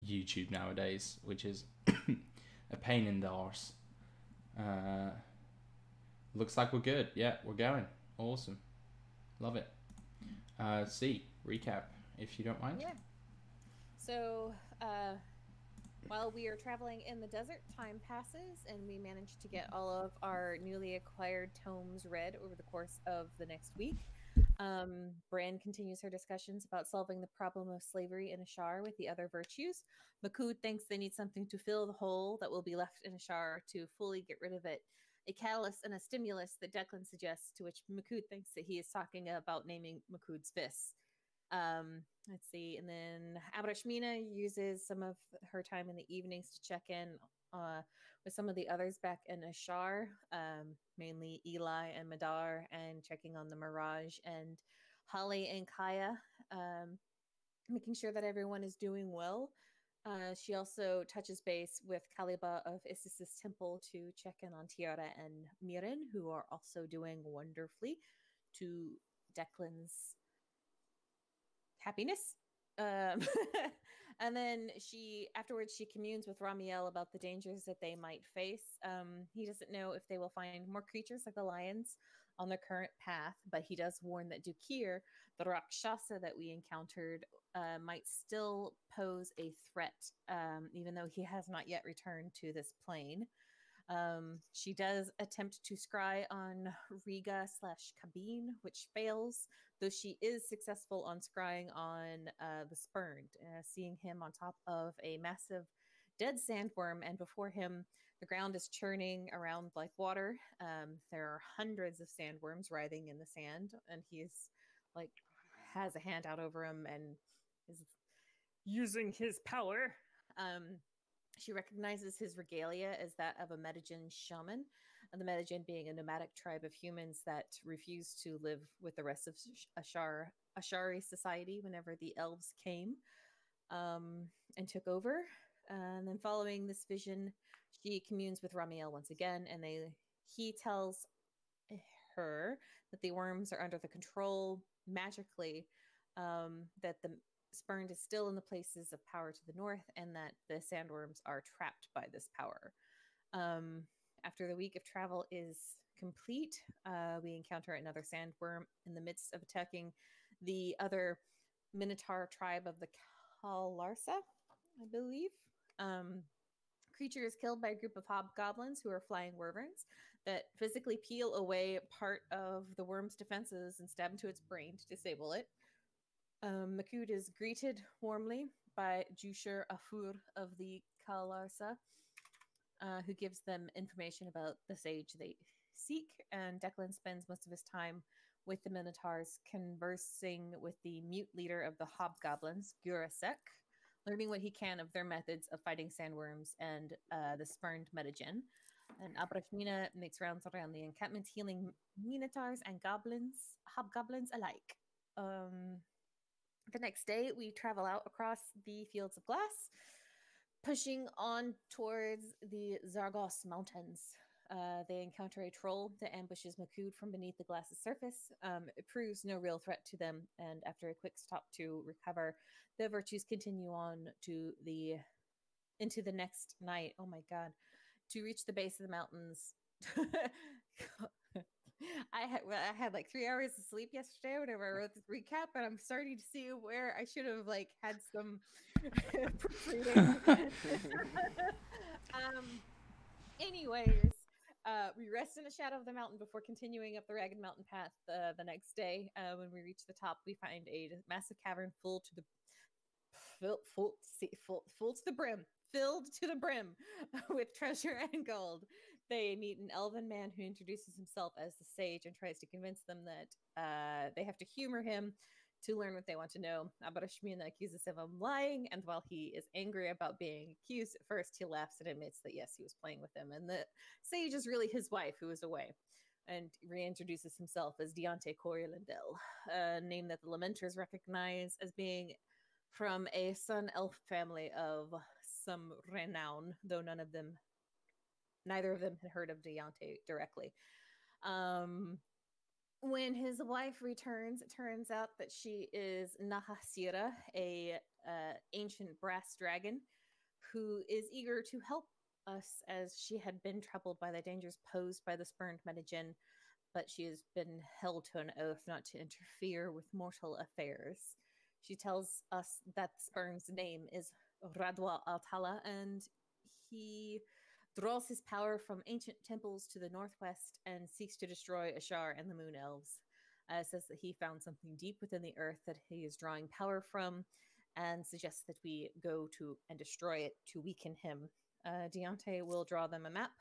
YouTube nowadays, which is a pain in the arse. Uh, Looks like we're good. Yeah, we're going. Awesome. Love it. C, recap, if you don't mind. Yeah. So, while we are traveling in the desert, time passes, and we manage to get all of our newly acquired tomes read over the course of the next week. Bran continues her discussions about solving the problem of slavery in Ashar with the other virtues. Makud thinks they need something to fill the hole that will be left in Ashar to fully get rid of it. A catalyst and a stimulus that Declan suggests, to which Makud thinks that he is talking about naming Makud's fists. Let's see. And then Abrashmina uses some of her time in the evenings to check in with some of the others back in Ashar, mainly Eli and Madar, and checking on the Mirage and Holly and Kaya, making sure that everyone is doing well. She also touches base with Kaliba of Isis's temple to check in on Tiara and Mirin, who are also doing wonderfully, to Declan's happiness. Um, and then afterwards, she communes with Ramiel about the dangers that they might face. He doesn't know if they will find more creatures like the lions on their current path, but he does warn that Dukir, the Rakshasa that we encountered, might still pose a threat, even though he has not yet returned to this plane. She does attempt to scry on Riga slash Kabine, which fails, though she is successful on scrying on the Spurned, seeing him on top of a massive dead sandworm, and before him, the ground is churning around like water. There are hundreds of sandworms writhing in the sand, and he's like has a hand out over him and is using his power. Um, she recognizes his regalia as that of a Medigen shaman, and the Medigen being a nomadic tribe of humans that refused to live with the rest of Ashari society whenever the elves came and took over. And then following this vision, she communes with Ramiel once again, and he tells her that the worms are under the control magically, that the Spurned is still in the places of power to the north, and that the sandworms are trapped by this power. Um, After the week of travel is complete, we encounter another sandworm in the midst of attacking the other Minotaur tribe of the Kalarsa, I believe. Um, Creature is killed by a group of hobgoblins who are flying wyverns that physically peel away part of the worm's defenses and stab into its brain to disable it. Makud is greeted warmly by Jushur Afur of the Kalarsa, who gives them information about the sage they seek. And Declan spends most of his time with the Minotaurs, conversing with the mute leader of the hobgoblins, Gurasek, learning what he can of their methods of fighting sandworms and the spurned Medigen. And Abrachmina makes rounds around the encampment, healing Minotaurs and hobgoblins alike. The next day, we travel out across the fields of glass, pushing on towards the Zargos Mountains. They encounter a troll that ambushes Makud from beneath the glass's surface. It proves no real threat to them, and after a quick stop to recover, the virtues continue on to the into the next night. Oh my god! To reach the base of the mountains. I had like 3 hours of sleep yesterday whenever I wrote this recap, and I'm starting to see where I should have like had some proofreading. um. Anyways, we rest in the shadow of the mountain before continuing up the ragged mountain path the next day. When we reach the top, we find a massive cavern full to the full to the brim, filled to the brim with treasure and gold. They meet an elven man who introduces himself as the sage and tries to convince them that they have to humor him to learn what they want to know. Abarashmina accuses him of lying, and while he is angry about being accused, at first he laughs and admits that yes, he was playing with him, and the sage is really his wife who is away, and reintroduces himself as Deontay Coriolandel, a name that the Lamenters recognize as being from a sun elf family of some renown, though neither of them had heard of Deontay directly. Um, when his wife returns, it turns out that she is Nahasira, a ancient brass dragon who is eager to help us as she had been troubled by the dangers posed by the spurned Medijin, but she has been held to an oath not to interfere with mortal affairs. She tells us that Spurn's name is Radwa Altala, and he draws his power from ancient temples to the northwest and seeks to destroy Ashar and the Moon Elves. Says that he found something deep within the earth that he is drawing power from, and suggests that we go to and destroy it to weaken him. Deontay will draw them a map,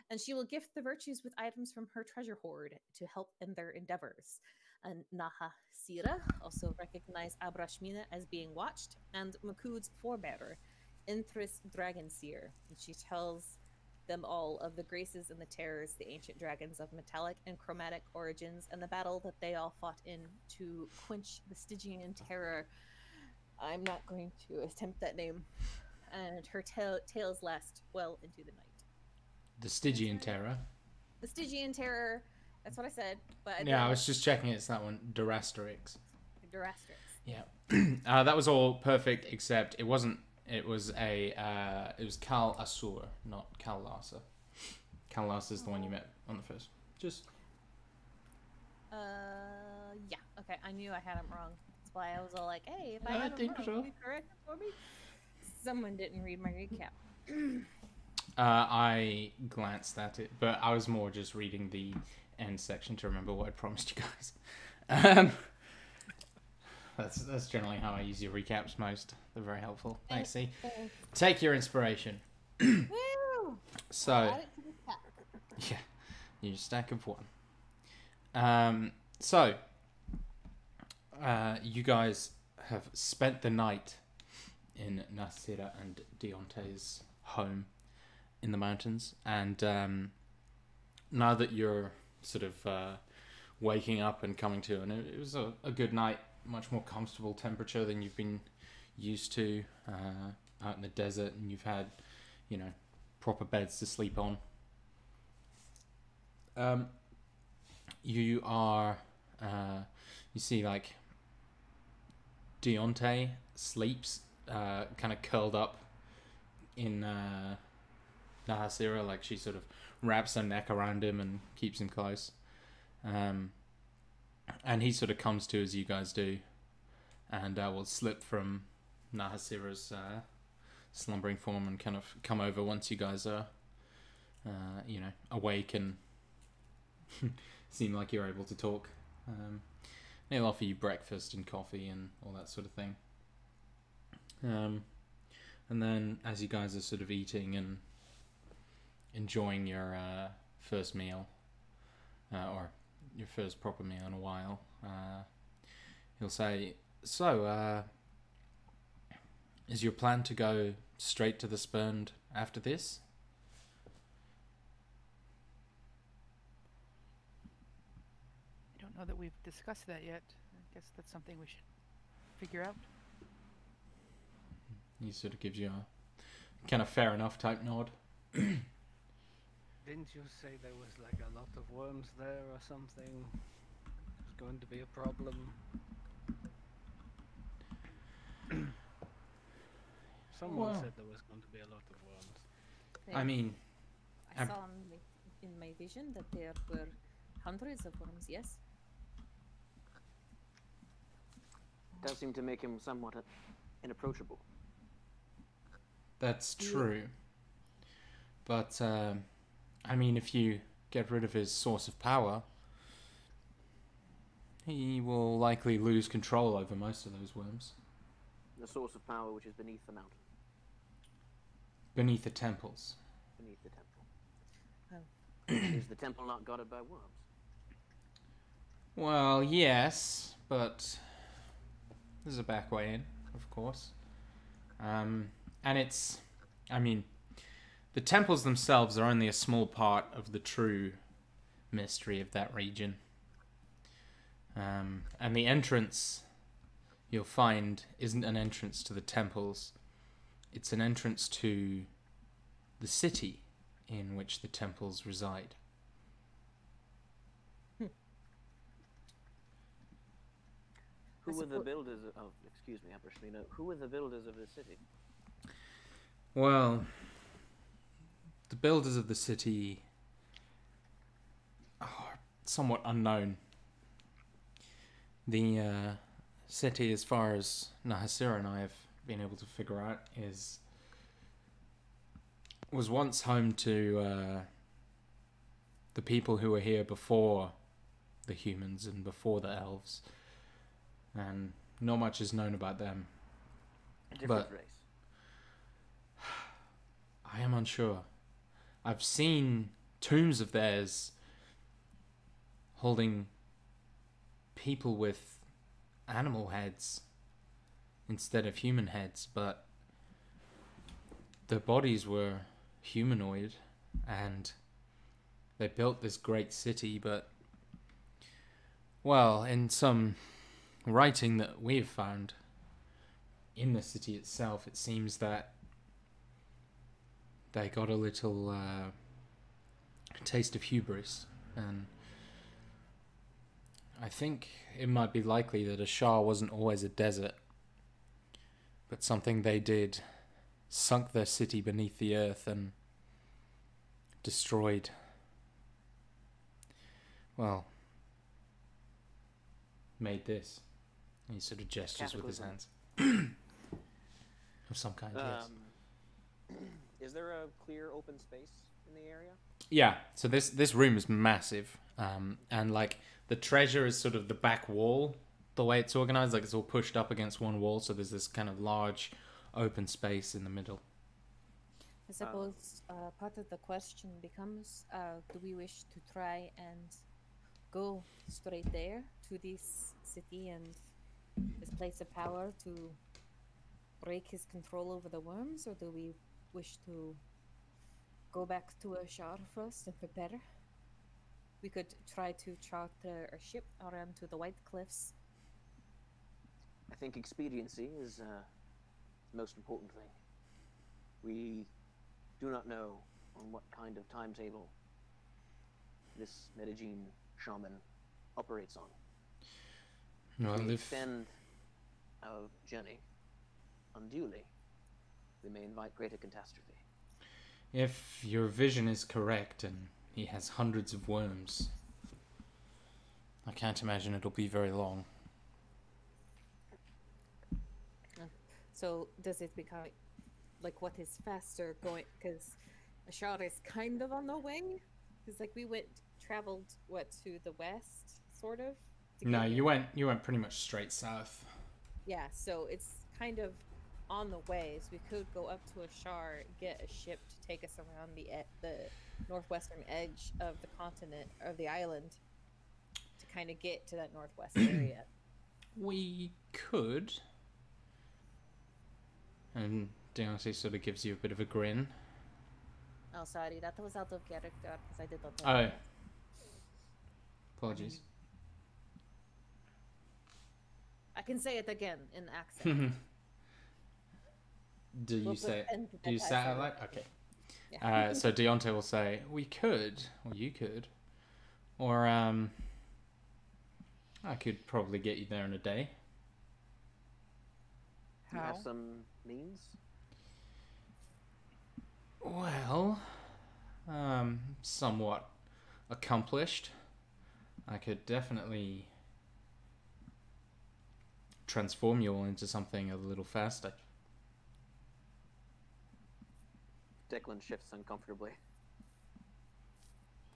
and she will gift the virtues with items from her treasure hoard to help in their endeavors. And Naha Sira also recognized Abrashmina as being watched, and Makud's forebearer, Inthris Dragonseer. And she tells them all of the graces and the terrors, the ancient dragons of metallic and chromatic origins, and the battle that they all fought in to quench the Stygian terror. I'm not going to attempt that name. And her tales last well into the night. The Stygian terror. The Stygian terror. That's what I said. But I was just checking. It's that one, Durasterix. Durasterix. Yeah, that was all perfect, except it wasn't. It was it was Kal Asur, not Kal Lassa. Kal Lassa is the one you met on the first. Just. Yeah. Okay, I knew I had him wrong. That's why I was all like, "Hey, if I had him wrong, can you correct it for me?" Someone didn't read my recap. I glanced at it, but I was more just reading the end section to remember what I promised you guys. That's generally how I use your recaps most. They're very helpful. Thanks, C. Take your inspiration. Woo! So, yeah, you stack of one. So, you guys have spent the night in Nasira and Deontay's home in the mountains, and now that you're sort of waking up and coming to, and it was a good night, much more comfortable temperature than you've been used to out in the desert, and you've had, proper beds to sleep on. You are, you see, like, Deontay sleeps kind of curled up in Nahasira, like she sort of wraps her neck around him and keeps him close. And he sort of comes to as you guys do, and will slip from Nahasira's slumbering form and kind of come over once you guys are, awake and seem like you're able to talk. He'll offer you breakfast and coffee and all that sort of thing. And then as you guys are sort of eating and enjoying your first meal, or your first proper meal in a while, he'll say, "So, is your plan to go straight to the Spurned after this?" I don't know that we've discussed that yet. I guess that's something we should figure out. He sort of gives you a kind of fair enough type nod. Didn't you say there was like a lot of worms there or something? It was going to be a problem. Someone said there was going to be a lot of worms. I mean, I saw in my vision that there were hundreds of worms, yes? Does seem to make him somewhat inapproachable. That's true. But, I mean, if you get rid of his source of power, he will likely lose control over most of those worms. The source of power which is beneath the mountain. Beneath the temples. Beneath the temple. Is the temple not guarded by worms? Well, yes, but there's a back way in, of course. And it's, I mean, the temples themselves are only a small part of the true mystery of that region. And the entrance, you'll find, isn't an entrance to the temples. It's an entrance to the city in which the temples reside. Who were the builders of, excuse me, Abrashmina, who were the builders of the city? Well, the builders of the city are somewhat unknown. The city, as far as Nahasira and I have been able to figure out, was once home to the people who were here before the humans and before the elves, and not much is known about them. A different race. I am unsure. I've seen tombs of theirs holding people with animal heads instead of human heads, but their bodies were humanoid, and they built this great city, but, well, in some writing that we've found in the city itself, it seems that they got a little taste of hubris, and I think it might be likely that Ashar wasn't always a desert, but something they did sunk their city beneath the earth and destroyed, well, made this. He sort of gestures with his hands. Of some kind, yes. Is there a clear open space in the area? Yeah, so this room is massive, and like the treasure is sort of the back wall, the way it's organized, like it's all pushed up against one wall, so there's this kind of large open space in the middle. I suppose part of the question becomes, do we wish to try and go straight there to this city and this place of power to break his control over the worms, or do we wish to go back to Ashar first and prepare? We could try to charter a ship around to the White Cliffs. I think expediency is the most important thing. We do not know on what kind of timetable this Medellin shaman operates on. Well, If we if extend our journey unduly, we may invite greater catastrophe. your vision is correct and he has hundreds of worms, I can't imagine it'll be very long. So does it become like what is faster going? Because Ashar is kind of on the way. Because like we traveled to the west, sort of. No, you went pretty much straight south. Yeah, so it's kind of on the way. So we could go up to Ashar, get a ship to take us around the northwestern edge of the continent or the island to kind of get to that northwest area. We could. And Deontay sort of gives you a bit of a grin. Oh, sorry, that was out of character because I did not. Oh. Apologies. I can say it again in accent. Do you say it like? Okay. Yeah. So Deontay will say, we could, or you could, or I could probably get you there in a day. Do you How? have some means? Well, somewhat accomplished. I could definitely transform you all into something a little faster. Declan shifts uncomfortably.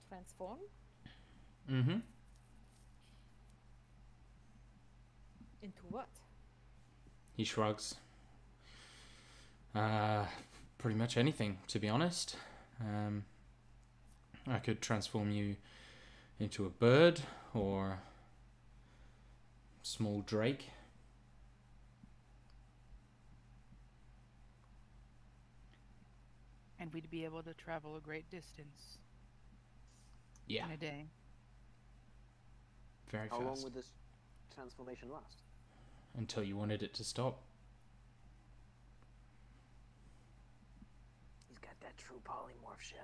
Transform Mm-hmm. into what? He shrugs. Pretty much anything, to be honest. I could transform you into a bird or small drake. And we'd be able to travel a great distance Yeah, in a day. very How fast. long would this transformation last? Until you wanted it to stop. He's got that true polymorph shit.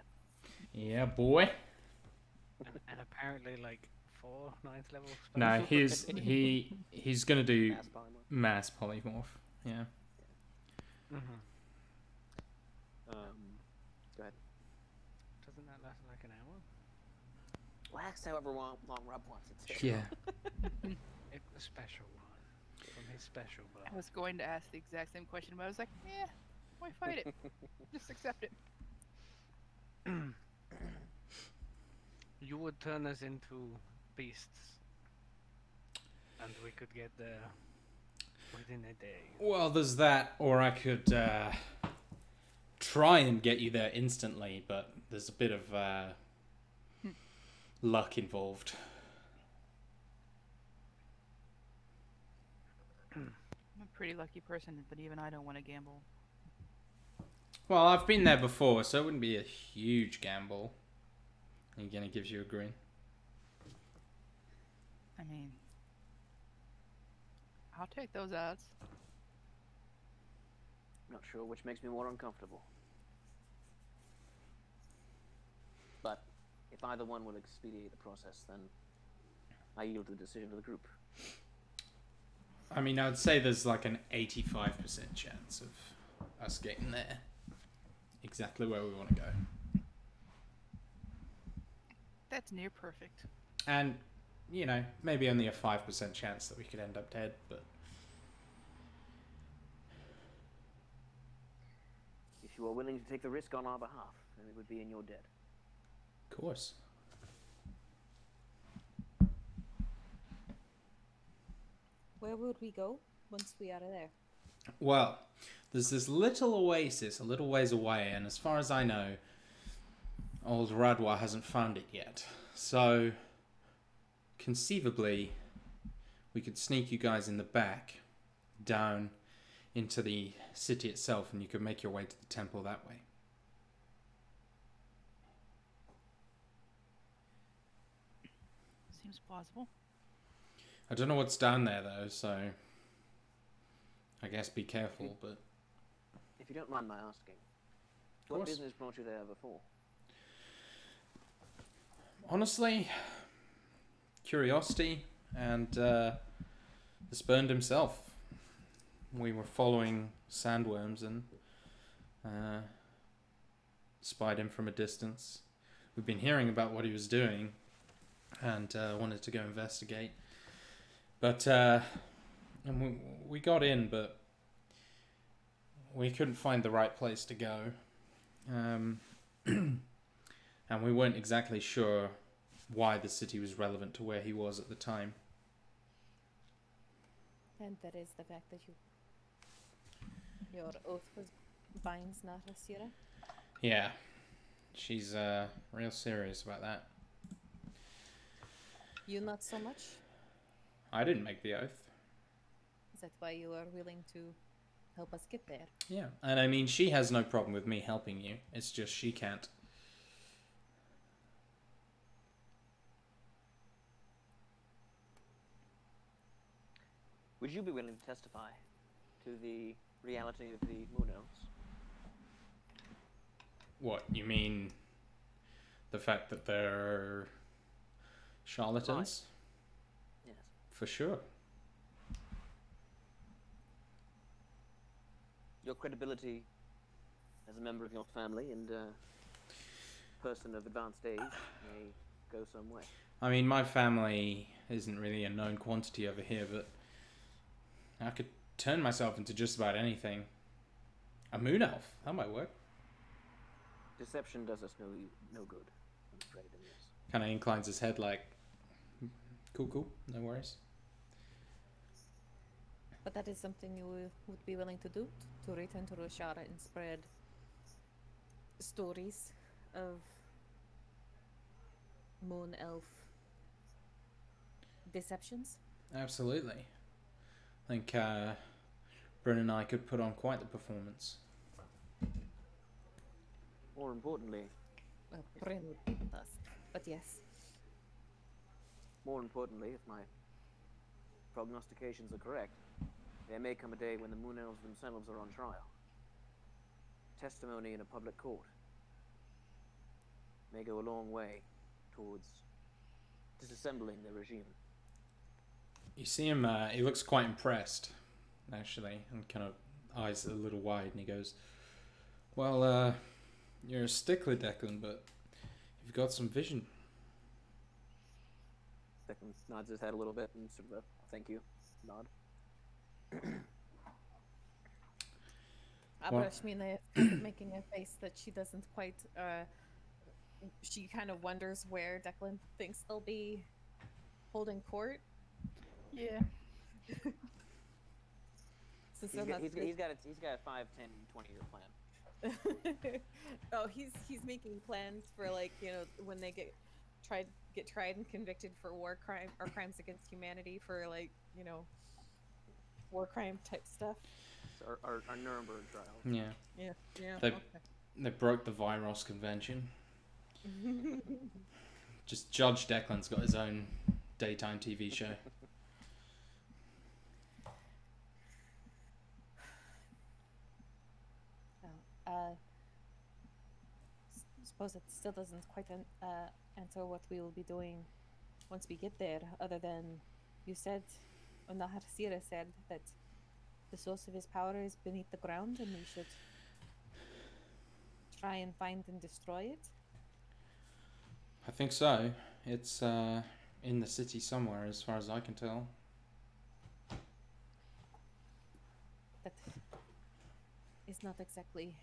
Yeah, boy. And apparently, like 4 9th level spells. No, he's gonna do Mass polymorph. mass polymorph. Yeah. Mm-hmm. Go ahead. Doesn't that last like an hour? Lasts however long Rob wants it to. Yeah. It's a special one. From his special bar. I was going to ask the exact same question, but I was like, eh, why fight it? Just accept it. You would turn us into beasts. And we could get there within a day. Well, there's that, or I could try and get you there instantly, but there's a bit of luck involved. I'm a pretty lucky person, but even I don't want to gamble. Well, I've been there before, so it wouldn't be a huge gamble. And again, it gives you a grin. I mean, I'll take those odds. Not sure which makes me more uncomfortable. But if either one will expedite the process, then I yield the decision to the group. I mean, I'd say there's like an 85% chance of us getting there. Exactly where we want to go. That's near perfect. And, you know, maybe only a 5% chance that we could end up dead, but... If you are willing to take the risk on our behalf, then it would be in your debt. Of course. Where would we go once we are there? Well, there's this little oasis a little ways away, and as far as I know, old Radwa hasn't found it yet. So, conceivably, we could sneak you guys in the back, down into the city itself, and you could make your way to the temple that way. Seems plausible. I don't know what's down there, though, so I guess be careful, but... If you don't mind my asking, what business brought you there before? Honestly, curiosity and the Spurned himself. We were following sandworms and spied him from a distance. We've been hearing about what he was doing and wanted to go investigate. But and we got in, but we couldn't find the right place to go. And we weren't exactly sure why the city was relevant to where he was at the time. And that is the fact that your oath was binds not Asura. Yeah, she's real serious about that. You not so much? I didn't make the oath. Is that why you are willing to help us get there? Yeah, and I mean, she has no problem with me helping you. It's just she can't. Would you be willing to testify to the reality of the Moon Elves? What, you mean the fact that they're charlatans? Yes. For sure. Your credibility as a member of your family and person of advanced age may go some way. I mean, my family isn't really a known quantity over here, but I could turn myself into just about anything. A moon elf, that might work. Deception does us no good, I'm afraid, in this. Kind of inclines his head like, cool, no worries. But that is something you would be willing to do? To return to Roshara and spread stories of moon elf deceptions? Absolutely. I think Bryn and I could put on quite the performance. More importantly, Well, Bryn would be with us, but yes. More importantly, if my prognostications are correct, there may come a day when the Moon Elves themselves are on trial. Testimony in a public court may go a long way towards disassembling the regime. You see him, he looks quite impressed, actually, and kind of eyes a little wide, and he goes, well, You're a stickler, Declan, but you've got some vision. Declan nods his head a little bit and sort of a thank you nod. Abrashmina is making a face that she doesn't quite. She kind of wonders where Declan thinks they'll be holding court. Yeah. Since He's they're got, not he's got a 5, 10, 20-year plan. Oh, he's making plans for, like, you know, when they get tried and convicted for war crime or crimes against humanity, for, like, you know, war crime type stuff. So our Nuremberg trials. Yeah. Yeah. They broke the Viros Convention. Just Judge Declan's got his own daytime TV show. Suppose it still doesn't quite answer what we will be doing once we get there, other than you said, or Naharsira said, that the source of his power is beneath the ground and we should try and find and destroy it. I think so. It's in the city somewhere, as far as I can tell. That is not exactly...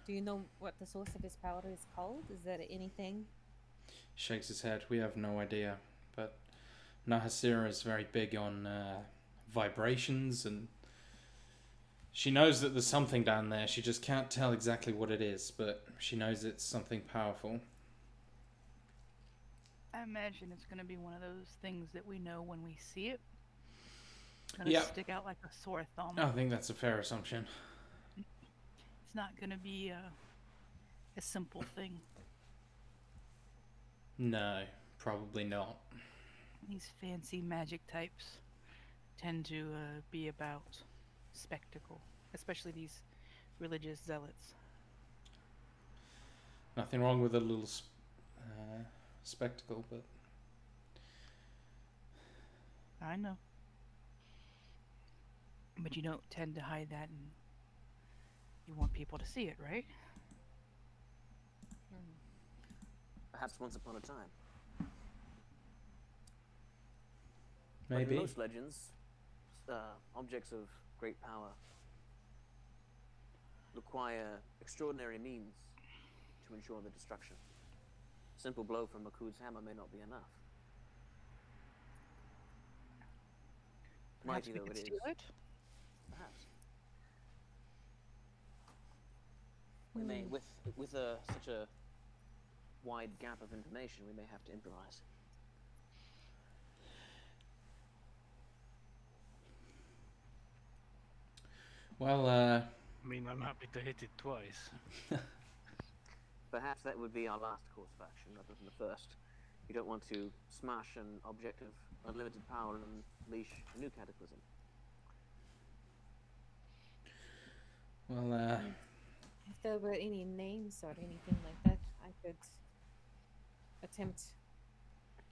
Do you know what the source of his power is called? Is there anything? Shakes his head. We have no idea. But Nahasira is very big on vibrations, and she knows that there's something down there. She just can't tell exactly what it is, but she knows it's something powerful. I imagine it's going to be one of those things that we know when we see it. It's going to stick out like a sore thumb. I think that's a fair assumption. It's not going to be a simple thing. No, probably not. These fancy magic types tend to be about spectacle, especially these religious zealots. Nothing wrong with a little spectacle, but... I know. But you don't tend to hide that, and you want people to see it, right? Perhaps once upon a time. Maybe. But in most legends, objects of great power require extraordinary means to ensure their destruction. A simple blow from Makud's hammer may not be enough. Perhaps Mighty we though could it is. steal it? Perhaps. We may, with such a wide gap of information, we may have to improvise. Well, I mean, I'm happy to hit it twice. Perhaps that would be our last course of action rather than the first. You don't want to smash an object of unlimited power and unleash a new cataclysm. well, If there were any names or anything like that, I could attempt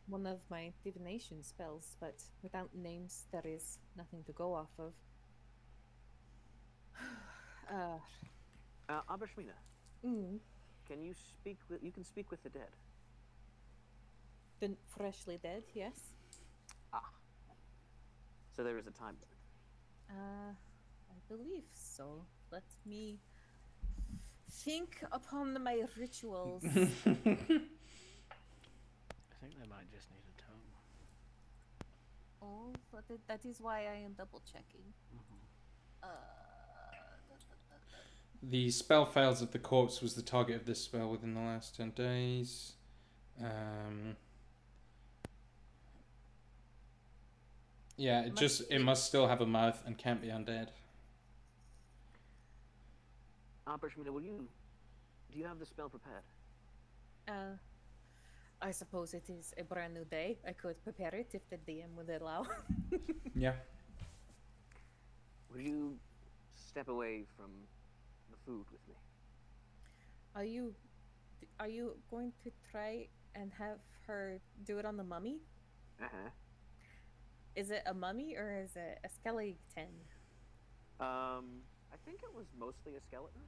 one of my divination spells, but without names, there is nothing to go off of. Abrashmina, can you speak with, you can speak with the dead? The freshly dead, yes. Ah. So there is a time limit. I believe so. Let me think upon my rituals. I think they might just need a tome. Oh, but that is why I am double checking. the spell fails if the corpse was the target of this spell within the last 10 days. Yeah, it must still have a mouth and can't be undead. Abrashmina, do you have the spell prepared? I suppose it is a brand new day. I could prepare it if the DM would allow. Yeah. Will you step away from the food with me? Are you going to try and have her do it on the mummy? Uh-huh. Is it a mummy or is it a skeleton? I think it was mostly a skeleton.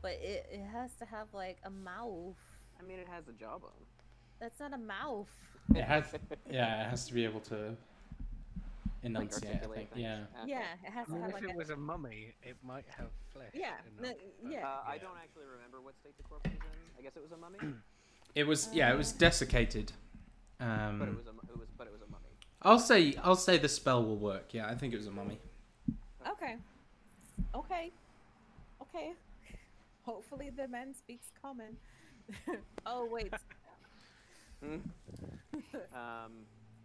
but it has to have like a mouth. I mean, it has a jawbone. That's not a mouth. It has, yeah, it has to be able to enunciate. I articulate think, things. yeah. Okay. Yeah, it has I to mean, have if like it a. was a mummy, it might have flesh. Yeah, in it, but yeah. I don't actually remember what state the corpse was in. I guess it was a mummy, It was, yeah, it was desiccated. but it was a mummy. I'll say the spell will work. Yeah, I think it was a mummy. Okay. Okay. Hopefully the man speaks common. Oh wait,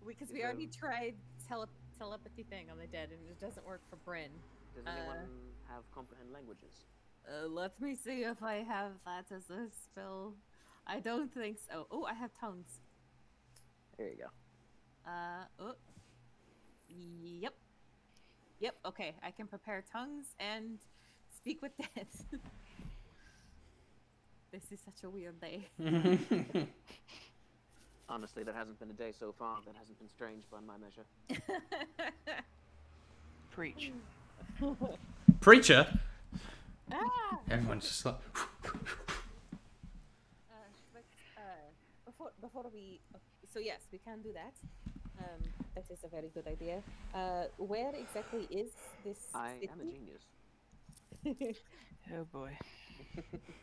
because we already tried telepathy thing on the dead and it doesn't work for Bryn. Does anyone have comprehend languages? Let me see if I have that as a spell. I don't think so. Oh, I have tongues. There you go. Oh. Yep, okay. I can prepare tongues and speak with dead. This is such a weird day. Honestly, there hasn't been a day so far that hasn't been strange by my measure. Preach. Preacher. Ah! Everyone's just like. Before we, so yes, we can do that. That is a very good idea. Where exactly is this I city? am a genius. Oh boy.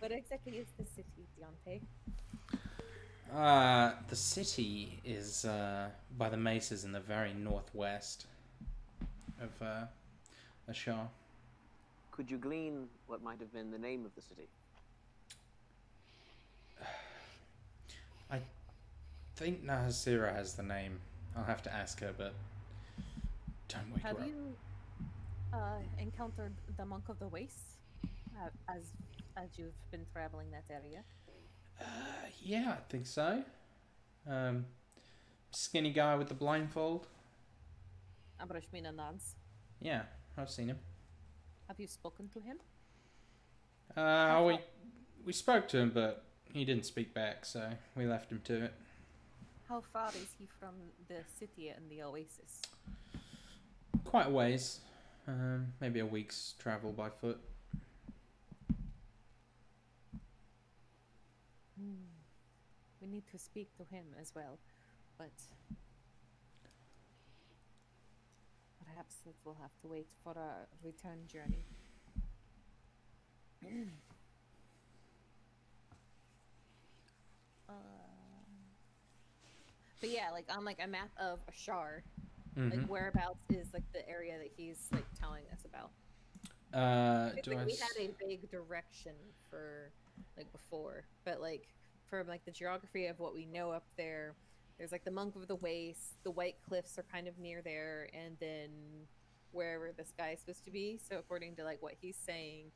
Where exactly is the city, Deontay? The city is by the mesas in the very northwest of Ashar. Could you glean what might have been the name of the city? I think Nahasira has the name. I'll have to ask her, but don't wake her Have up. you encountered the Monk of the Wastes as you've been traveling that area? Yeah, I think so. Skinny guy with the blindfold. Abrashmina nods. Yeah, I've seen him. Have you spoken to him? We spoke to him, but he didn't speak back, so we left him to it. How far is he from the city and the oasis? Quite a ways. Maybe a week's travel by foot. We need to speak to him as well, but perhaps it will have to wait for our return journey. But yeah, like on like a map of Ashar, like whereabouts is like the area that he's like telling us about. We had a vague direction for like before, but like from like the geography of what we know up there, there's like the Monk of the Waste, the White Cliffs are kind of near there, and then wherever this guy is supposed to be. So according to like what he's saying,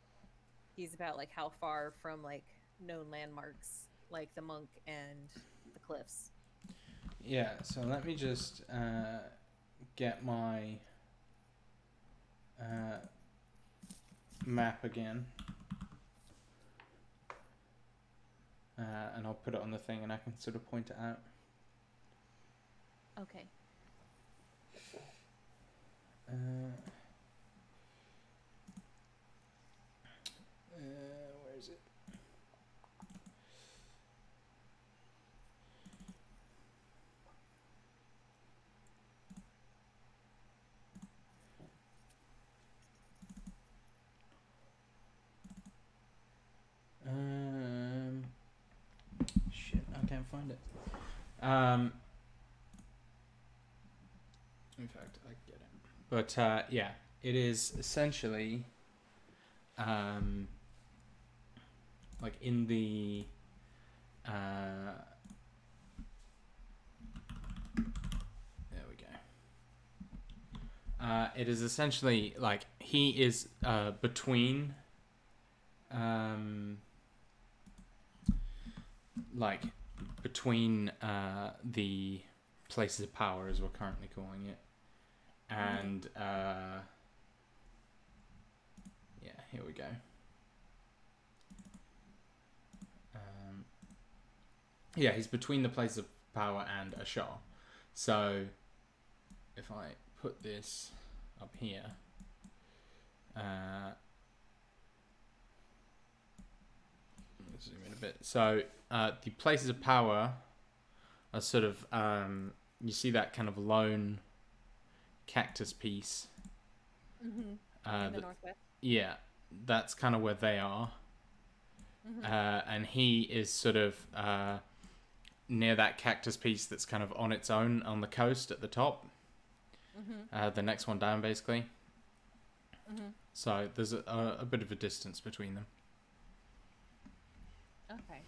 he's about like how far from like known landmarks like the Monk and the cliffs. Yeah, so let me just get my map again. And I'll put it on the thing and I can sort of point it out. Okay. Where is it? Shit, I can't find it. In fact, I get it. But yeah, it is essentially like in the there we go. It is essentially like he is between like between the places of power, as we're currently calling it, and yeah, here we go. Yeah, he's between the places of power and Ashar. So if I put this up here, zoom in a bit. So the places of power are sort of you see that kind of lone cactus piece. In the northwest. Yeah, that's kind of where they are. And he is sort of near that cactus piece that's kind of on its own on the coast at the top. The next one down, basically. So there's a bit of a distance between them. Okay.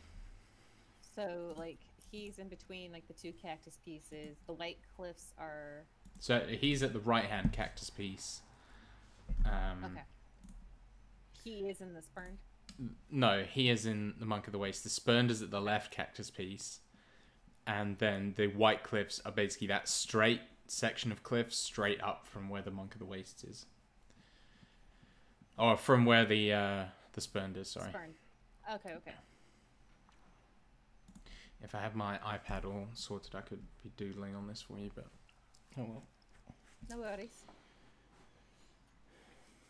So, like, he's in between, like, the two cactus pieces. The white cliffs are... So he's at the right-hand cactus piece. Okay. He is in the spurned? No, he is in the Monk of the Waste. The spurned is at the left cactus piece. And then the white cliffs are basically that straight section of cliffs straight up from where the Monk of the Waste is. Or from where the spurned is, sorry. Spurned. Okay. If I had my iPad all sorted, I could be doodling on this for you, but oh well. No worries.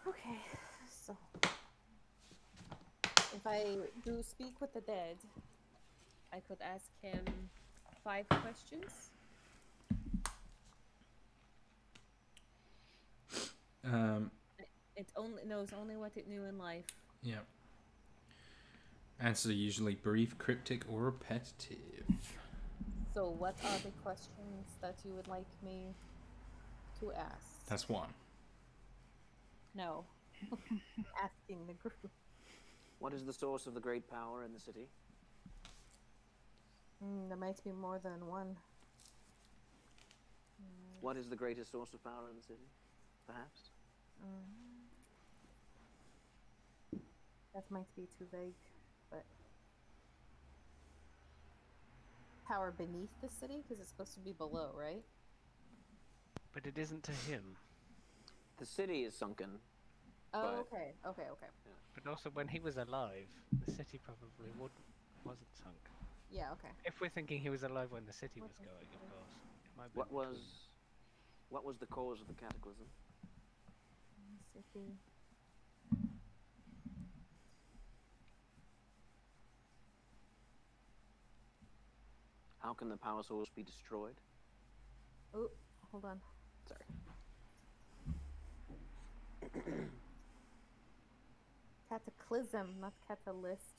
Okay, so if I do speak with the dead, I could ask him 5 questions. It only knows only what it knew in life. Yeah. Answers are usually brief, cryptic, or repetitive. So what are the questions that you would like me to ask? That's one. No. Asking the group. What is the source of the great power in the city? There might be more than one. What is the greatest source of power in the city? Perhaps? That might be too vague, but... Power beneath the city? Because it's supposed to be below, right? But it isn't to him. The city is sunken. Oh, But- okay. But also, when he was alive, the city probably wasn't sunk. Yeah, okay. If we're thinking he was alive when the city was going, of course. It might be What was the cause of the cataclysm? City. How can the power source be destroyed? Oh, hold on. Sorry. Cataclysm, not catalyst.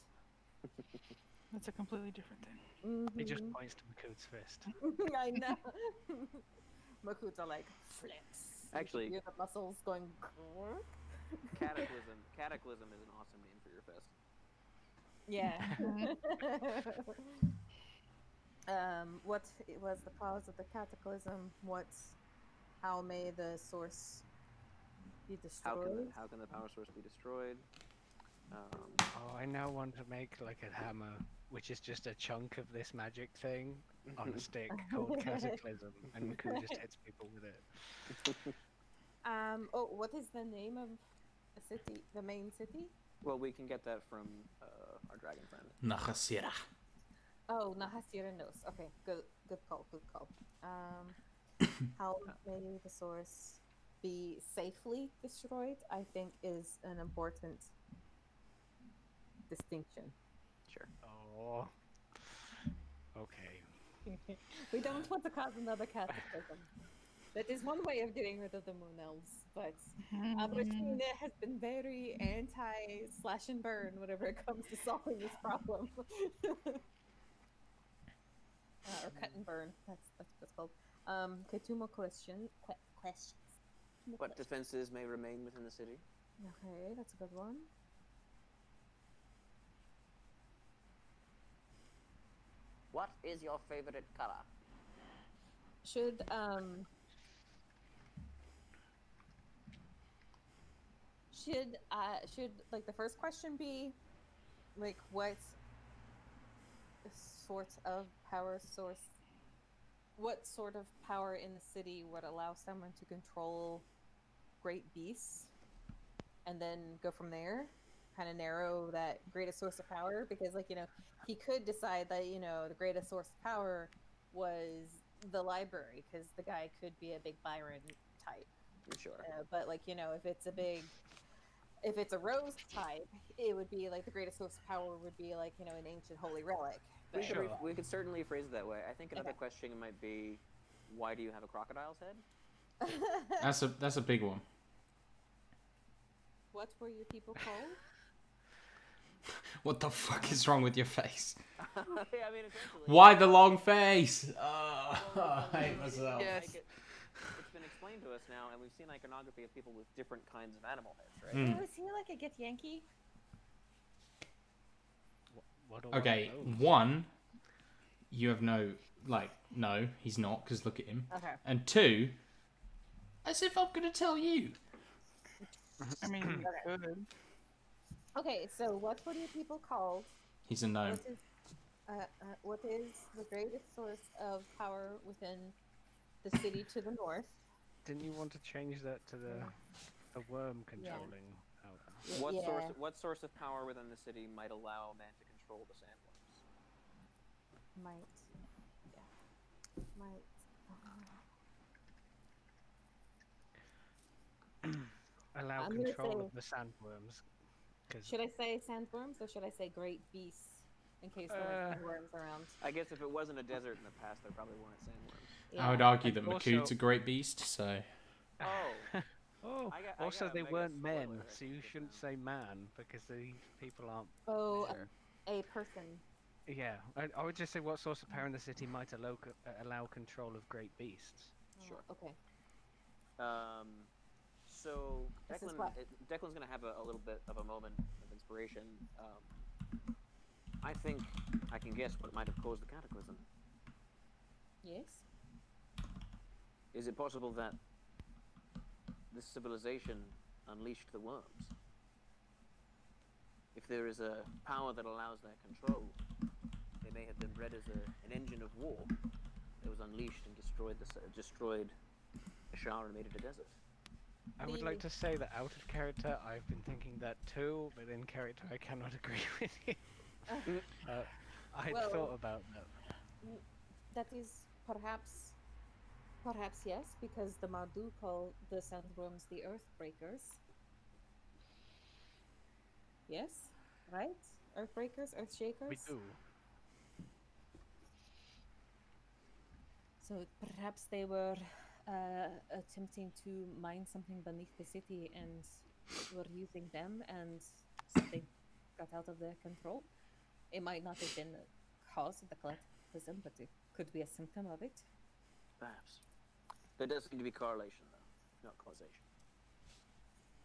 That's a completely different thing. He just points to Makut's fist. I know. Makuts are like flips. Actually- you hear the muscles going. Cataclysm is an awesome name for your fist. Yeah. What was the cause of the cataclysm? How may the source be destroyed? How can the power source be destroyed? Oh, I now want to make like a hammer, which is just a chunk of this magic thing on a stick called Cataclysm, and Makut just hits people with it. Oh, what is the name of the city? The main city? Well, we can get that from our dragon friend. Nahasira. Oh, Nahasiranos. Okay, good call. How may the source be safely destroyed? I think is an important distinction. Sure. Oh. Okay. We don't want to cause another cataclysm. That is one way of getting rid of the moon elves, but Abratina has been very anti-slash and burn whenever it comes to solving this problem. Or cut and burn. That's what it's called. Okay, 2 more questions. What defenses may remain within the city? Okay, that's a good one. What is your favorite color? Should like the first question be like what sort of power source, what sort of power in the city would allow someone to control great beasts, and then go from there, kind of narrow that greatest source of power? Because like, you know, he could decide that, you know, the greatest source of power was the library, because the guy could be a big Byron type. Sure. But like, you know, if it's a big If it's a rose type, it would be like the greatest source of power would be like, you know, an ancient holy relic. We But- could, Sure. we could certainly phrase it that way. I think another Okay. question might be, why do you have a crocodile's head? That's a big one. What were your people called? What the fuck is wrong with your face? Yeah, I mean, essentially. Why the long face? Well, I hate myself. Yes. It's been explained to us now, and we've seen iconography of people with different kinds of animal heads, right? Mm. Oh, is he like a Get Yankee? What are Okay, one of those? one, you have no, like, no, he's not, because look at him. Okay. And two, as if I'm going to tell you. I mean, you could. Okay, so what were your people called? He's a gnome. What is the greatest source of power within the city to the north? Didn't you want to change that to the worm controlling? power? What source of power within the city might allow a man to control the sandworms? Might. Yeah. Might. Allow I'm gonna control say- of the sandworms. 'Cause Should I say sandworms or should I say great beasts? In case there are sandworms around. I guess if it wasn't a desert in the past, there probably weren't sandworms. I would argue And that Makute's also- a great beast, so... Oh, Oh, I also got a they mega weren't spoiler men, right so you here, shouldn't so- say man because these people aren't. Oh, Sure. a person. Yeah, I would just say what source of power in the city might allow control of great beasts. Sure. Okay. So This is Declan, what- Declan's gonna have a little bit of a moment of inspiration. I think I can guess what might have caused the cataclysm. Yes. Is it possible that this civilization unleashed the worms? If there is a power that allows their control, they may have been bred as an engine of war that was unleashed and destroyed Ashara and made it a desert. I would like to say that out of character, I've been thinking that too, but in character, I cannot agree with you. I'd Well- thought about that. That is perhaps yes, because the Mardu call the sandworms the Earthbreakers. Yes, right? Earthbreakers, Earthshakers. We do. So perhaps they were attempting to mine something beneath the city and were using them, and something got out of their control. It might not have been the cause of the cataclysm, but it could be a symptom of it. Perhaps. There does seem to be correlation, though, not causation.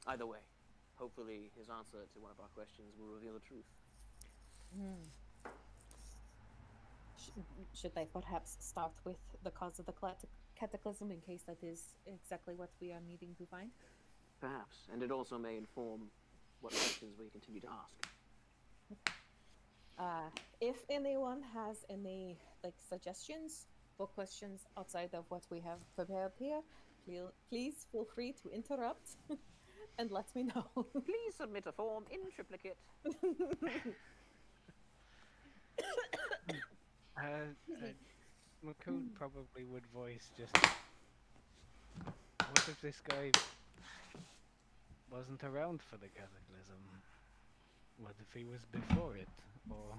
Either way, hopefully his answer to one of our questions will reveal the truth. Should I perhaps start with the cause of the cataclysm in case that is exactly what we are needing to find? Perhaps, and it also may inform what questions we continue to ask. If anyone has any suggestions for questions outside of what we have prepared here, please feel free to interrupt and let me know. Please submit a form in triplicate. Makun probably would voice just. What if this guy wasn't around for the cataclysm? What if he was before it? Or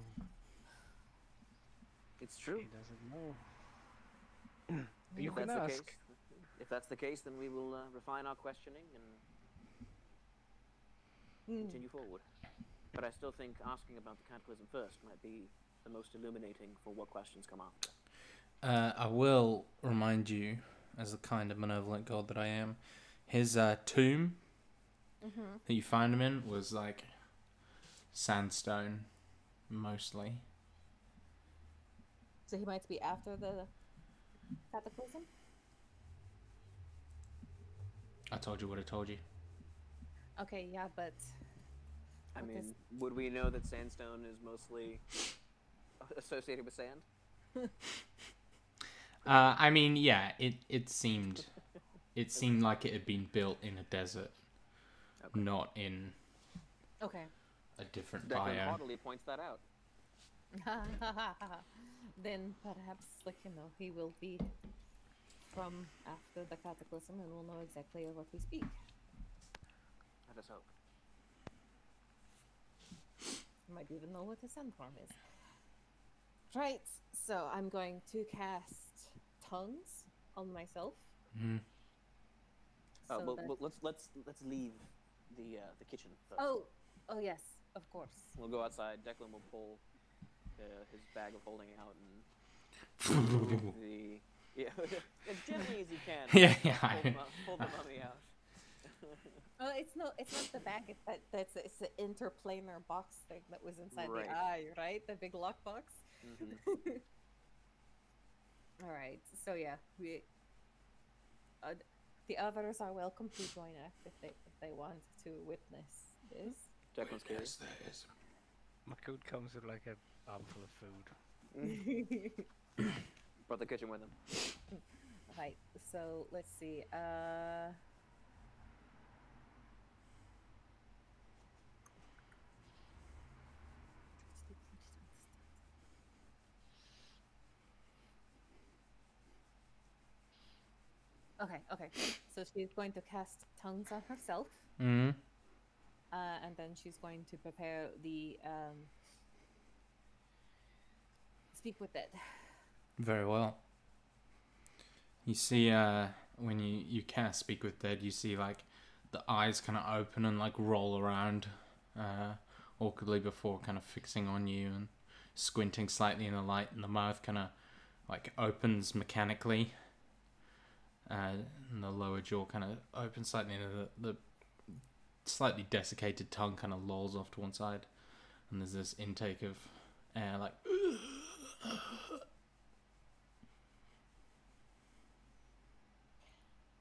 It's true. he doesn't know. You If can that's the ask. case, if that's the case, then we will refine our questioning and continue forward. But I still think asking about the cataclysm first might be the most illuminating for what questions come after. I will remind you, as the kind of malevolent god that I am, his tomb that you find him in was like sandstone, mostly. So he might be after the cataclysm? I told you what I told you. Okay, yeah, but I What mean, is- would we know that sandstone is mostly associated with sand? I mean, yeah, it seemed like it had been built in a desert, Okay. not in okay. a different Declan biome. haughtily points that out. Then perhaps, he will be from after the cataclysm and we'll know exactly of what we speak. Let us hope. might even know what a sandworm is. Right, so I'm going to cast tongues on myself. Mm. Well, let's leave the kitchen first. Oh yes, of course. We'll go outside. Declan will pull his bag of holding out and as gently as he can. Pull the mummy out. Oh, it's not the bag. It's the interplanar box thing that was inside Right. the eye, right? The big lock box. Mm-hmm. All right. So yeah, we. The others are welcome to join us if they want to witness this. Declan's curious. My food comes with like a armful of food. Brought the kitchen with him. Right. So let's see. Okay. So she's going to cast tongues on herself. Mm-hmm. And then she's going to prepare the speak with it. Very well. You see, when you cast Speak with Dead, you see like the eyes kind of open and like roll around awkwardly before kind of fixing on you and squinting slightly in the light, and the mouth kind of like opens mechanically. And the lower jaw kind of opens slightly, and the slightly desiccated tongue kind of lolls off to one side, and there's this intake of air like.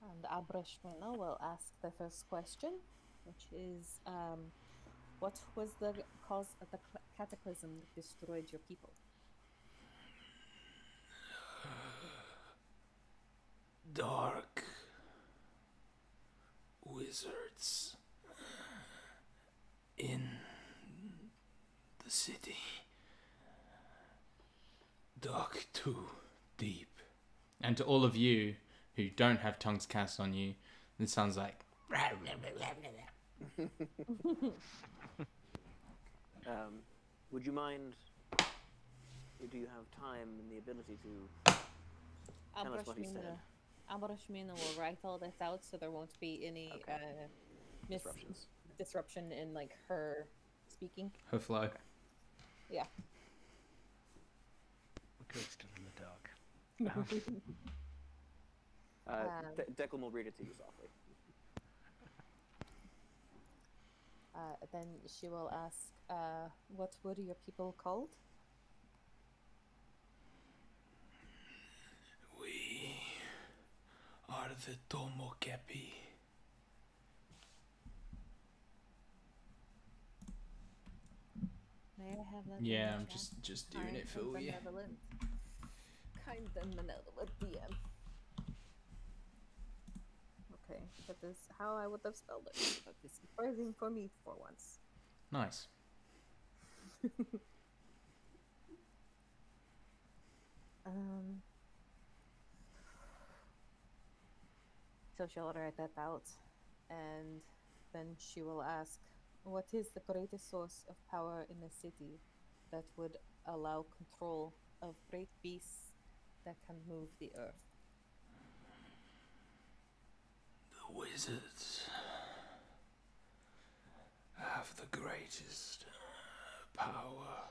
And Abrashmina will ask the first question, which is, what was the cause of the cataclysm that destroyed your people? Dark wizards in the city. Dug too deep. And to all of you who don't have tongues cast on you, this sounds like. Would you mind? Do you have time and the ability to tell us what he said? Abrashmina will write all this out, so there won't be any disruption in like her speaking. Her flow. Okay. Yeah. We're good still in the dark. Declan will read it to you softly. Then she will ask, what were your people called? We are the Tomokepi. May I have that? Yeah, I'm just doing it for you. Kind and benevolent DM. Okay, that is how I would have spelled it. That is surprising for me for once. Nice. So she'll write that out, and then she will ask, what is the greatest source of power in the city that would allow control of great beasts that can move the earth? The wizards have the greatest power.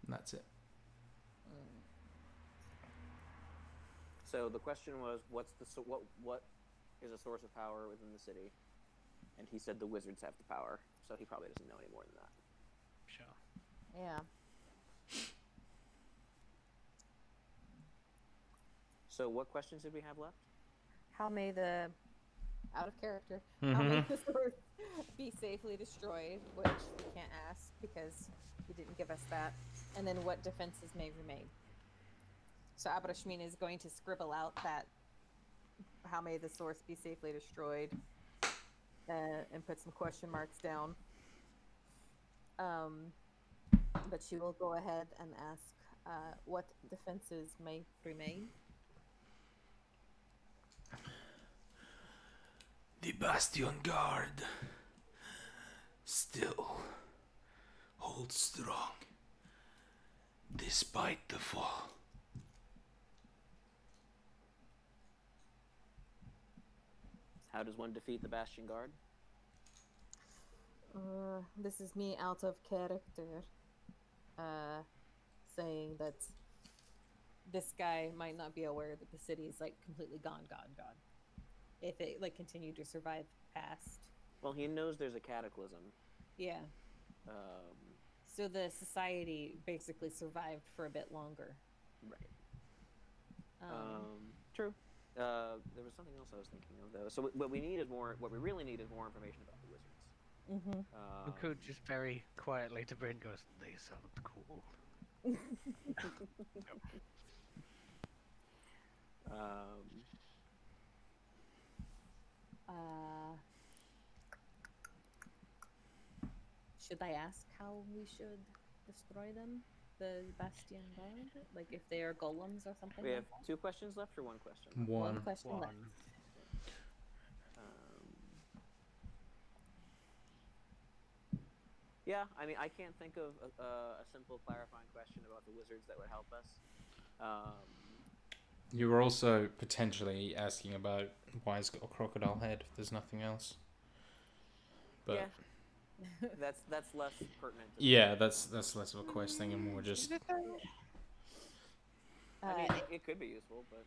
And that's it. So the question was, what is a source of power within the city? And he said the wizards have the power, so he probably doesn't know any more than that. Sure. Yeah. So what questions did we have left? How may the out of character? How may the source be safely destroyed? Which we can't ask because he didn't give us that. And then what defenses may remain? So Abrashmin is going to scribble out that how may the source be safely destroyed, and put some question marks down. But she will go ahead and ask what defenses may remain. The Bastion Guard still holds strong despite the fall. How does one defeat the Bastion Guard? This is me out of character. Saying that this guy might not be aware that the city is like completely gone. If it like continued to survive past. Well, he knows there's a cataclysm. Yeah. So the society basically survived for a bit longer. Right. True. There was something else I was thinking of though. So what we need is more. What we really need is more information about the wizards. Mm-hmm. Uku just very quietly to Bryn goes, "They sound cool." Should I ask how we should destroy them? The Bastion Guard? Like if they are golems or something? We like have that? 2 questions left or 1 question? One question One. left. Yeah, I mean, I can't think of a simple clarifying question about the wizards that would help us. You were also potentially asking about why it's got a crocodile head if there's nothing else. But yeah, that's less pertinent. yeah, that's less of a quest thing and more just. I mean, it could be useful, but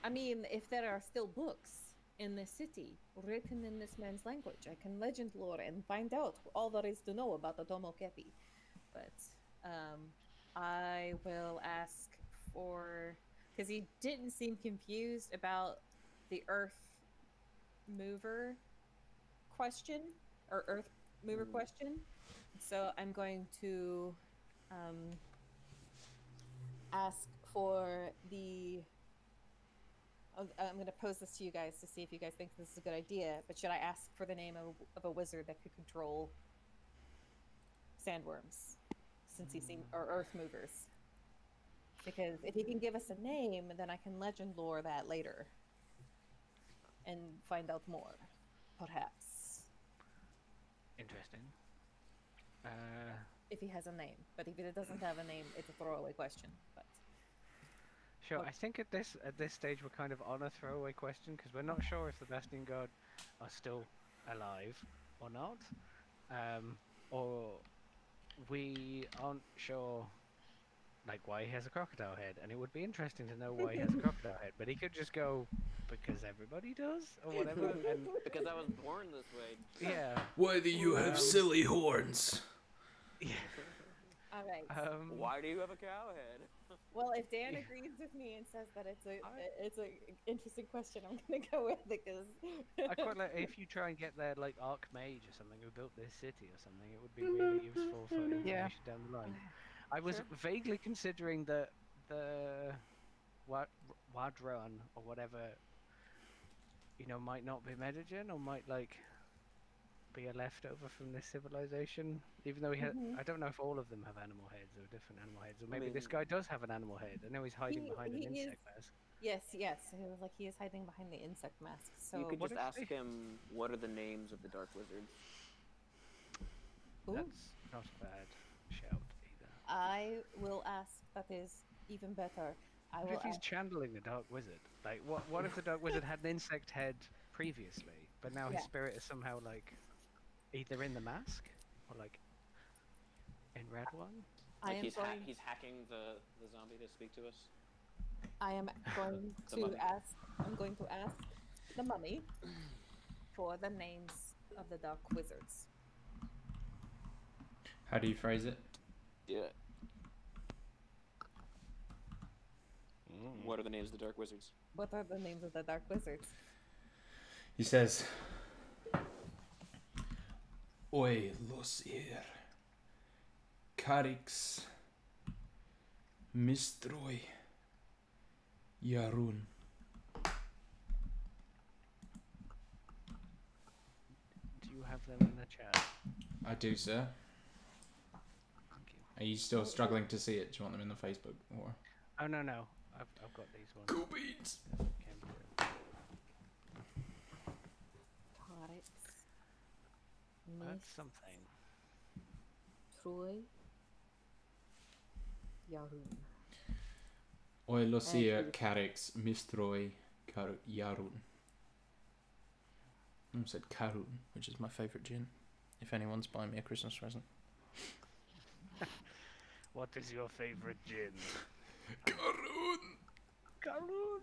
I mean, if there are still books in this city written in this man's language, I can legend lore and find out all there is to know about the Tomo Kepi. But I will ask for, because he didn't seem confused about the Earth Mover question or Earth Mover question. So I'm going to ask for the. I'm going to pose this to you guys to see if you guys think this is a good idea. But should I ask for the name of a wizard that could control sandworms, since he's seen or Earth movers? Because if he can give us a name, then I can legend lore that later and find out more, perhaps. Interesting. If he has a name, but if it doesn't have a name, it's a throwaway question. But Sure, I think at this stage we're kind of on a throwaway question because we're not sure if the Bastion Guard are still alive or not, or we aren't sure like why he has a crocodile head, and it would be interesting to know why he has a crocodile head. But he could just go because everybody does or whatever, and because I was born this way. yeah. Why do you have silly horns? Yeah. all right. Why do you have a cow head? Well, if Dan agrees with me and says that it's a interesting question, I'm gonna go with it because I quite like if you try and get their like Archmage or something who built this city or something. It would be really useful for information down the line. I was vaguely considering the Wadron or whatever, might not be Medigen or might like be a leftover from this civilization. Even though he had, I don't know if all of them have animal heads or different animal heads, or maybe this guy does have an animal head. I know he's hiding behind an insect mask. Yes. It was like he is hiding behind the insect mask. So You could just ask him what are the names of the dark wizards. Ooh. That's not a bad shout either. I will ask. That is even better. What if he's channeling the dark wizard? Like, what if the dark wizard had an insect head previously, but now his spirit is somehow like either in the mask or like in red one? Like he's hacking the zombie to speak to us. I am going to ask. I'm going to ask the mummy for the names of the dark wizards. How do you phrase it? Yeah. What are the names of the dark wizards? What are the names of the dark wizards? He says, Oi, Losir, Carix, Mistroi, Yarun. Do you have them in the chat? I do, sir. Thank you. Are you still struggling to see it? Do you want them in the Facebook or? Oh no. I've got these ones. Cool beans. That's something. Troy. Yarun. Oilosia Carix Mistroi Yarun. I said Karun, which is my favourite gin. If anyone's buying me a Christmas present. What is your favorite gin? Karun! Karun!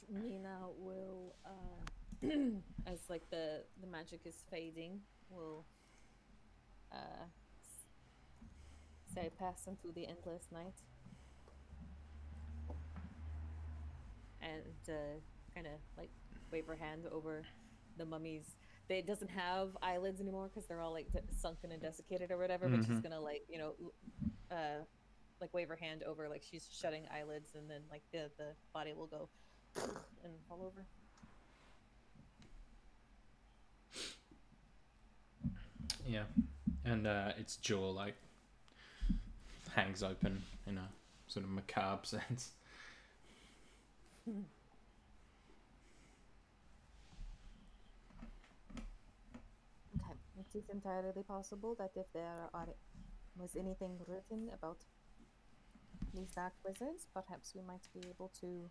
Mina will, as like the magic is fading, will say pass into the endless night. And kind of like wave her hand over the mummies. It doesn't have eyelids anymore because they're all like sunken and desiccated or whatever. But she's gonna like like wave her hand over like she's shutting eyelids, and then like the body will go and fall over. Yeah, and its jaw like hangs open in a sort of macabre sense. Okay, it is entirely possible that if there was anything written about these dark wizards, perhaps we might be able to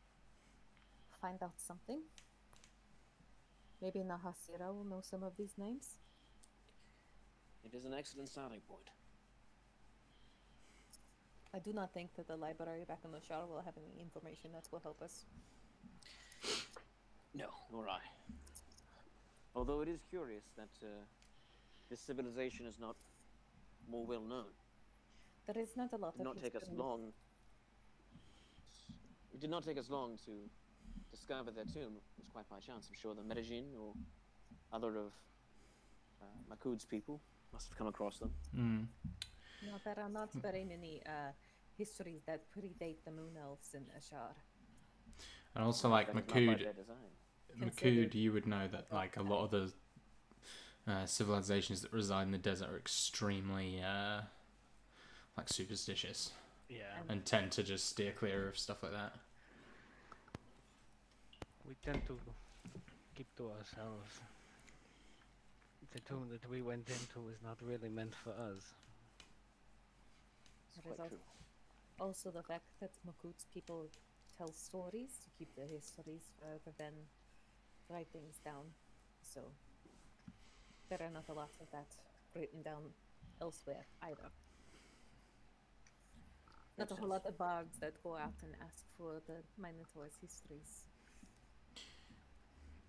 find out something. Maybe Nahasira will know some of these names. It is an excellent starting point. I do not think that the library back in the shard will have any information that will help us. No, nor I. Although it is curious that this civilization is not more well known. There is not a lot It did not take us long. It did not take us long to discover their tomb. It was quite by chance. I'm sure the Medellin or other of Makud's people must have come across them. No, there are not very many histories that predate the Moon Elves in Ashar. And also, like Makud, you would know that like a lot of the civilizations that reside in the desert are extremely like superstitious. Yeah. And tend to just steer clear of stuff like that. We tend to keep to ourselves. The tomb that we went into was not really meant for us. There is also the fact that Makut's people tell stories to keep the histories rather than write things down. So there are not a lot of that written down elsewhere either. Not a whole lot of bards that go out and ask for the Minotaur's histories.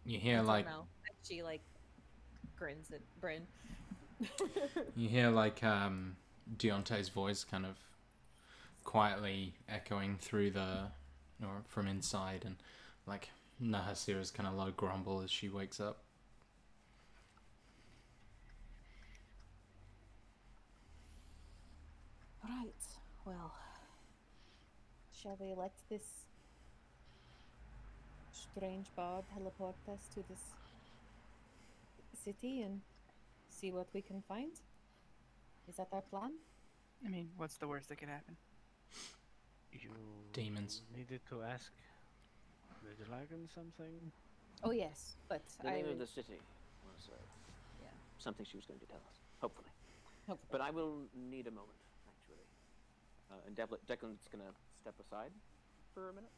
You hear like she like grins at Bryn. You hear like Deontay's voice kind of quietly echoing through or from inside, and like Nahasira's kind of low grumble as she wakes up. Right. Well, shall we let this strange bard teleport us to this city and see what we can find? Is that our plan? I mean, what's the worst that could happen? You Demons. needed to ask the dragon something? Oh yes, but the name of the city was something she was going to tell us, hopefully. But I will need a moment, actually. And Declan's going to step aside for a minute.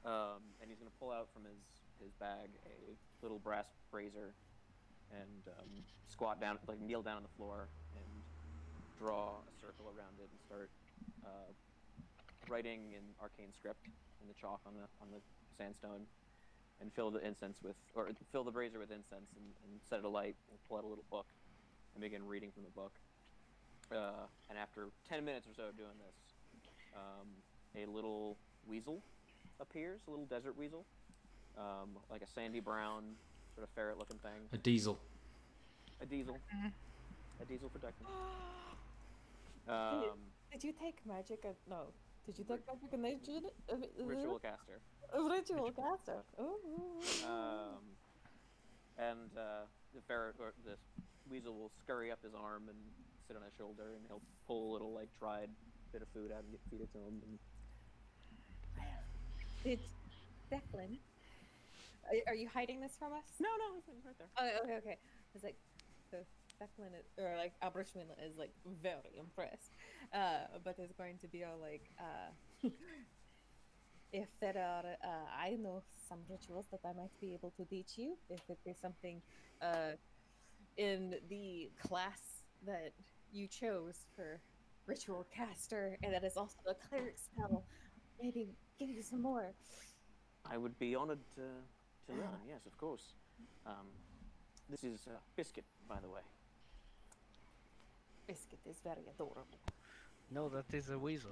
And he's going to pull out from his bag a little brass brazier and squat down, like kneel down on the floor and draw a circle around it and start writing in arcane script in the chalk on the sandstone, and fill the brazier with incense and set it alight, and pull out a little book and begin reading from the book. And after 10 minutes or so of doing this, a little weasel appears, a little desert weasel, like a sandy brown, sort of ferret-looking thing. A diesel. A diesel. A diesel for Declan. Did you take magic? No. Did you take magic and nature? Ritual caster. Ritual caster. And the ferret or the weasel will scurry up his arm and sit on his shoulder, and he'll pull a little like dried bit of food out and feed it to him. Did Declan Are you hiding this from us? No, it's right there. Oh, okay. It's like, so Declan is, or like Abrashwin is like very impressed. But it's going to be all like, if there are, I know some rituals that I might be able to teach you. If it is something, in the class that you chose for ritual caster, and that is also a cleric spell, maybe give you some more. I would be honored to learn. Yes, of course. This is Biscuit, by the way. Biscuit is very adorable. No, that is a weasel.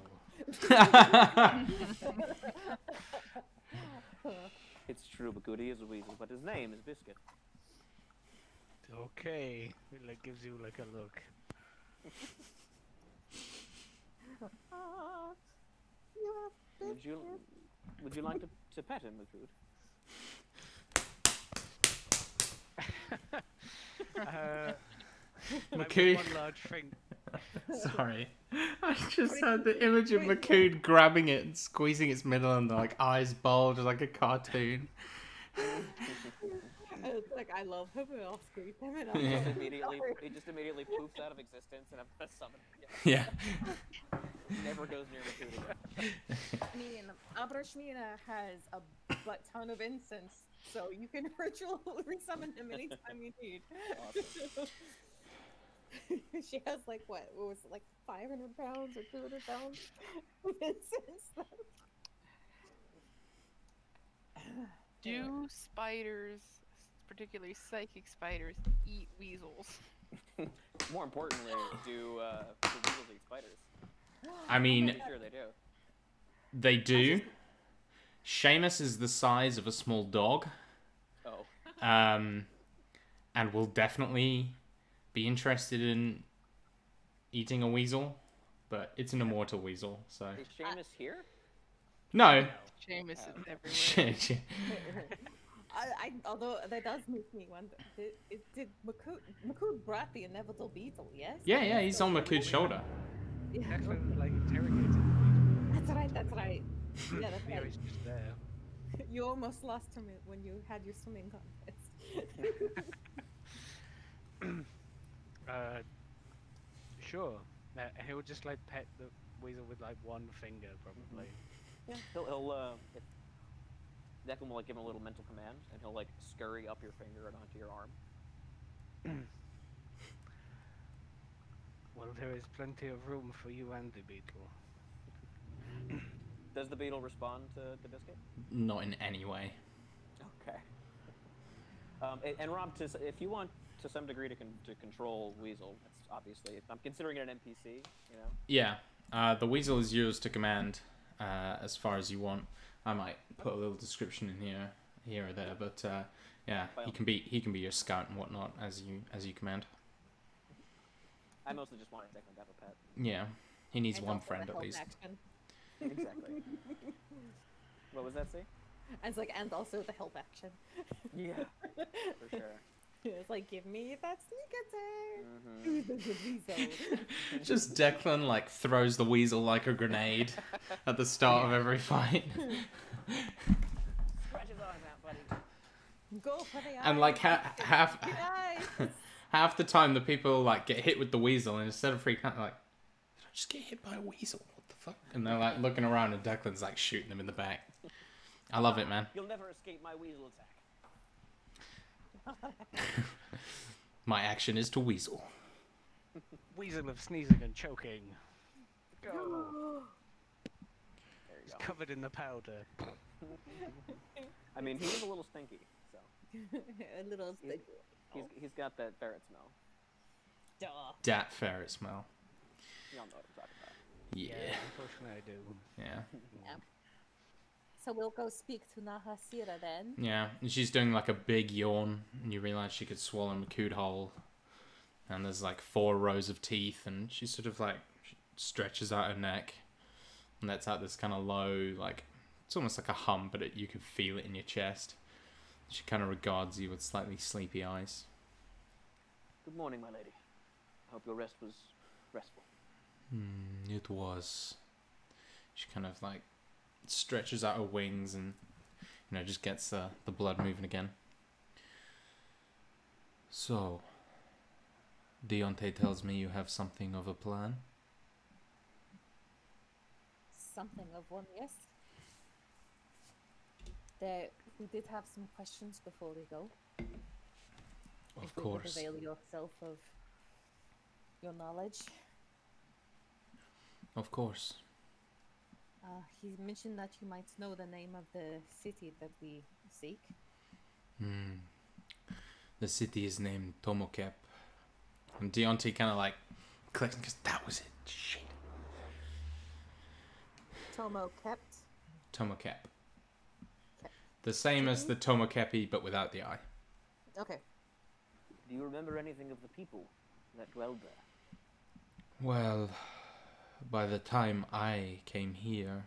It's true, Bakudi is a weasel, but his name is Biscuit. Okay, it like gives you like a look. Would you like to pet him, Makud? Makud. One large thing. Sorry. I just had the image of Makud grabbing it and squeezing its middle and the like eyes bulge like a cartoon. It's like, I love him and I'll squeeze him and He just immediately poofs out of existence and I'm gonna summon him. Yeah. Never goes near Makud again. I mean, Abrashmina has a butt ton of incense, so you can ritual resummon him anytime you need. Awesome. She has like, what was it, like 500 pounds or 200 pounds of incense left. Do spiders, particularly psychic spiders, eat weasels? More importantly, do weasels eat spiders? I mean, I'm sure they do. they do. Seamus is the size of a small dog. Oh. And will definitely be interested in eating a weasel, but it's an immortal weasel, so. Is Seamus here? No. Seamus is everywhere. Although that does make me wonder, did Makud brought the inevitable beetle, yes? Yeah, he's on Makud's shoulder. Yeah. Declan like interrogated the weasel. That's right. Yeah, that's Yeah, right. he's just there. You almost lost him when you had your swimming contest. Sure. He'll just like pet the weasel with like one finger, probably. Yeah. Declan will like give him a little mental command, and he'll like scurry up your finger and onto your arm. Well, there is plenty of room for you and the beetle. Does the beetle respond to the Biscuit? Not in any way. Okay. And Rob, if you want to some degree to control Weasel, that's obviously, I'm considering it an NPC, you know? Yeah, the weasel is yours to command as far as you want. I might put a little description in here or there, but yeah, he can be your scout and whatnot as you command. I mostly just wanted Declan to have a pet. Yeah, he needs And one also friend the at help least. action. Exactly. What was that, say? And it's like, and also the help action. Yeah, for sure. It's like, give me that sneak attack. Mm-hmm. The weasel. Just Declan like throws the weasel like a grenade at the start of every fight. Scratch his eyes out, buddy. Go for the And like half eyes. half the time the people like get hit with the weasel, and instead of freaking out, they're like, did I just get hit by a weasel? What the fuck? And they're like looking around, and Declan's like shooting them in the back. I love it, man. You'll never escape my weasel attack. My action is to weasel. Weasel of sneezing and choking. Go. There you He's go. covered in the powder. I mean, he is a little stinky, so A little stick. he's got that ferret smell. Duh. Dat ferret smell. Y'all know what I'm talking about. Yeah. Unfortunately I do. Yeah. So we'll go speak to Nahasira then. Yeah. And she's doing like a big yawn, and you realize she could swallow Makud whole. And there's like 4 rows of teeth, and she sort of like stretches out her neck and lets out this kind of low, like, it's almost like a hum, but you can feel it in your chest. She kind of regards you with slightly sleepy eyes. Good morning, my lady. Hope your rest was restful. It was. She kind of like stretches out her wings, and just gets the blood moving again. So, Deontay tells me you have something of a plan. Something of one, yes. We did have some questions before we go. Of if you course. could avail yourself of your knowledge. Of course. He mentioned that you might know the name of the city that we seek. The city is named Tomokep. And Deontay kind of like clicks because that was it. Shit. Tomo kept. Tomokep. The same as the Tomokepi, but without the I. Okay. Do you remember anything of the people that dwelled there? Well, by the time I came here,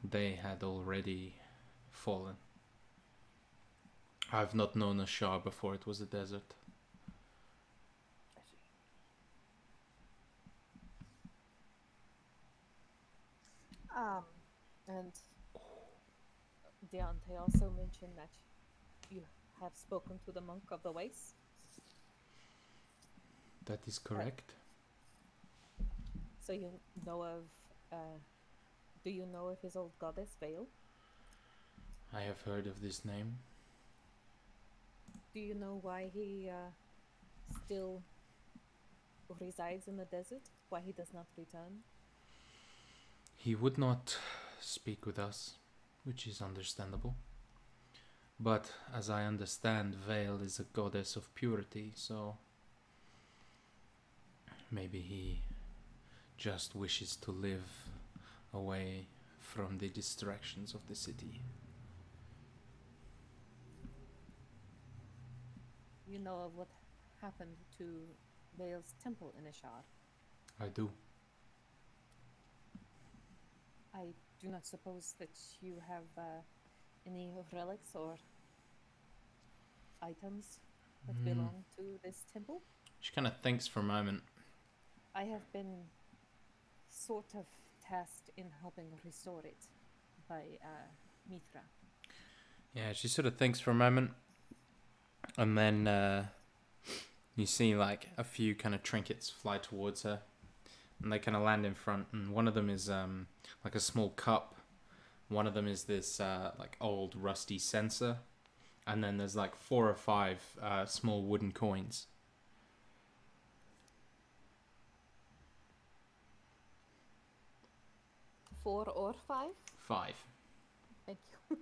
they had already fallen. I've not known a Shah before it was a desert. I see. And Deontay also mentioned that you have spoken to the monk of the Waste. That is correct. So you know of, do you know of his old goddess, Vale? I have heard of this name. Do you know why he still resides in the desert? Why he does not return? He would not speak with us, which is understandable. But as I understand, Vale is a goddess of purity, so maybe he just wishes to live away from the distractions of the city. You know of what happened to Vale's temple in Ashar? I do. I do not suppose that you have any relics or items that belong to this temple. She kind of thinks for a moment. I have been sort of tasked in helping restore it by Mithra. Yeah, she sort of thinks for a moment. And then you see like a few kind of trinkets fly towards her. And they kind of land in front. And one of them is like a small cup. One of them is this like old rusty censer. And then there's like 4 or 5 small wooden coins. 4 or 5? 5. Thank you.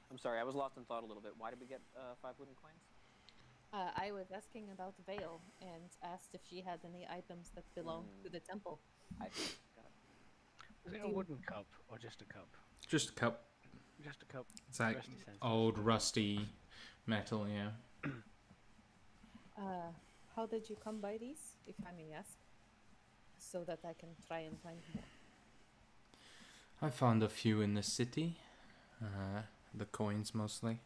I'm sorry, I was lost in thought a little bit. Why did we get 5 wooden coins? I was asking about Vale and asked if she had any items that belong to the temple. I see. Got it. Was it a wooden cup or just a cup? Just a cup. Just a cup. It's like Rusty censer. old rusty metal, yeah. How did you come by these, if I may ask? So that I can try and find more. I found a few in the city. The coins mostly.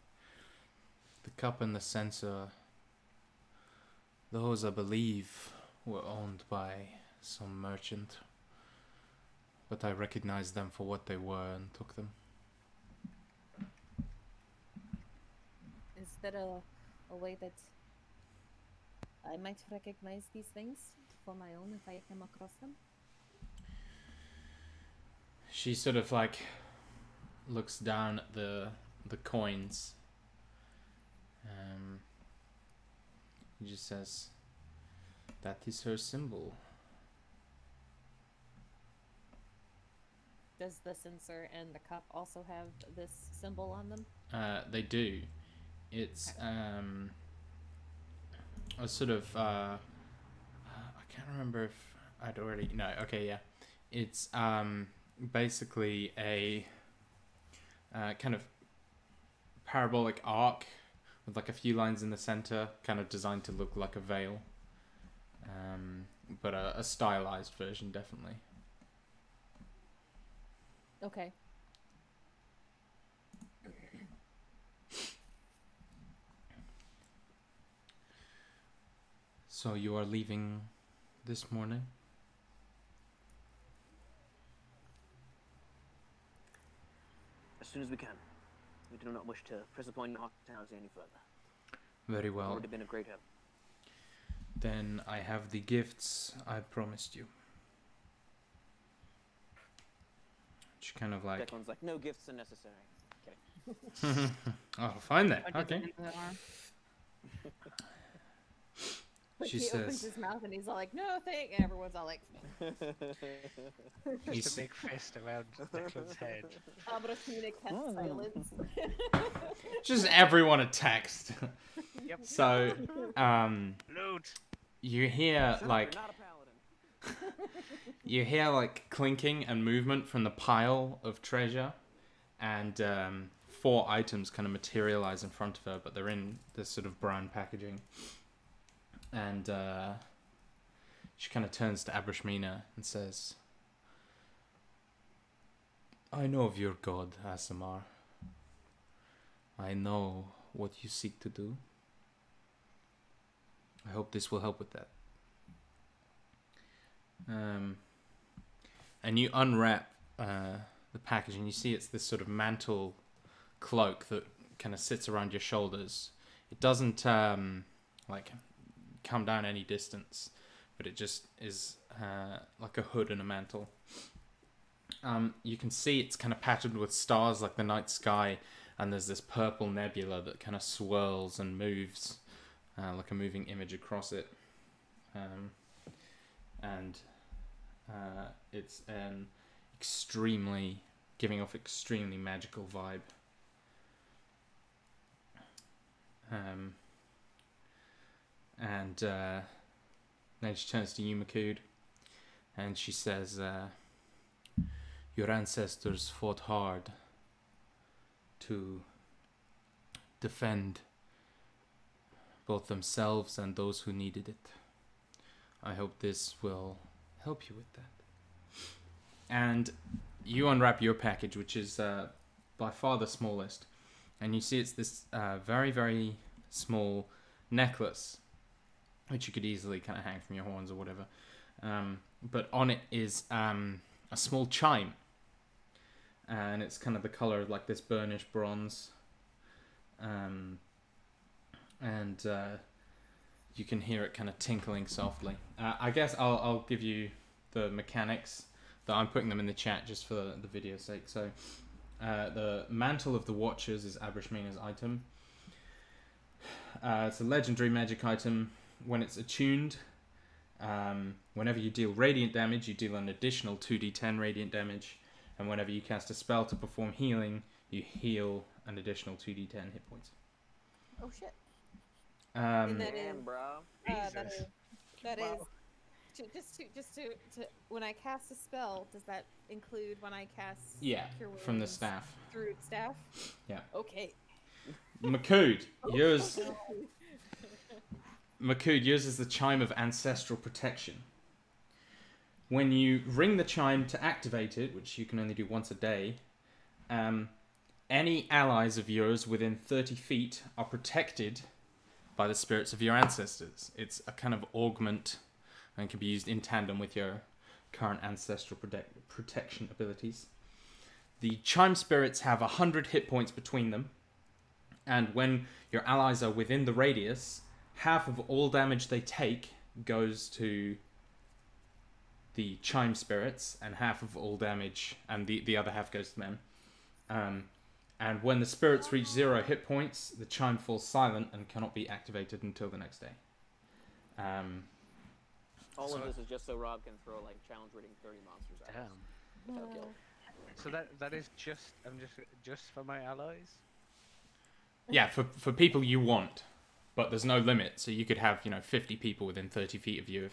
The cup and the censer, those I believe were owned by some merchant. But I recognized them for what they were and took them. Is there a way that I might recognize these things for my own if I come across them? She sort of like looks down at the coins. He just says, "That is her symbol." Does the censer and the cup also have this symbol on them? They do. It's a sort of I can't remember if I'd already no. Okay, yeah. It's basically a kind of parabolic arc with like a few lines in the center, kind of designed to look like a veil, but a stylized version, definitely. Okay. So you are leaving this morning? as soon as we can. We do not wish to press upon your hospitality any further. Very You've well. already been a great help. Then I have the gifts I promised you. She kind of like... Declan's like, no gifts are necessary. Kidding. Oh, fine then. Punches Okay. him into the arm. But She he opens says- his mouth and he's all like, no, thank. And everyone's all like, He's- Just a big fist around Declan's head. I'm gonna communicate silence. Just everyone a text. Yep. So, Loot. you hear Shut up, like... you're not a paladin. You hear like clinking and movement from the pile of treasure, and 4 items kind of materialize in front of her, but they're in this sort of brown packaging. And she kind of turns to Abrashmina and says, I know of your god, Asamar. I know what you seek to do. I hope this will help with that. And you unwrap the package, and you see it's this sort of mantle cloak that kind of sits around your shoulders. It doesn't like come down any distance, but it just is like a hood and a mantle. You can see it's kind of patterned with stars like the night sky, and there's this purple nebula that kind of swirls and moves like a moving image across it. It's an extremely, giving off extremely magical vibe. Then she turns to you, Makud, and she says, your ancestors fought hard to defend both themselves and those who needed it. I hope this will help you with that. And you unwrap your package, which is by far the smallest, and you see it's this very, very small necklace, which you could easily kind of hang from your horns or whatever. But on it is a small chime, and it's kind of the color of like this burnished bronze. You can hear it kind of tinkling softly. I guess I'll give you the mechanics, that I'm putting them in the chat just for the video's sake. So the Mantle of the Watchers is Abrashmina's item. It's a legendary magic item. When it's attuned, whenever you deal radiant damage, you deal an additional 2d10 radiant damage. And whenever you cast a spell to perform healing, you heal an additional 2d10 hit points. oh shit. Damn, bro. That Wow. is just to when I cast a spell, does that include when I cast Yeah, Cure from the Wounds staff. through staff? Yeah. Okay. Makud, yours is the Chime of Ancestral Protection. When you ring the chime to activate it, which you can only do once a day, any allies of yours within 30 feet are protected by the spirits of your ancestors. It's a kind of augment and can be used in tandem with your current ancestral protection abilities. The chime spirits have 100 hit points between them, and when your allies are within the radius, half of all damage they take goes to the chime spirits, and half of all damage, and the other half goes to them. And when the spirits reach 0 hit points, the chime falls silent and cannot be activated until the next day. All of this is just so Rob can throw like challenge rating 30 monsters at us. Damn. Without guilt. So that is just for my allies. Yeah, for people you want, but there's no limit. So you could have 50 people within 30 feet of you,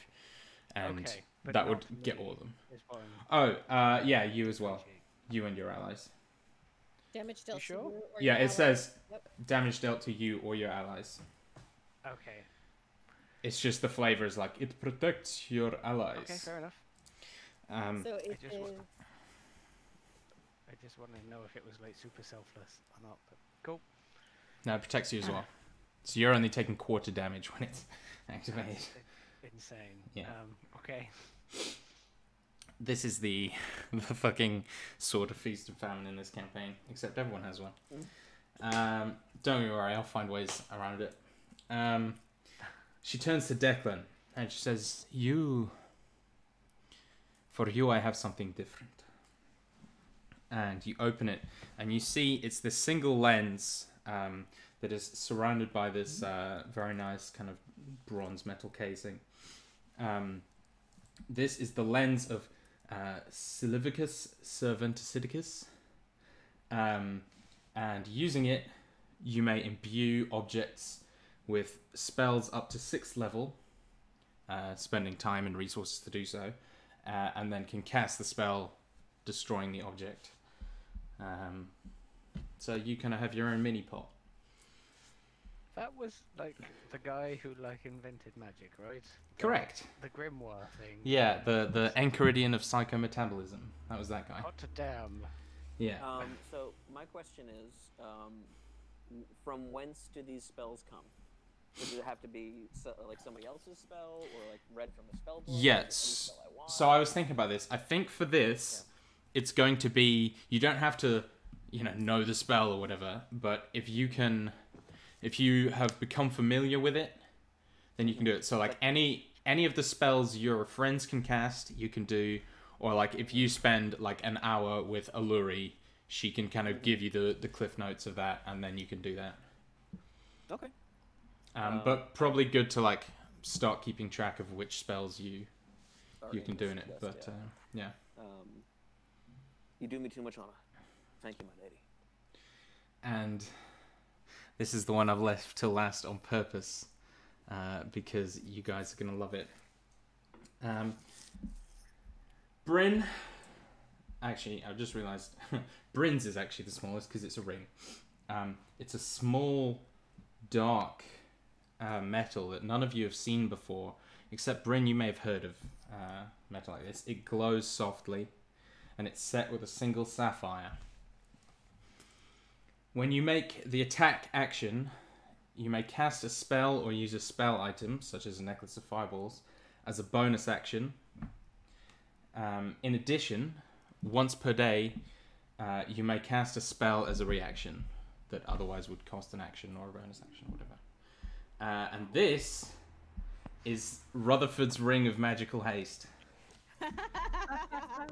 and Okay, but that would not get me, all of them. is what I'm Yeah, you as well. thinking. You and your allies. Damage dealt sure? to you or Yeah, your it ally. says Yep. damage dealt to you or your allies. Okay. It's just the flavor is like it protects your allies. Okay, fair enough. So it just is. wa- I just wanted to know if it was like super selfless or not. But cool. No, it protects you as well. So you're only taking quarter damage when it's activated. Insane. Yeah. Okay. this is the fucking sort of feast and famine in this campaign, except everyone has one. Don't worry, I'll find ways around it. She turns to Declan and she says, For you I have something different. And you open it and you see it's this single lens that is surrounded by this very nice kind of bronze metal casing. This is the lens of Silivicus Serventicidicus. And using it, you may imbue objects with spells up to 6th level, spending time and resources to do so, and then can cast the spell, destroying the object. So you kind of have your own mini pot. That was like the guy who like invented magic, right? Correct. The grimoire thing. Yeah, the Enchiridion of psychometabolism. That was that guy. Hot damn. Yeah. So my question is, from whence do these spells come? Does it have to be like somebody else's spell, or like read from a spell book? Yes. So I was thinking about this. I think for this, it's going to be, you don't have to, know the spell or whatever, but if you have become familiar with it, then you can do it. So like any of the spells your friends can cast, you can do, or like if you spend like an hour with Alluri, she can kind of give you the cliff notes of that, and then you can do that. Okay. But probably good to like start keeping track of which spells you can do in it. But yeah. You do me too much honor. Thank you, my lady. And this is the one I've left till last on purpose, because you guys are gonna love it. Bryn. Actually, I've just realised Bryn's is actually the smallest because it's a ring. It's a small, dark metal that none of you have seen before, except Bryn. You may have heard of metal like this. It glows softly, and it's set with a single sapphire. When you make the attack action, you may cast a spell or use a spell item, such as a necklace of fireballs, as a bonus action. In addition, once per day, you may cast a spell as a reaction that otherwise would cost an action or a bonus action or whatever. And this is Rutherford's Ring of Magical Haste.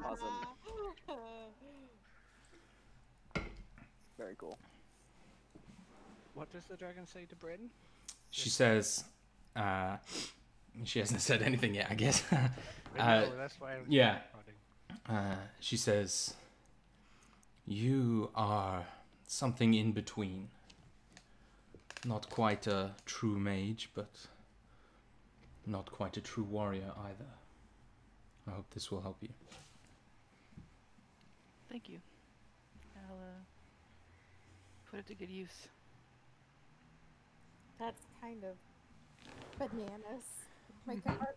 Awesome. Very cool. What does the dragon say to Bryn? She says, she hasn't said anything yet, I guess. No, that's why I'm yeah. prodding. She says, you are something in between. Not quite a true mage, but not quite a true warrior either. I hope this will help you. Thank you. I'll put it to good use. That's kind of bananas. Oh my god.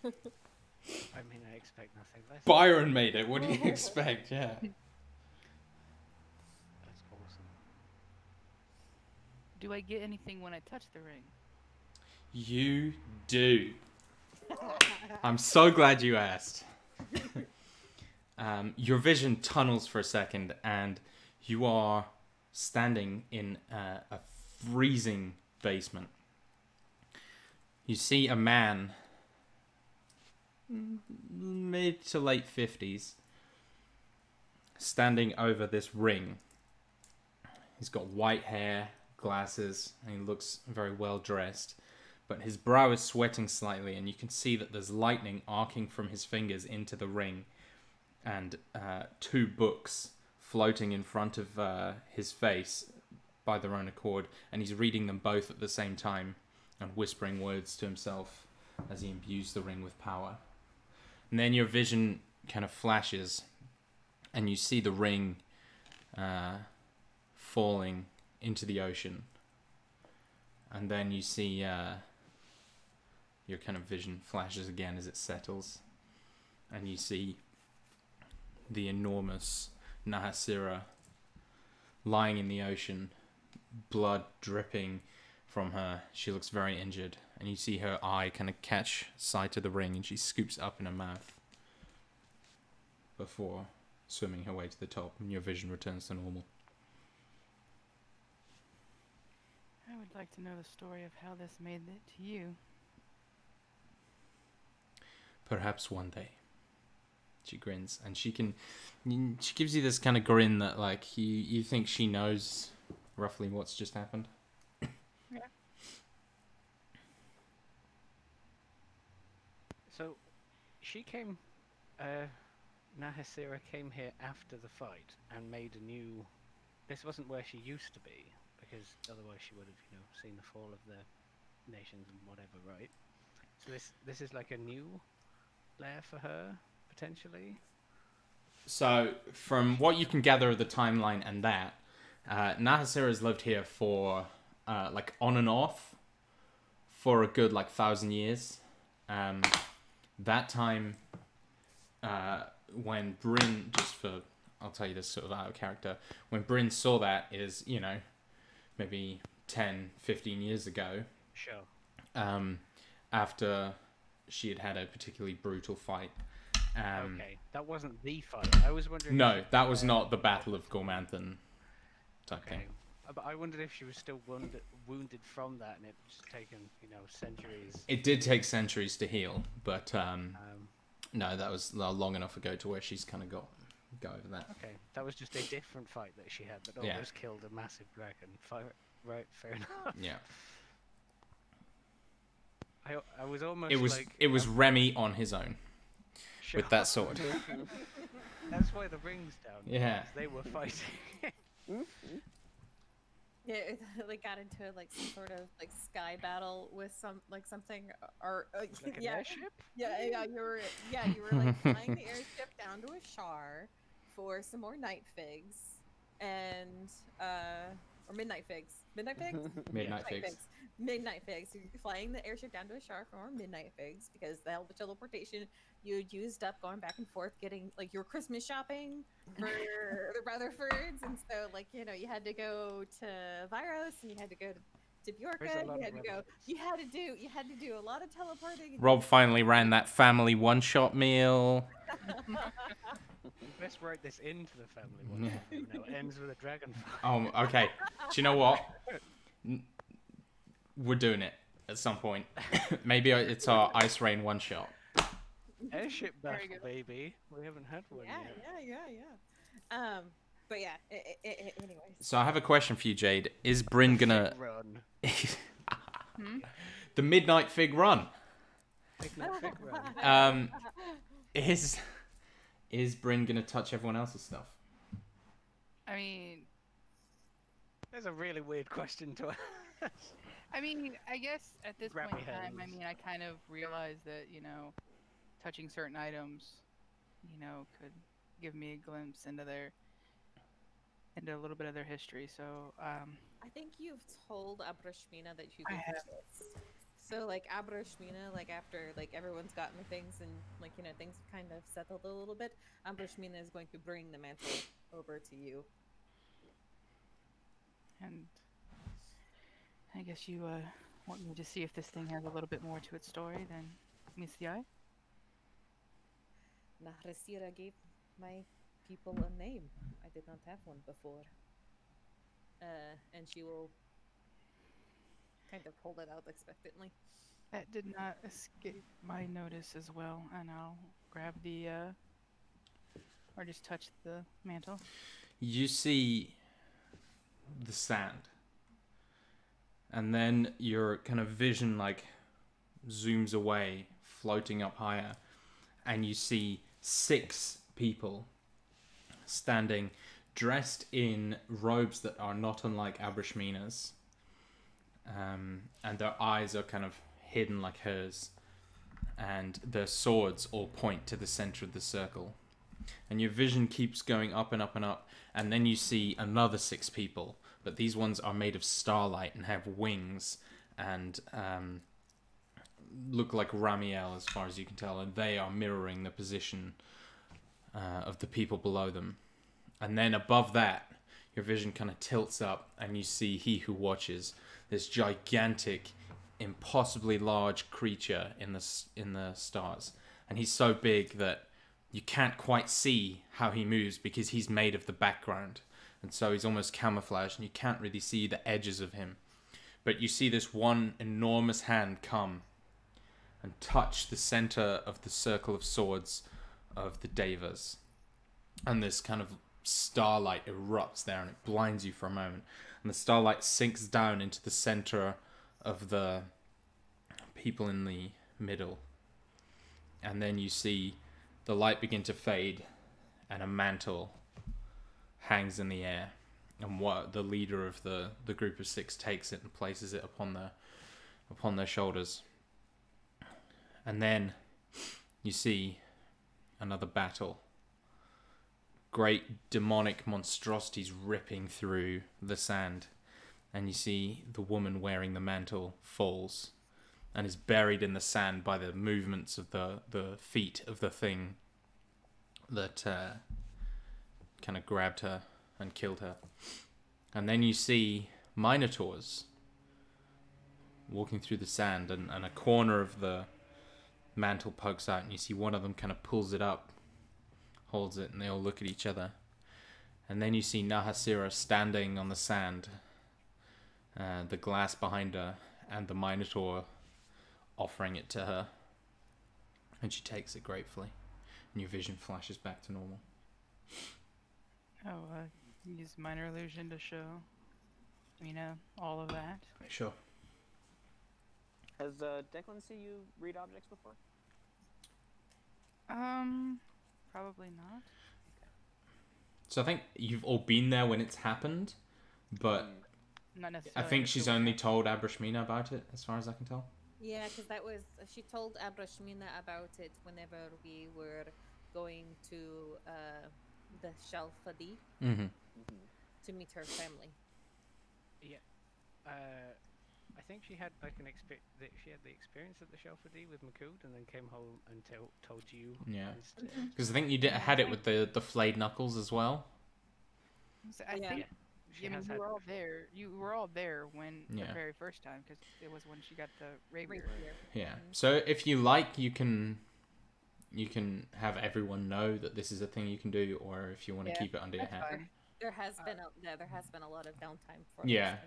I mean, I expect nothing less. Byron made it. What do you expect? Yeah. That's awesome. Do I get anything when I touch the ring? You do. I'm so glad you asked. Your vision tunnels for a second, and you are standing in a freezing basement. You see a man, mid to late 50s, standing over this ring. He's got white hair, glasses, and he looks very well dressed. But his brow is sweating slightly, and you can see that there's lightning arcing from his fingers into the ring, and 2 books floating in front of his face by their own accord, and he's reading them both at the same time and whispering words to himself as he imbues the ring with power. And then your vision kind of flashes, and you see the ring falling into the ocean. And then you see your kind of vision flashes again as it settles, and you see the enormous Nahasira lying in the ocean, blood dripping from her. She looks very injured, and you see her eye kind of catch sight of the ring, and she scoops up in her mouth. before swimming her way to the top, and your vision returns to normal. I would like to know the story of how this made it to you. Perhaps one day. She grins, and she gives you this kind of grin that, like, you think she knows roughly what's just happened. Yeah. So, she came, Nahasira came here after the fight and made a new. This wasn't where she used to be, because otherwise she would have, seen the fall of the nations and whatever, right? So this is like a new lair for her, potentially? So, from what you can gather of the timeline and that, Nahasira's lived here for, like, on and off for a good, like, 1,000 years. That time, when Bryn, I'll tell you this sort of out of character, when Bryn saw that is, maybe 10, 15 years ago. Sure. After she had had a particularly brutal fight. Okay, that wasn't the fight. I was wondering. No, that was not the Battle of Gormanthan type thing. But I wondered if she was still wounded from that, and it's taken, centuries. It did take centuries to heal, but no, that was long enough ago to where she's kind of go over that. Okay, that was just a different fight that she had that almost killed a massive dragon. Right, fair enough. Yeah. I was almost it was Remy on his own. Sure. With that sword. That's why the ring's down. Yeah. They were fighting. Yeah, it like got into like some sort of like sky battle with something or Like an yeah, airship? yeah, you were like flying the airship down to a shar for some more night figs and or midnight figs. Midnight figs? Midnight figs. You're flying the airship down to a shar for more midnight figs because the teleportation you'd used up going back and forth getting like your Christmas shopping for the Rutherfords, and so like you had to go to Viros and you had to go to Bjorka. You had to do a lot of teleporting. Rob finally ran that family one-shot meal. Let's write this into the family one. No, it ends with a dragon fight. Oh, okay. Do you know what? We're doing it at some point. Maybe it's our Ice Rain one-shot. Airship battle, baby. We haven't had one yet. Yeah. But yeah. Anyways. So I have a question for you, Jade. Is Bryn gonna run? The Midnight Fig Run? Midnight Fig Run. Is Bryn gonna touch everyone else's stuff? I mean, That's a really weird question to ask. I mean, I guess at this Grab point in my time, I hands. mean, I kind of realized that, touching certain items, could give me a glimpse into a little bit of their history. So, I think you've told Abrashmina that you I did have. this. So like Abrashmina, like after like everyone's gotten their things and like things have kind of settled a little bit, Abrashmina is going to bring the mantle over to you. and I guess you want me to see if this thing has a little bit more to its story than meets the eye. Nahrasira gave my people a name. I did not have one before. And she will kind of hold it out expectantly. That did not escape my notice as well, and I'll grab the or just touch the mantle. You see the sand, and then your kind of vision like zooms away, floating up higher, and you see 6 people standing dressed in robes that are not unlike Abrashmina's, and their eyes are kind of hidden like hers, and their swords all point to the center of the circle. And your vision keeps going up and up and up, and then you see another 6 people, but these ones are made of starlight and have wings and look like Ramiel as far as you can tell, and they are mirroring the position of the people below them. And then above that, your vision kind of tilts up, and you see He Who Watches, this gigantic, impossibly large creature in the stars. And he's so big that you can't quite see how he moves because he's made of the background. And so he's almost camouflaged and you can't really see the edges of him. But you see this one enormous hand come and touch the center of the circle of swords of the Devas. And this kind of starlight erupts there and it blinds you for a moment. And the starlight sinks down into the center of the people in the middle. And then you see the light begin to fade and a mantle hangs in the air. And what the leader of the group of 6 takes it and places it upon their shoulders. And then you see another battle. Great demonic monstrosities ripping through the sand. And you see the woman wearing the mantle falls and is buried in the sand by the movements of the feet of the thing that kind of grabbed her and killed her. And then you see minotaurs walking through the sand, and a corner of the mantle pokes out, and you see one of them kind of pulls it up, holds it, and they all look at each other. And then you see Nahasira standing on the sand, the glass behind her, and the minotaur offering it to her. And she takes it gratefully, and your vision flashes back to normal. Oh, use minor illusion to show, all of that. Sure. Has Declan seen you read objects before? Probably not. So I think you've all been there when it's happened, but Not I necessarily. think she's only told Abrashmina about it, as far as I can tell. Yeah, because she told Abrashmina about it whenever we were going to the Shalfadi Mm-hmm. to meet her family. Yeah. I think she had like she had the experience at the Shelford with Makud, and then came home and told you. Yeah. instead. Because I think you had it with the flayed knuckles as well. So I Yeah. think Yeah. She has you had were all there. You were all there when Yeah. the very first time, because it was when she got the rapier. Rapier. Yeah. So if you like, you can have everyone know that this is a thing you can do, or if you want to Yeah, keep it under your that's hat. fine. There has been a lot of downtime for Yeah.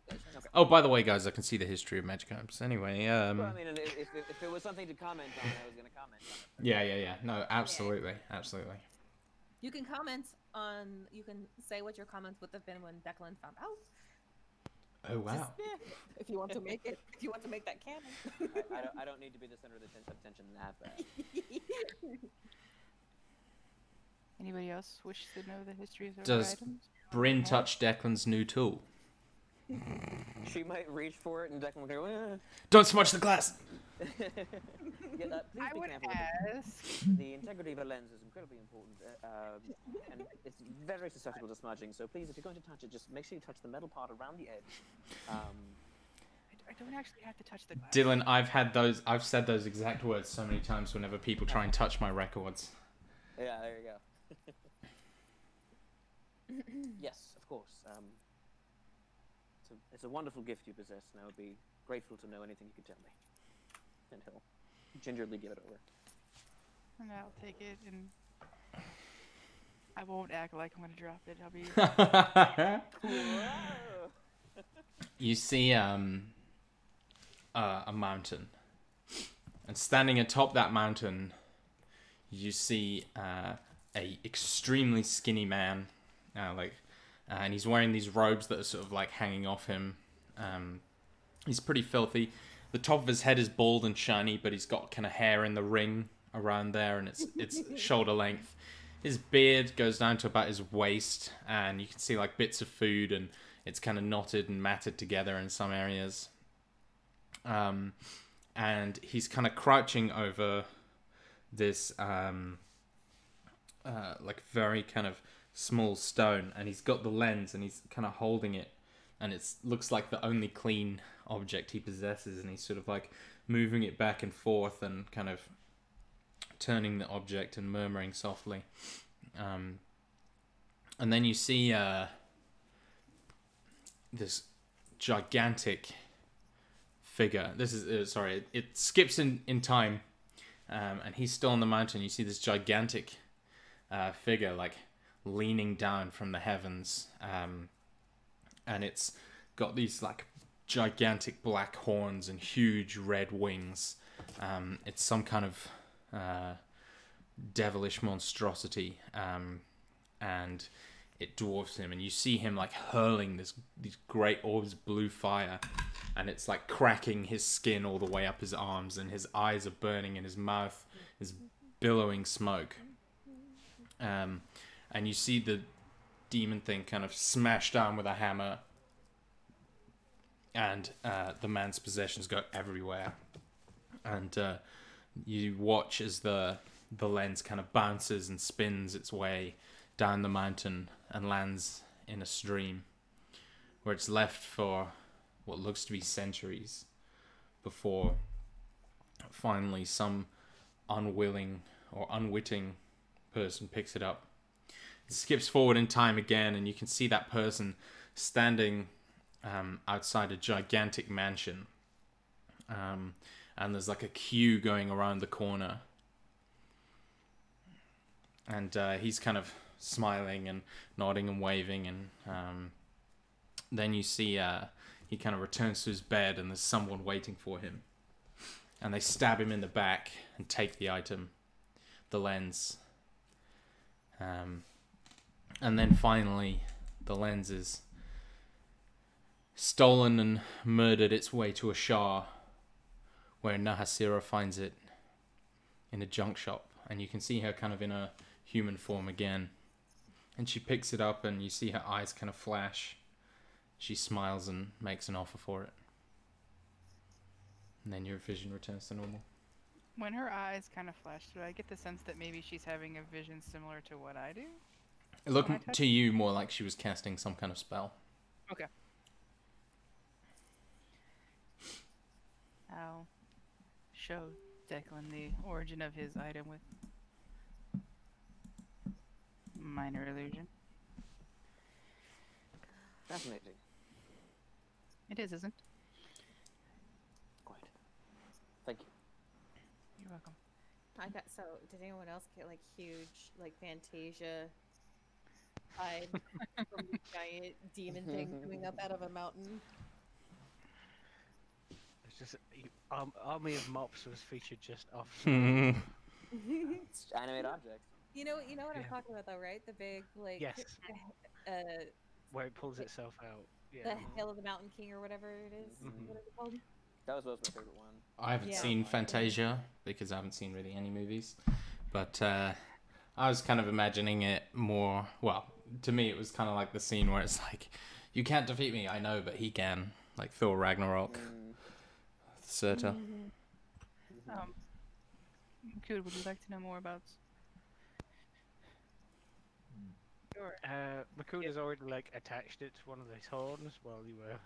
this. Oh, by the way, guys, I can see the history of magic items. Anyway, Well, I mean, and if there was something to comment on, I was going to comment on it. yeah. No, absolutely. You can you can say what your comments would have been when Declan found out. Oh wow. If you want to make that canon. I don't need to be the center of attention that bad. Anybody else wish to know the histories of Does our items? Bryn touch Declan's new tool? She might reach for it, and Declan will go, Don't smudge the glass! yeah, please I be would careful. ask. The integrity of a lens is incredibly important, and it's very susceptible to smudging. So please, if you're going to touch it, just make sure you touch the metal part around the edge. I don't actually have to touch the glass. Dylan, I've said those exact words so many times whenever people try and touch my records. Yeah, there you go. Yes, of course. It's a wonderful gift you possess, and I would be grateful to know anything you could tell me. And he'll gingerly give it over. And I'll take it, and I won't act like I'm gonna drop it. I'll be. You see a mountain, and standing atop that mountain, you see a extremely skinny man, and he's wearing these robes that are sort of like hanging off him. He's pretty filthy. The top of his head is bald and shiny, but he's got kind of hair in the ring around there, and it's shoulder length. His beard goes down to about his waist, and you can see like bits of food, and it's kind of knotted and matted together in some areas. And he's kind of crouching over this like very kind of small stone, and he's got the lens, and he's kind of holding it, and it looks like the only clean object he possesses, and he's sort of like moving it back and forth and kind of turning the object and murmuring softly. And then you see this gigantic figure. This is it skips in time, and he's still on the mountain. You see this gigantic figure like leaning down from the heavens, and it's got these like gigantic black horns and huge red wings. It's some kind of devilish monstrosity, and it dwarfs him, and you see him like hurling these great orbs of blue fire, and it's like cracking his skin all the way up his arms, and his eyes are burning, and his mouth is billowing smoke. And you see the demon thing kind of smash down with a hammer, and the man's possessions go everywhere. And you watch as the lens kind of bounces and spins its way down the mountain and lands in a stream where it's left for what looks to be centuries before finally some unwilling or unwitting person picks it up. It skips forward in time again, and you can see that person standing outside a gigantic mansion, and there's like a queue going around the corner, and he's kind of smiling and nodding and waving, and then you see he kind of returns to his bed, and there's someone waiting for him, and they stab him in the back and take the item, the lens, and then finally the lens is stolen and murdered its way to a Shah, where Nahasira finds it in a junk shop, and you can see her kind of in a human form again, and she picks it up, and you see her eyes kind of flash. She smiles and makes an offer for it, and then your vision returns to normal. When her eyes kind of flash, do I get the sense that maybe she's having a vision similar to what I do? It looked to you more like she was casting some kind of spell. Okay. I'll show Declan the origin of his item with minor illusion. Fascinating. It is, isn't? Quite. Thank you. You're welcome. So did anyone else get like huge like Fantasia vibe from the giant demon thing coming up out of a mountain? It's just Army of Mops was featured just off. It's animate objects. You know what I'm Yeah. talking about though, right? The big like Yes. uh Where it pulls itself out. the Yeah. Hail of the Mountain King or whatever it is. Mhm. What is it called? That was my favorite one. I haven't Yeah. seen Fantasia because I haven't seen really any movies, but I was kind of imagining it more. Well, to me, it was kind of like the scene where it's like, "You can't defeat me, I know, but he can." Like Thor Ragnarok, Surtur. Good. Would you like to know more about? Sure. Makuda's already like attached it to one of his horns while you were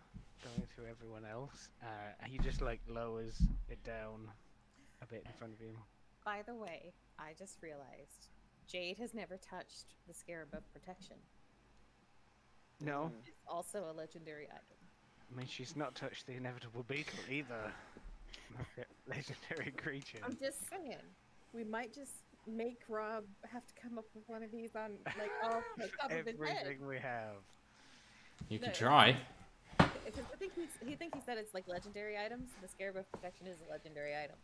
going through everyone else. He just like lowers it down a bit in front of you. By the way, I just realized Jade has never touched the Scarab of Protection. No, It's also a legendary item. I mean she's not touched the inevitable beetle either. Legendary creature. I'm just saying, we might just make Rob have to come up with one of these on like off the top of his head. Everything we have. You could No. try. Because I think he said it's like legendary items. The Scarab of Protection is a legendary item.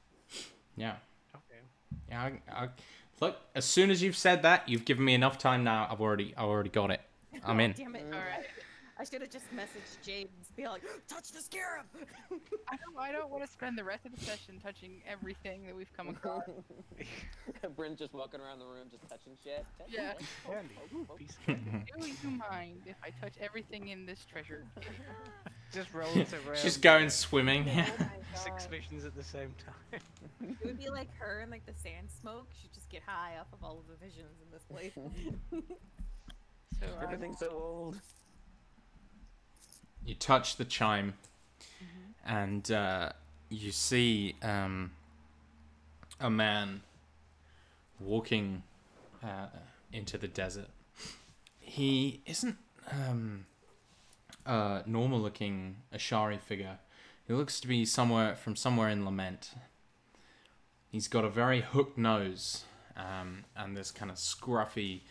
Yeah. Okay. Yeah. Look, as soon as you've said that, you've given me enough time now. I've already got it. I'm in. Damn it! All right. I should have just messaged Jade and be like, "Touch the Scarab." I don't want to spend the rest of the session touching everything that we've come across. Bryn's just walking around the room, just touching shit. Yeah. Be scared. Do you mind if I touch everything in this treasure cave? Just rolls around. She's going swimming. Oh my Six God. visions at the same time. It would be like her and like the sand smoke. She'd just get high off of all of the visions in this place. So Everything's so old. You touch the chime, and you see a man walking into the desert. He isn't a normal-looking Ashari figure. He looks to be somewhere in Lament. He's got a very hooked nose, and this kind of scruffy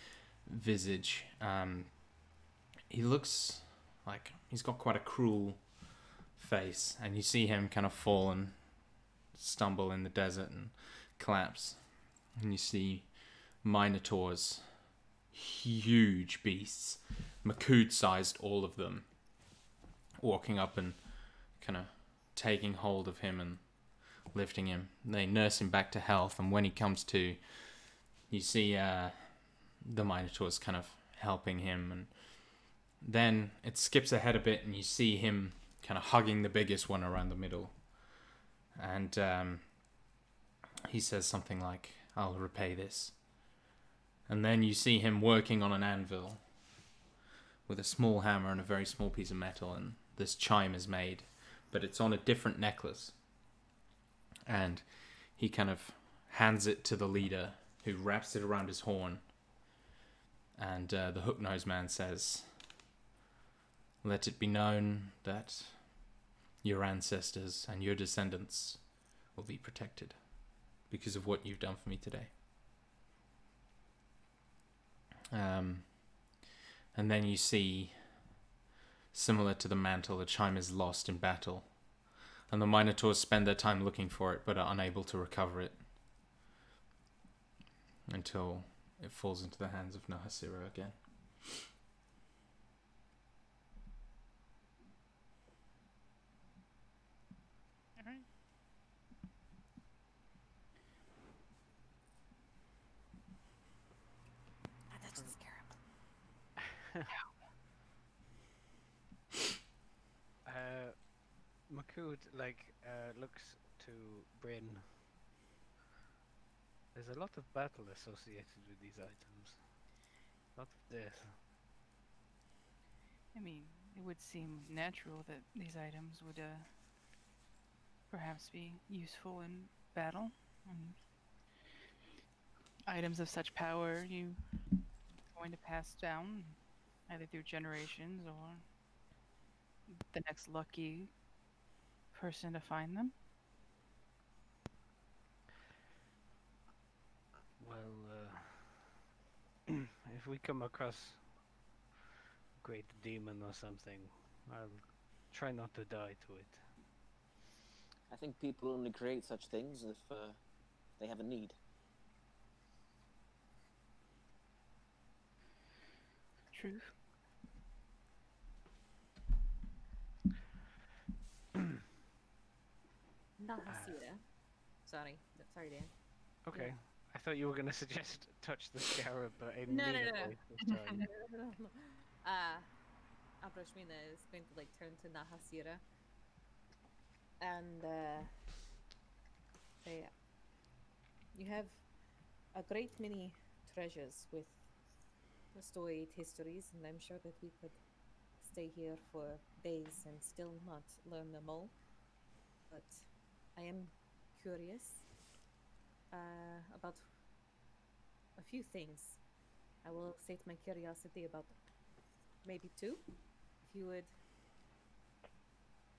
visage. He looks like he's got quite a cruel face, and you see him kind of fall and stumble in the desert and collapse. And you see minotaurs, huge beasts, Makud-sized, all of them, walking up and kind of taking hold of him and lifting him. They nurse him back to health, and when he comes to, you see the minotaurs kind of helping him, and then it skips ahead a bit and you see him kind of hugging the biggest one around the middle, and he says something like, "I'll repay this." And then you see him working on an anvil with a small hammer and a very small piece of metal, and this chime is made, but it's on a different necklace. And he kind of hands it to the leader, who wraps it around his horn. And the hook-nosed man says, "Let it be known that your ancestors and your descendants will be protected because of what you've done for me today." And then you see, similar to the mantle, the chime is lost in battle, and the Minotaurs spend their time looking for it, but are unable to recover it until it falls into the hands of Nahasira again. Alright. I touched the scarab. Makud looks to Bryn. There's a lot of battle associated with these items. A lot of death. I mean, it would seem natural that these items would perhaps be useful in battle. Items of such power you going to pass down either through generations or the next lucky person to find them. Well, if we come across a great demon or something, I'll try not to die to it. I think people only create such things if they have a need. Truth. Nahasira. Sorry, Dan. Okay. I thought you were going to suggest touch the scarab, but in No. this time. Abrashmina is going to turn to Nahasira and say, "You have a great many treasures with storied histories, and I'm sure that we could stay here for days and still not learn them all. But I am curious about a few things. I will sate my curiosity about maybe two, if you would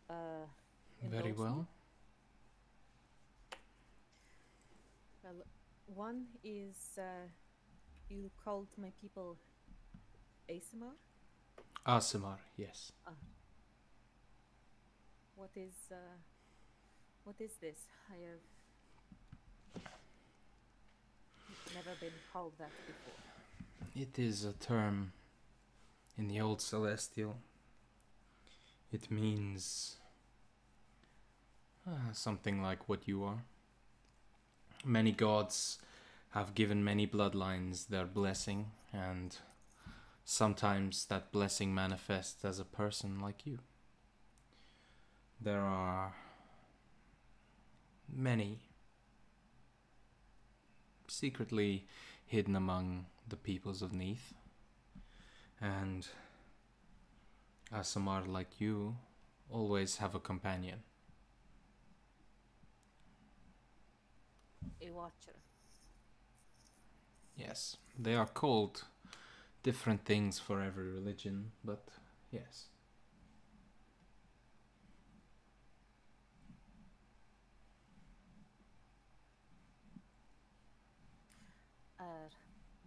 Very indulge me." well. Well, one is you called my people Asimar. Asimar, yes. What is this? I have never been called that before. It is a term in the Old Celestial. It means something like what you are. Many gods have given many bloodlines their blessing, and sometimes that blessing manifests as a person like you. There are many secretly hidden among the peoples of Neath, and Asamar like you always have a companion. A watcher. Yes, they are called different things for every religion, but yes.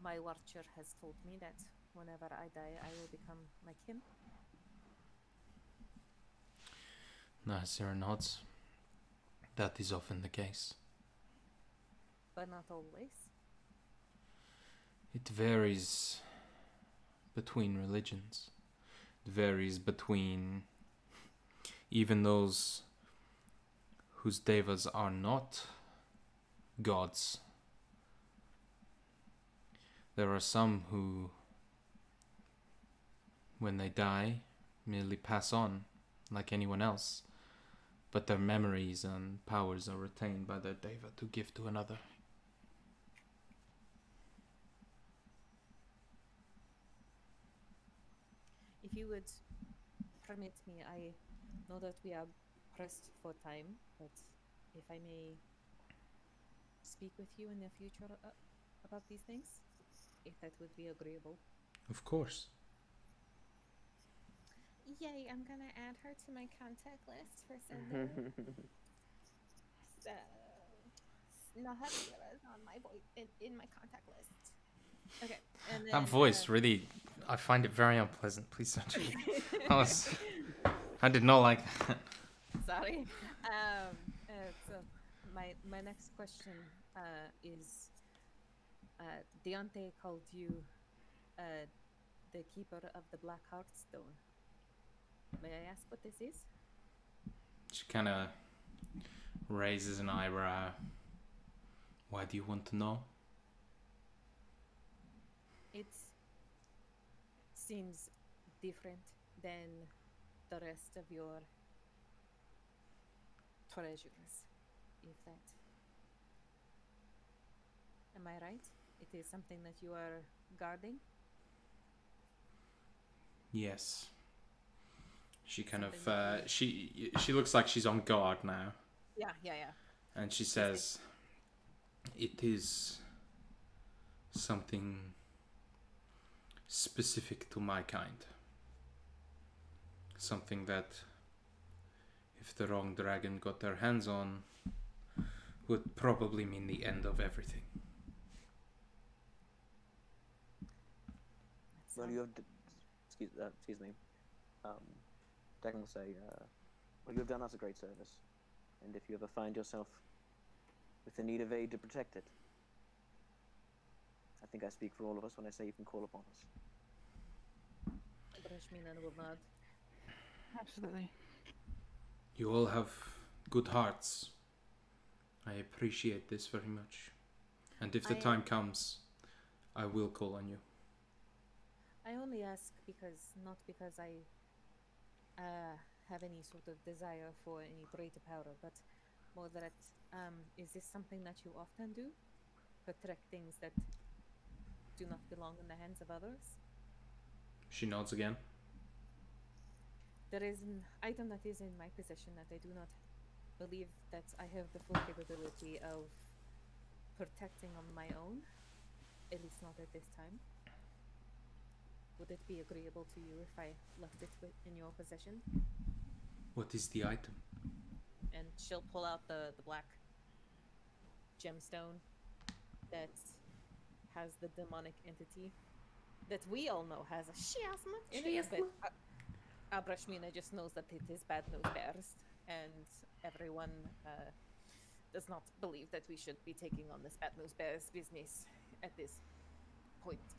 My watcher has told me that whenever I die, I will become like him. Nice, there are nods. That is often the case. But not always. It varies between religions. It varies between even those whose devas are not gods. There are some who, when they die, merely pass on like anyone else, but their memories and powers are retained by their deva to give to another. If you would permit me, I know that we are pressed for time, but if I may speak with you in the future about these things, if that would be agreeable. Of course. Yay, I'm gonna add her to my contact list for Sunday. So, Nahabira is on my voice in my contact list. Okay, and then, That voice really, I find it very unpleasant. Please don't do it. I did not like that. Sorry. So my next question is, Deontay called you the keeper of the Black Heartstone. May I ask what this is? She kind of raises an eyebrow. Why do you want to know? It seems different than the rest of your treasures, if that. Am I right? It is something that you are guarding? Yes. She kind of she looks like she's on guard now, Yeah. and she says, "It is something specific to my kind. Something that, if the wrong dragon got their hands on, would probably mean the end of everything." Well, you have excuse me. Dagon will say, well, you have done us a great service, and if you ever find yourself with the need of aid to protect it, I think I speak for all of us when I say you can call upon us. Brashmina will nod. Absolutely. You all have good hearts. I appreciate this very much. And if the time comes, I will call on you. I only ask not because I have any sort of desire for any greater power, but more that is this something that you often do? Protect things that do not belong in the hands of others? She nods again. There is an item that is in my possession that I do not believe that I have the full capability of protecting on my own, at least not at this time. Would it be agreeable to you if I left it in your possession? What is the item? And she'll pull out the black gemstone that has the demonic entity that we all know has a chiasma in it, but Abrashmina just knows that it is bad news bears, and everyone does not believe that we should be taking on this bad news bears business at this point.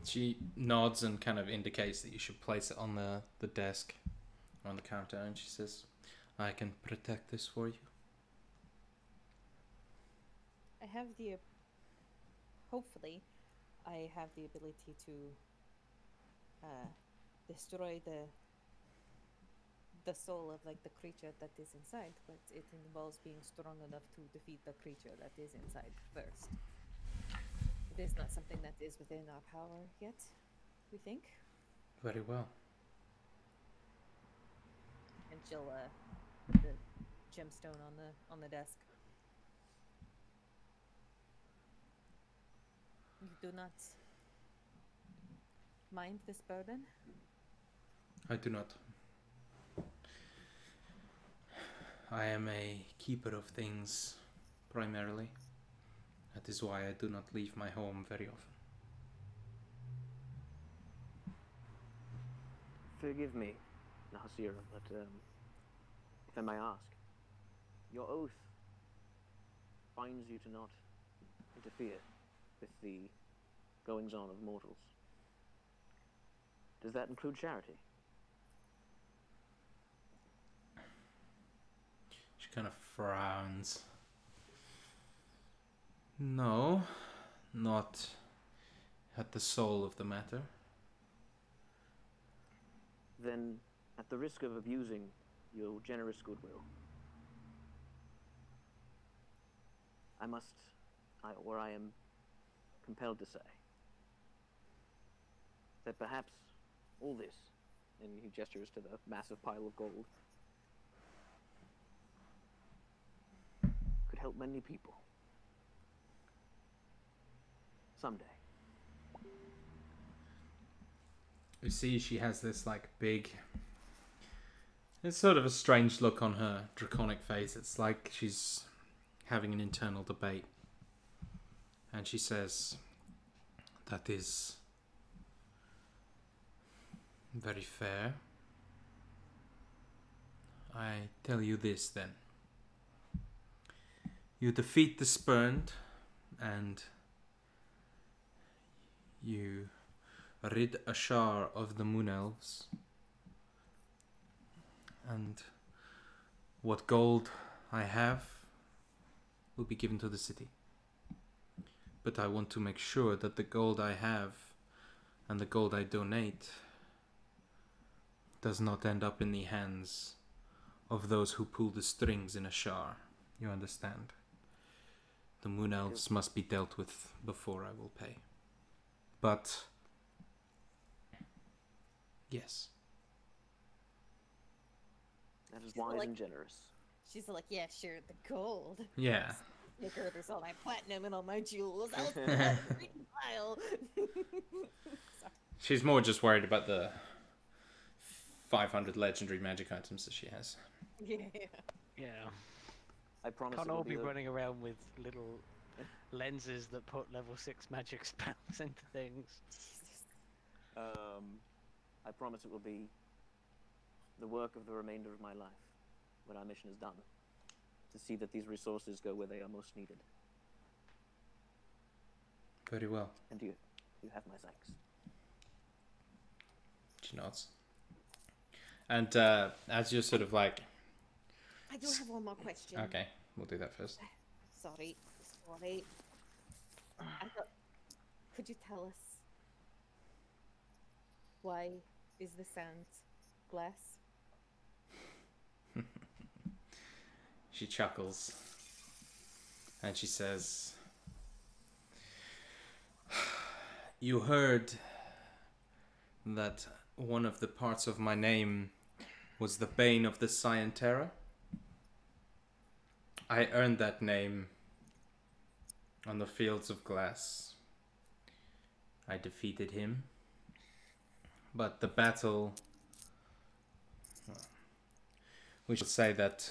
She nods and kind of indicates that you should place it on the desk, on the counter, and she says, I can protect this for you. I have hopefully, I have the ability to destroy the soul of like the creature that is inside, but it involves being strong enough to defeat the creature that is inside first. It is not something that is within our power yet, we think. Very well. And she'll put the gemstone on the desk. You do not mind this burden? I do not. I am a keeper of things, primarily. That is why I do not leave my home very often. Forgive me, Nahasira, but if I may ask, your oath binds you to not interfere with the goings-on of mortals. Does that include charity? She kind of frowns. No, not at the soul of the matter. Then, at the risk of abusing your generous goodwill, I am compelled to say that perhaps all this, and he gestures to the massive pile of gold, could help many people. Someday. You see she has this like big, it's sort of a strange look on her draconic face. It's like she's having an internal debate. And she says, that is very fair. I tell you this then. You defeat the spurned and you rid Ashar of the Moon Elves, and what gold I have will be given to the city. But I want to make sure that the gold I have and the gold I donate does not end up in the hands of those who pull the strings in Ashar. You understand? The Moon Elves must be dealt with before I will pay. But yes. That is wise and generous. She's like, yeah, sure, the gold. Yeah. Look, there's all my platinum and all my jewels. I'll put that in a green pile. She's more just worried about the 500 legendary magic items that she has. Yeah. Yeah. I promise. Can't it will all be the- running around with little lenses that put level 6 magic spells into things. I promise it will be the work of the remainder of my life, when our mission is done, to see that these resources go where they are most needed. Very well. And you have my thanks. She nods. And as you're sort of like... I do have one more question. Okay, we'll do that first. Sorry. Could you tell us why is the sand glass? She chuckles. And she says... You heard that one of the parts of my name was the Bane of the Scientera? I earned that name on the fields of glass. I defeated him. But the battle... We should say that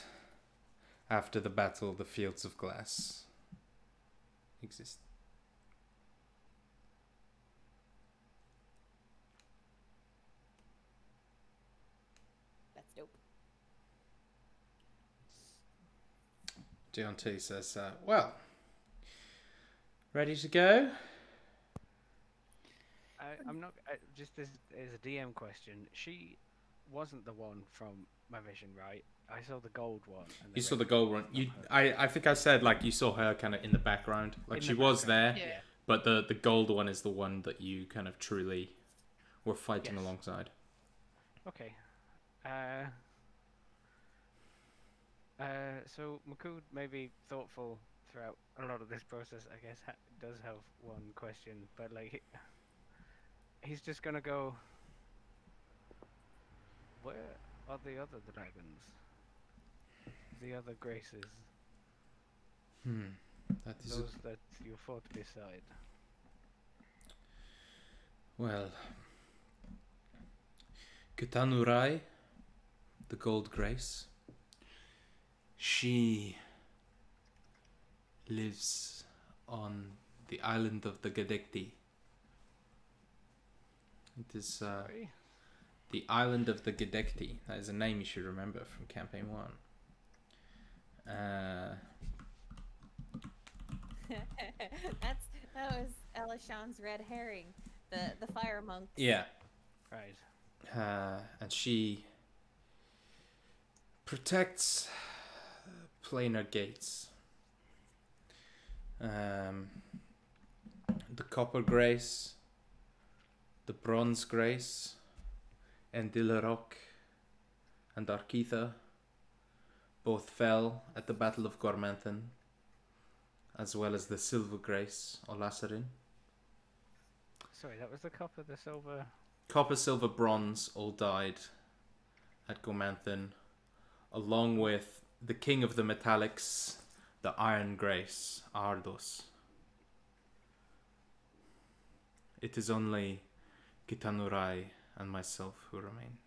after the battle, the fields of glass exist. That's dope. Deontay says, well, ready to go? I'm not. Just this is a DM question. She wasn't the one from my vision, right? I saw the gold one. And You saw red the gold one. was You, not her. I think I said like you saw her kind of in the background, like In she the was there, background, Yeah. but the gold one is the one that you kind of truly were fighting Yes. alongside. Okay. So Makud may be thoughtful throughout a lot of this process. I guess does have one question, but like he's just gonna go. Where are the other dragons? The other graces, That is those that you fought beside. well, Kutanurai, the Gold Grace, she lives on the island of the Gedekti. It is Sorry. the island of the Gedekti. That is a name you should remember from campaign 1. That was Elishan's red herring, the fire monks. Yeah. Right. And she protects planar gates. The Copper Grace, the Bronze Grace, and Dilarok and Arkitha both fell at the Battle of Gormanthan, as well as the Silver Grace, Olasarin. Sorry, that was the copper, the silver. Copper, silver, bronze all died at Gormanthan, along with the King of the Metallics, the Iron Grace, Ardos. It is only Kitanurai and myself who remain.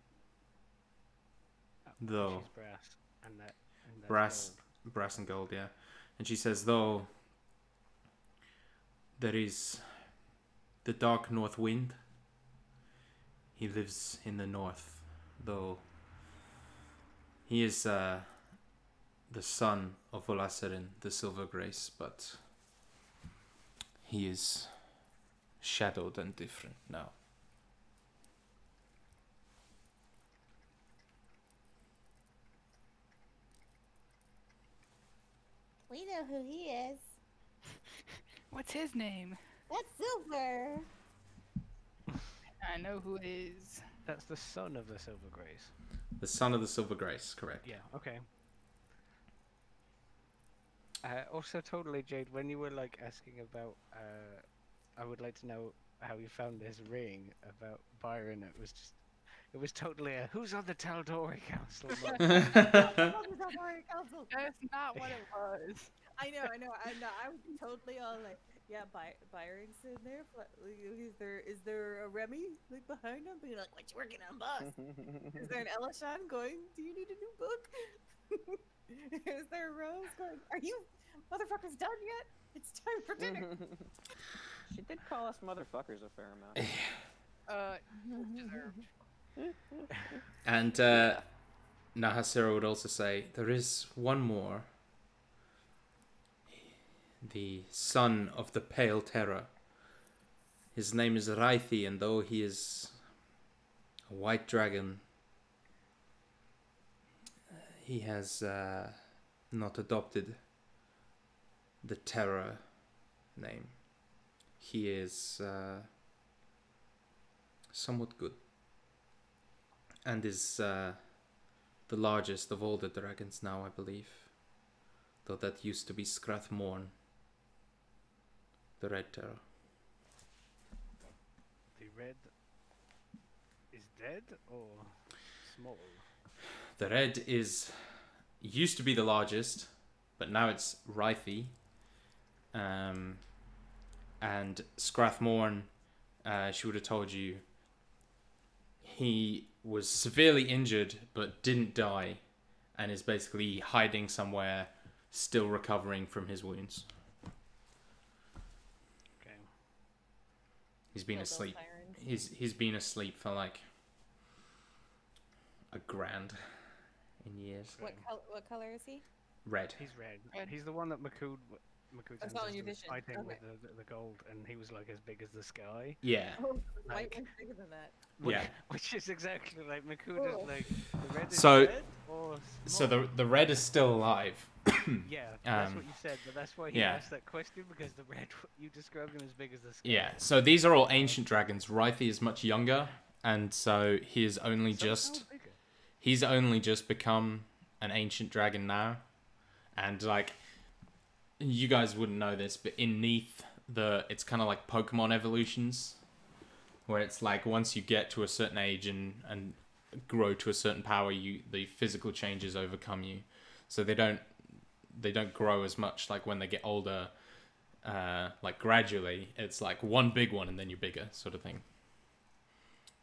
Though She's brass and that. And that's brass and gold, yeah. And she says, though there is the dark north wind, he lives in the north, though he is the son of Olasarin, the Silver Grace, but he is shadowed and different now. We know who he is. What's his name? That's Silver. I know who it is. That's the son of the Silver Grace. The son of the Silver Grace, correct. Yeah, okay. Also, totally, Jade, when you were like asking about, I would like to know how you found this ring about Byron. It was totally a who's on the Taldori Council. That's not what it was. I know. I was totally all like, yeah, Byron's in there. Is there a Remy like behind him? Being like, what you working on, boss? Is there an Elishan going, do you need a new book? Is there a Rose going, are you motherfuckers done yet? It's time for dinner. She did call us motherfuckers a fair amount. Deserved. And Nahasera would also say, there is one more. The son of the Pale Terror. His name is Raithi, and though he is a white dragon, he has not adopted the Terror name. He is somewhat good, and is the largest of all the dragons now, I believe. Though that used to be Strathmorn, the Red Terror. The red is dead or small? The Red used to be the largest, but now it's Raithi. And Strathmorn, she would have told you, he was severely injured but didn't die, and is basically hiding somewhere, still recovering from his wounds. Okay. He's been asleep. He's been asleep for like a grand in years. What color is he? Red. He's red. Red. He's the one that Makud I saw in your was vision. fighting Okay. with the gold, and he was like as big as the sky. Yeah. Oh, the white Like- one's bigger than that. Yeah. Which is exactly like Makud Oh. is like the red is So- red or So small? the Red is still alive. Yeah, that's Um, what you said, but that's why he yeah. asked that question, because the red, you described him as big as the sky. Yeah. So these are all ancient dragons. Raithi is much younger, and so he is only Somehow just bigger. he's only just become an ancient dragon now, and like you guys wouldn't know this, but in Neath, it's kind of like Pokemon evolutions, where it's like once you get to a certain age and grow to a certain power, the physical changes overcome you, so they don't grow as much like when they get older. Like gradually, it's like one big one and then you're bigger, sort of thing.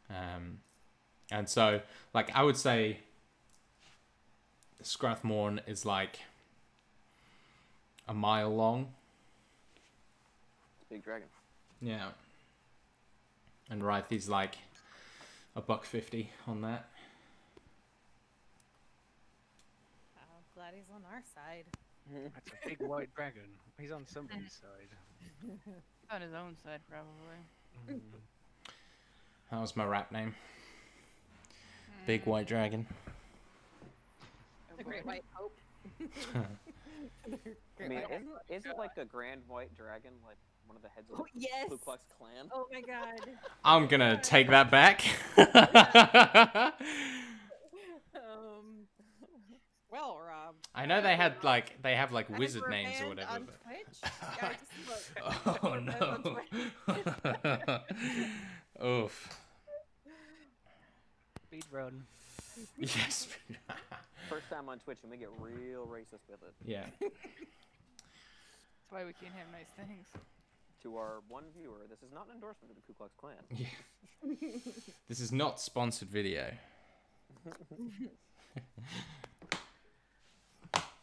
And so like I would say Strathmorn is like a mile long, big dragon. Yeah. And Rythy's like $1.50 on that. Oh, glad he's on our side. That's a big white dragon. He's on somebody's side. On his own side, probably. Mm. That was my rap name. Big White Dragon. The Great White Hope. I mean, is it like a grand white dragon, like one of the heads of the Yes. Ku Klux Klan? Oh my god. I'm gonna take that back. Well, Rob. I know they have like And wizard we're names or banned whatever. on But... Twitch? Yeah, I just looked. Oh We're banned on no. Twitch. Oof. Speed run. Yes. First time on Twitch and we get real racist with it. Yeah. That's why we can't have nice things. To our one viewer, this is not an endorsement of the Ku Klux Klan. Yeah. This is not sponsored video.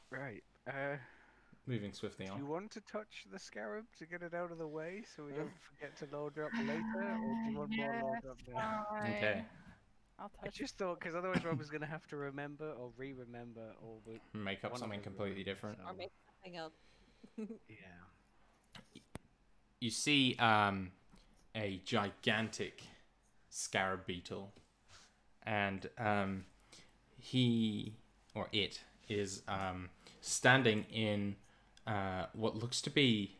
Right. Moving swiftly Do on. you want to touch the scarab to get it out of the way so we don't forget to load her up later, or do you want more load up now? Okay. I'll I touch it. just thought, because otherwise Rob was going to have to remember or re-remember all the... Make up one of something us completely remember, different. Or so- make something up. Yeah. You see a gigantic scarab beetle, and he or it is standing in what looks to be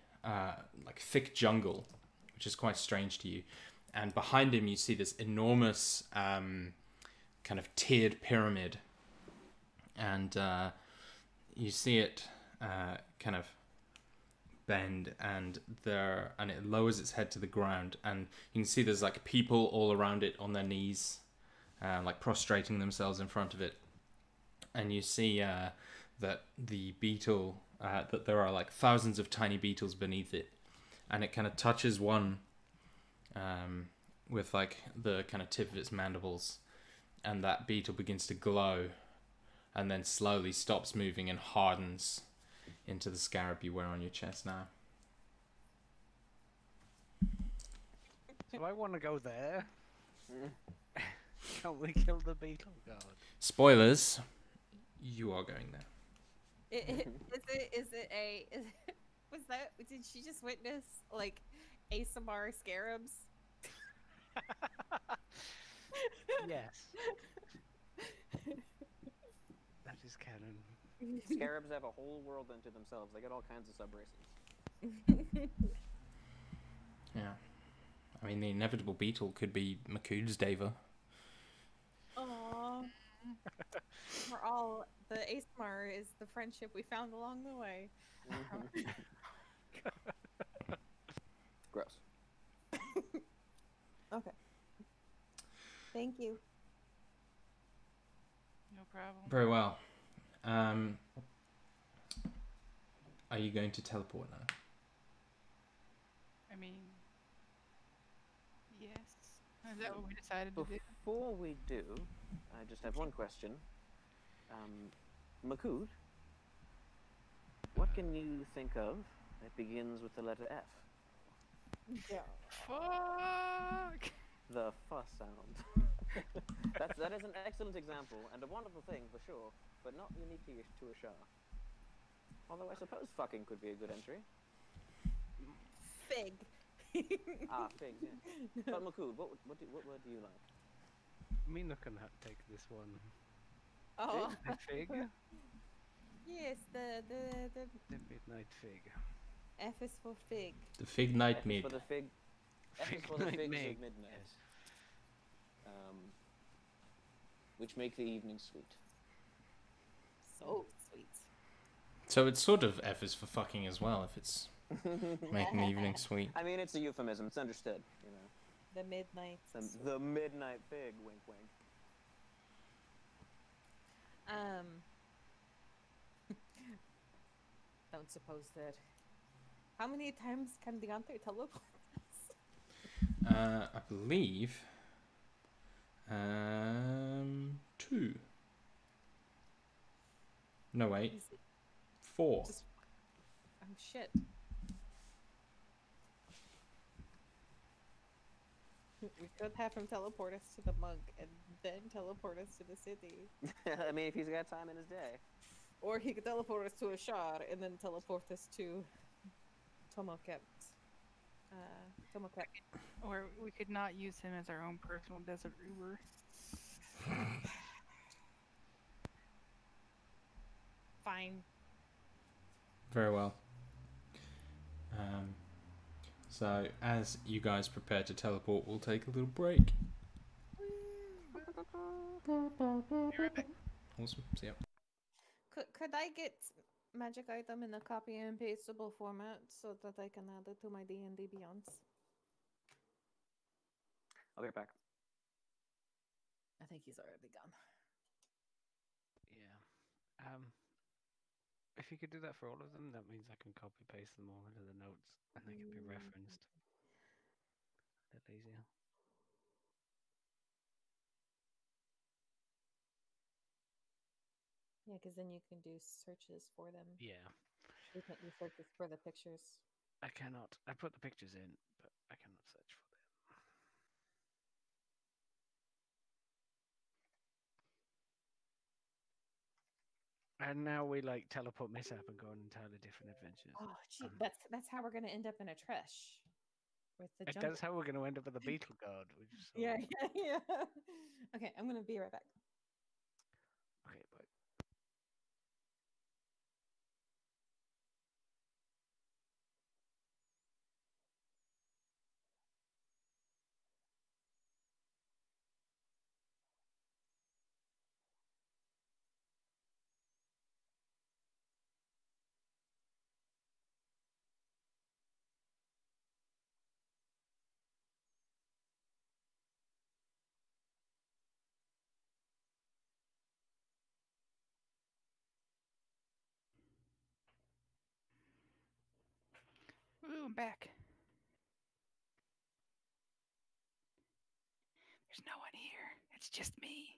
like thick jungle, which is quite strange to you. And behind him, you see this enormous kind of tiered pyramid, and you see it kind of bend, and it lowers its head to the ground, and you can see there's like people all around it on their knees, like prostrating themselves in front of it. And you see that the beetle, that there are like thousands of tiny beetles beneath it, and it kind of touches one with like the kind of tip of its mandibles, and that beetle begins to glow, and then slowly stops moving and hardens into the scarab you wear on your chest now. So I want to go there. Can't we kill the beetle god? Spoilers, you are going there. Did she just witness like ASMR scarabs? Yes. That is canon. Scarabs have a whole world unto themselves. They got all kinds of sub-races. Yeah. I mean, the inevitable beetle could be Makude's Deva. Aww. We're all the ASMR is the friendship we found along the way. Gross. Okay. Thank you. No problem. Very well. Are you going to teleport now? I mean, yes. Is that what we decided to do? Before we do, I just have one question. Makud, what can you think of that begins with the letter F? Yeah. Fuck! The fuss sound. that is an excellent example and a wonderful thing for sure, but not unique to a Shah. Although I suppose fucking could be a good entry. Fig. Figs, yeah. But Makud, what word do you like? Mina can take this one. Oh. The fig? Yes, the The midnight fig. F is for fig. The Fig Night F is Mid. for the fig. F is for the figs of midnight. Yes. Which make the evening sweet. So sweet. So it's sort of F is for fucking as well, if it's making the evening sweet. I mean, it's a euphemism. It's understood, you know. The midnight. The midnight fig, wink, wink. Don't suppose that. How many times can the Anther teleport us? I believe 2. No, wait. Is it 4. just- oh shit. We could have him teleport us to the monk and then teleport us to the city. I mean, if he's got time in his day. Or he could teleport us to Ashar and then teleport us to Tomokept. Tomokept. Or we could not use him as our own personal desert Uber. Fine. Very well. So, as you guys prepare to teleport, we'll take a little break. Awesome. See ya. Could I get magic item in a copy and pastable format so that I can add it to my D&D Beyonds? I'll be right back. I think he's already gone. Yeah. If you could do that for all of them, that means I can copy paste them all into the notes and they can be referenced. A bit easier. Yeah, because then you can do searches for them. Yeah. You can't do searches for the pictures. I cannot. I put the pictures in, but I cannot search for them. And now we like teleport mishap and go on entirely different adventures. Oh, gee, that's how we're gonna end up in a trash with the jump. That's how we're going to end up with the Beetle God. Which is Yeah. Okay, I'm gonna be right back. Okay, bye. Ooh, I'm back. There's no one here. It's just me.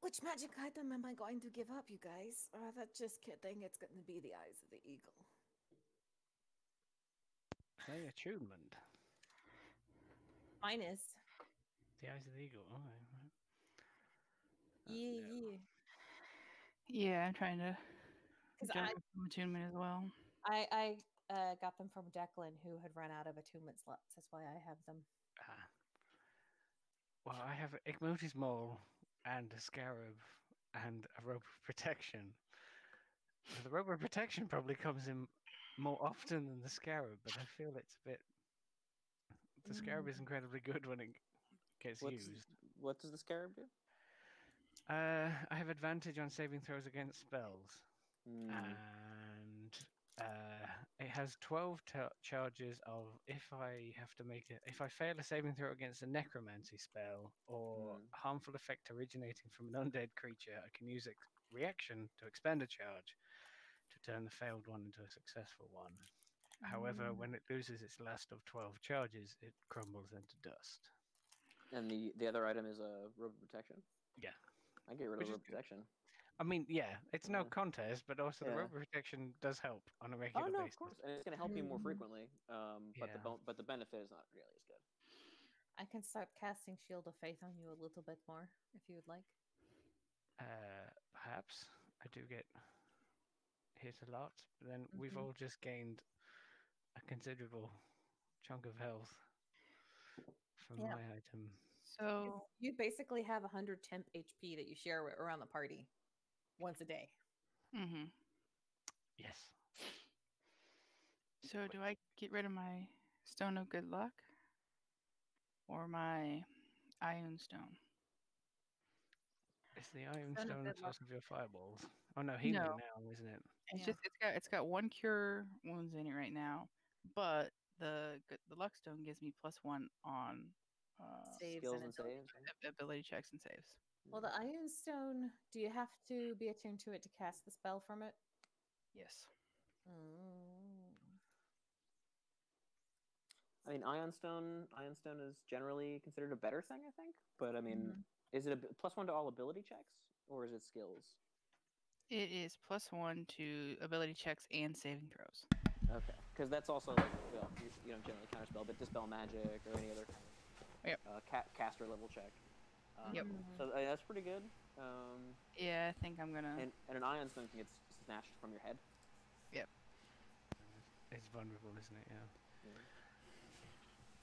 Which magic item am I going to give up, you guys? That's just kidding. It's going to be the eyes of the eagle. Play attunement. Mine is. The eyes of the eagle. Oh, right. Yeah. Yeah, I'm trying to Because juggle some attunement as well. I got them from Declan, who had run out of attunement slots. That's why I have them. Well, I have Igmoti's Mole and a Scarab and a Rope of Protection. The Rope of Protection probably comes in more often than the Scarab, but I feel it's a bit... The Scarab is incredibly good when it gets used. What does the scarab do? I have advantage on saving throws against spells. Hmm. And it has 12 charges of if I fail a saving throw against a necromancy spell or harmful effect originating from an undead creature, I can use a reaction to expend a charge to turn the failed one into a successful one. However, when it loses its last of 12 charges, it crumbles into dust. And the other item is a rope of protection? Yeah. I get rid Which of is rope of protection. I mean, yeah, it's no Yeah. contest, but also the Yeah. rope of protection does help on a regular Oh no, basis. of course, and it's going to help you more frequently. But Yeah. the benefit is not really as good. I can start casting Shield of Faith on you a little bit more, if you would like. Perhaps I do get hit a lot, but then we've all just gained a considerable chunk of health from my item. So You basically have 100 temp HP that you share around the party once a day. Yes. So do I get rid of my Stone of Good Luck or my Ion Stone? Is the Iron Stone of Stone Good the source of your fireballs? Oh no, healing now, isn't it? It's just it's got 1 cure wounds in it right now, but the Luck Stone gives me +1 on Saves Skills and and saves. ability checks and saves. Well, the Iron Stone, do you have to be attuned to it to cast the spell from it? Yes. I mean, Ion Stone is generally considered a better thing, I think. But I mean, is it a +1 to all ability checks, or is it skills? It is +1 to ability checks and saving throws. Okay, because that's also like, well, you don't generally counterspell, but dispel magic or any other caster level check. So that's pretty good. Yeah, I think I'm gonna. And an Ion Stone can get snatched from your head. Yep. It's vulnerable, isn't it? Yeah.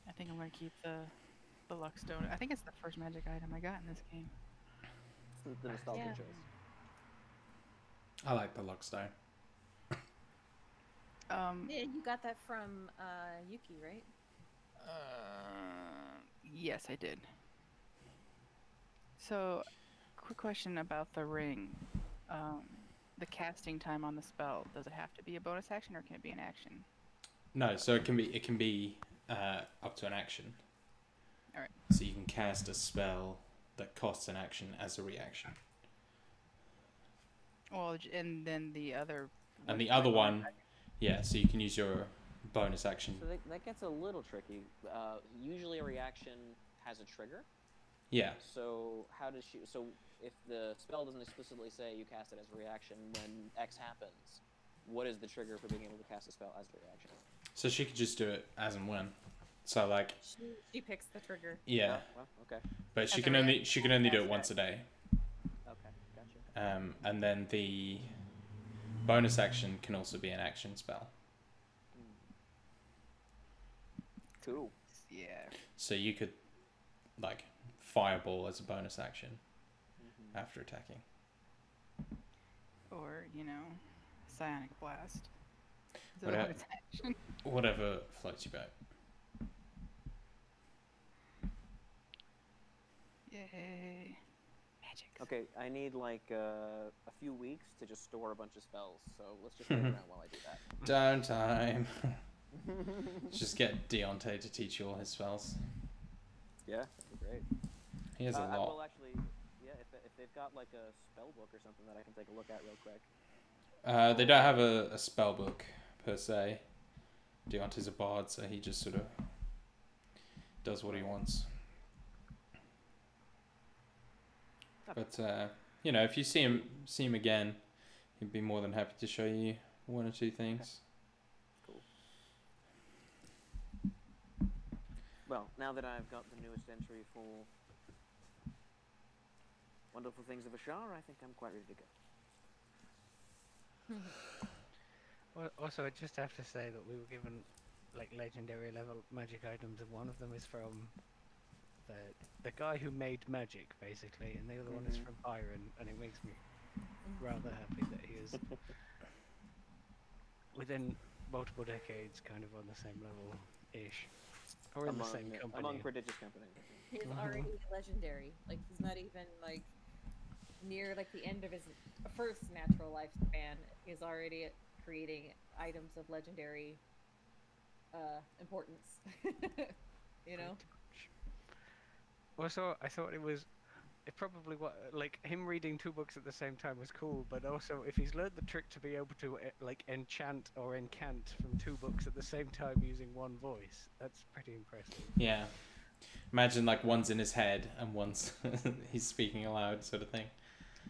I think I'm gonna keep the Luck Stone. I think it's the first magic item I got in this game. It's the nostalgia choice. I like the luck stone. Yeah, you got that from Yuki, right? Yes, I did. So, quick question about the ring. The casting time on the spell, does it have to be a bonus action or can it be an action? No, so it can be up to an action. All right. So you can cast a spell that costs an action as a reaction. Well, and then the other. And the other one, so you can use your bonus action. So that gets a little tricky. Usually a reaction has a trigger. Yeah. So how does she? So if the spell doesn't explicitly say you cast it as a reaction when X happens, what is the trigger for being able to cast a spell as a reaction? So she could just do it as and when. So like. She picks the trigger. Yeah. Well, okay. But she can only do it once a day. Okay, gotcha. And then the bonus action can also be an action spell. Cool. Yeah. So you could, like, fireball as a bonus action after attacking. Or, Psionic Blast. Whatever floats your boat. Yay. Magic. Okay, I need like a few weeks to just store a bunch of spells, so let's just wait around while I do that. Downtime. Just get Deontay to teach you all his spells. Yeah, that'd be great. He has a lot. Well, actually, if they've got like a spell book or something that I can take a look at real quick. They don't have a spell book per se. Deontay's a bard, so he just sort of does what he wants. But you know, if you see him again, he'd be more than happy to show you one or two things. Cool. Well, now that I've got the newest entry for Wonderful Things of Ashar, I think I'm quite ready to go. Well, also, I just have to say that we were given like legendary level magic items, and one of them is from the guy who made magic, basically, and the other one is from Byron, and it makes me rather happy that he is within multiple decades, kind of on the same level-ish, or in the same company. Among prodigious companies. He's already legendary. Like, he's not even like near like the end of his first natural lifespan. He's already creating items of legendary importance. You know. Also, I thought it probably like him reading 2 books at the same time was cool, but also if he's learned the trick to be able to like enchant or incant from 2 books at the same time using one voice, that's pretty impressive. Yeah. Imagine like one's in his head and one's he's speaking aloud, sort of thing.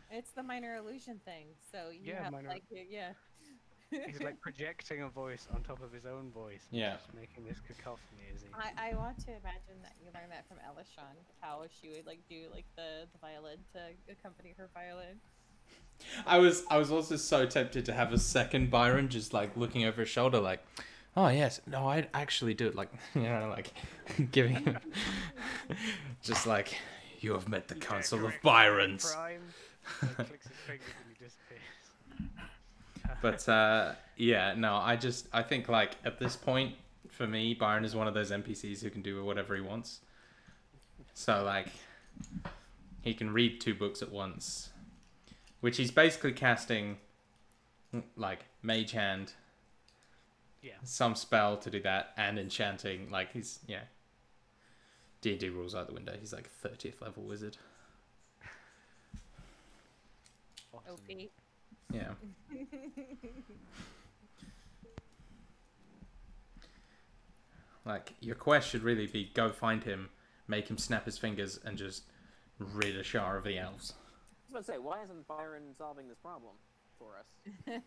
It's the minor illusion thing. So you have like He's like projecting a voice on top of his own voice. Yeah. Just making this cacophony. I want to imagine that you learned that from Elishan, how she would like do like the violin to accompany her violin. I was also so tempted to have a second Byron just like looking over his shoulder like, oh yes, no, I'd actually do it, like, you know, like giving him just like, you have met the Council of Byrons. Clicks his fingers and he disappears. But yeah, no, I think like at this point for me, Byron is one of those NPCs who can do whatever he wants. So like he can read 2 books at once, which he's basically casting like Mage Hand, some spell to do that, and enchanting. Like he's D&D rules out the window. He's like 30th level wizard. Awesome. Okay. Yeah. Like, your quest should really be go find him, make him snap his fingers, and just rid Ashar of the elves. I was about to say, why isn't Byron solving this problem for us? I'm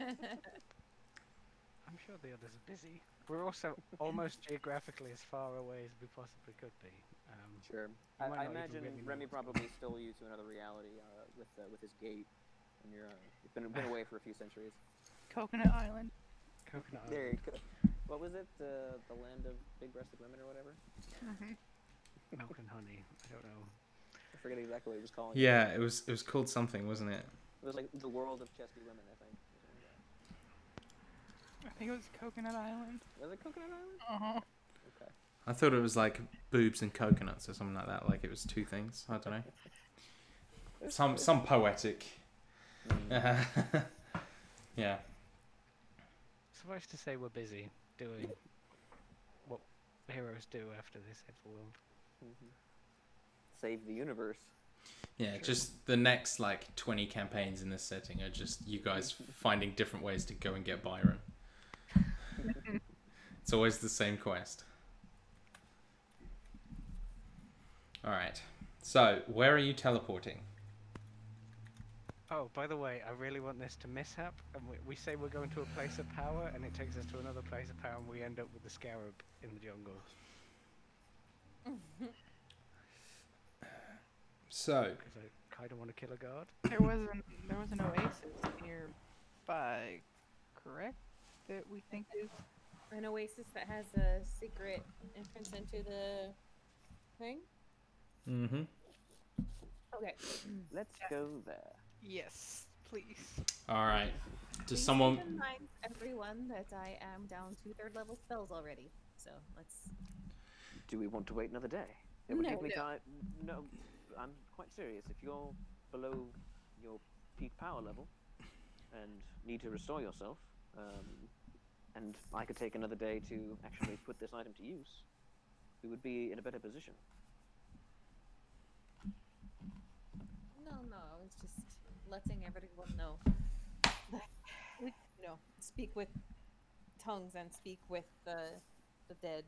sure the others are busy. We're also almost geographically as far away as we possibly could be. Sure. I imagine Remy probably stole you to another reality with his gate. And you've been away for a few centuries. Coconut Island. Coconut Island. There you go. What was it? The land of big-breasted women or whatever? Milk and honey. I don't know. I forget exactly what it was called. Yeah, it was called something, wasn't it? It was like the world of chesty women, I think. I think it was Coconut Island. Was it Coconut Island? Uh-huh. Okay. I thought it was like boobs and coconuts or something like that. Like it was 2 things. I don't know. Some poetic. Yeah. Suffice to say, we're busy doing what heroes do after they save the world. Save the universe. Yeah, just the next like 20 campaigns in this setting are just you guys finding different ways to go and get Byron. It's always the same quest. Alright, so where are you teleporting? Oh, by the way, I really want this to mishap, and we say we're going to a place of power, and it takes us to another place of power, and we end up with the scarab in the jungle. So, Because I kind of want to kill a guard. There was an oasis nearby, correct? That we think is An oasis that has a secret entrance into the thing? mm-hmm. Okay. Let's go there. yes, please. Alright. Does Please someone... keep in mind, everyone, that I am down to 3rd level spells already. So let's... Do we want to wait another day? It would No, take me no. time. No, I'm quite serious. If you're below your peak power level and need to restore yourself, and I could take another day to actually put this item to use, we would be in a better position. No, I was just letting everyone know. Speak with tongues and speak with the dead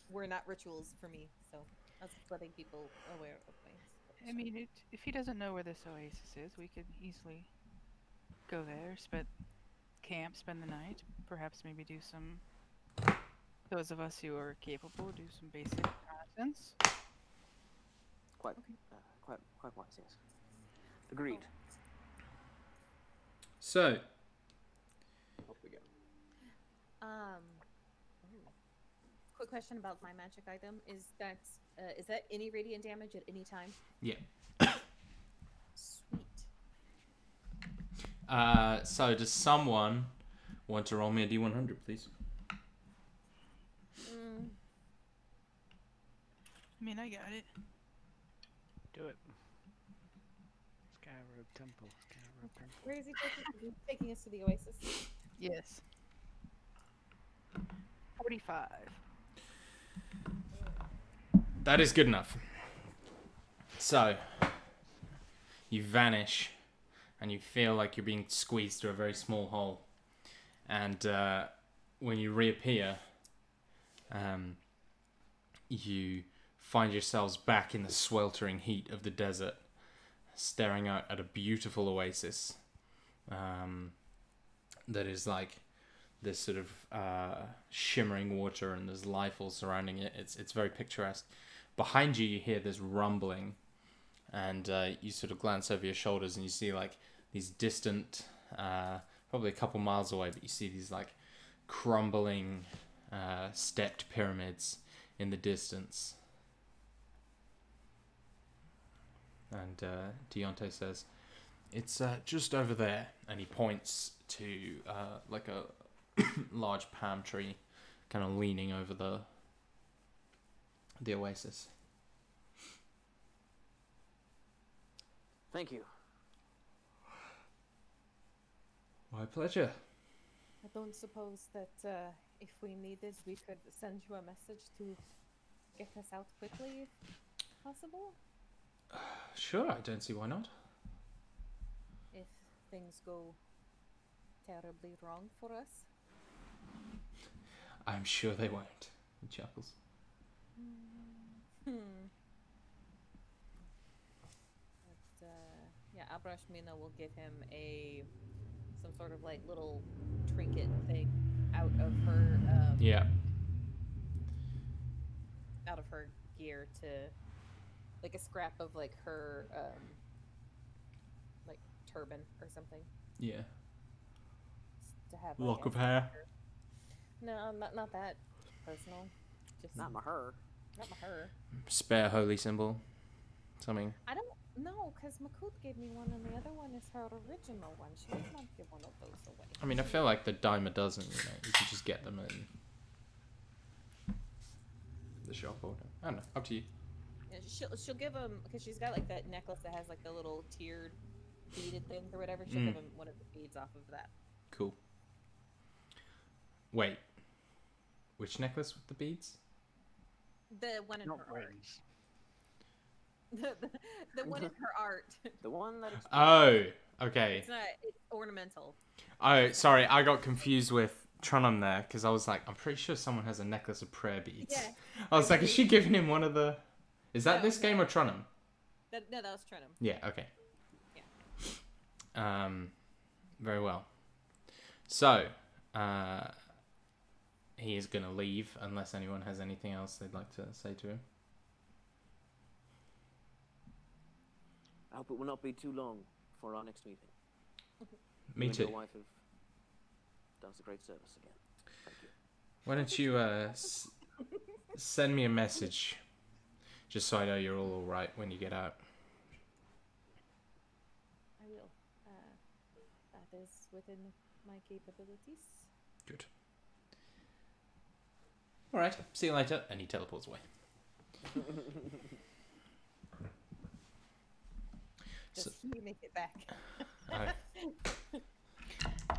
were not rituals for me, so I was letting people aware of things. I mean, if he doesn't know where this oasis is, we could easily go there, spend the night, perhaps maybe do some. Those of us who are capable do some basic reconnaissance. Quite wise, yes. Agreed. So, Off we go. Quick question about my magic item: is that any radiant damage at any time? yeah. Sweet. So does someone want to roll me a D100, please? I mean, I got it. Do it. Skyrobe Temple. Skyrobe Temple. Where is he taking us to the oasis? Yes. 45. That is good enough. So, you vanish, and you feel like you're being squeezed through a very small hole. And when you reappear, you find yourselves back in the sweltering heat of the desert, staring out at a beautiful oasis that is like this sort of shimmering water, and there's life all surrounding it. It's very picturesque. Behind you, you hear this rumbling, and you sort of glance over your shoulders, and you see like these distant, probably a couple miles away, but you see these like crumbling stepped pyramids in the distance. And Deontay says, "It's just over there," and he points to like a large palm tree, kind of leaning over the oasis. Thank you. My pleasure. I don't suppose that if we needed, we could send you a message to get us out quickly, if possible. Sure, I don't see why not. If things go terribly wrong for us. I'm sure they won't. He chuckles. But, yeah, Abrashmina will give him some sort of like little trinket thing out of her Yeah. out of her gear, to like a scrap of like her like turban or something, Yeah. to have Lock of as hair. her- No, not that personal. Just Not my her. not my her. Spare holy symbol. Something. I don't know, because Makut gave me one, and the other one is her original one. She would not give one of those away. I mean, I feel like the dime a dozen, you know. You can just get them in the shop order. I don't know. Up to you. Yeah, she'll give him, because she's got like that necklace that has like the little tiered beaded things or whatever. She'll give him one of the beads off of that. Cool. Wait. Which necklace with the beads? The one in Not her art. rings. The one in her art. The one that. Oh, okay. It's not. It's ornamental. Oh, sorry. I got confused with Trunham there, because I was like, I'm pretty sure someone has a necklace of prayer beads. Yeah. I was like, is she giving him one of the... Is that No, this game or Trunham? No, that was Trenum. Yeah, okay. Very well. So, he is going to leave unless anyone has anything else they'd like to say to him. I hope it will not be too long for our next meeting. Me You and too. Your wife have done us a great service again. Thank you. Why don't you send me a message, just so I know you're all right when you get out. I will. That is within my capabilities. Good. All right. See you later. And he teleports away. Just you make it back.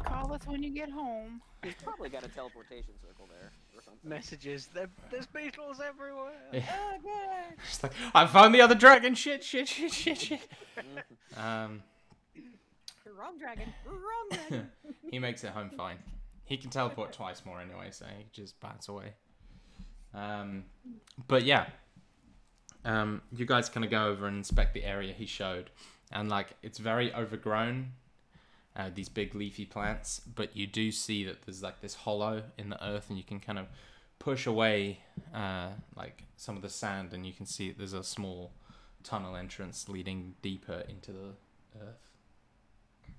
Call us when you get home. He's probably got a teleportation circle there or something. Messages. There's beetles everywhere. Yeah. Oh god. Just like, I found the other dragon. Shit. The wrong dragon. Wrong dragon. He makes it home fine. He can teleport twice more anyway, so he just bats away. But yeah, you guys kind of go over and inspect the area he showed, and like it's very overgrown, these big leafy plants, but you do see that there's like this hollow in the earth, and you can kind of push away like some of the sand, and you can see there's a small tunnel entrance leading deeper into the earth.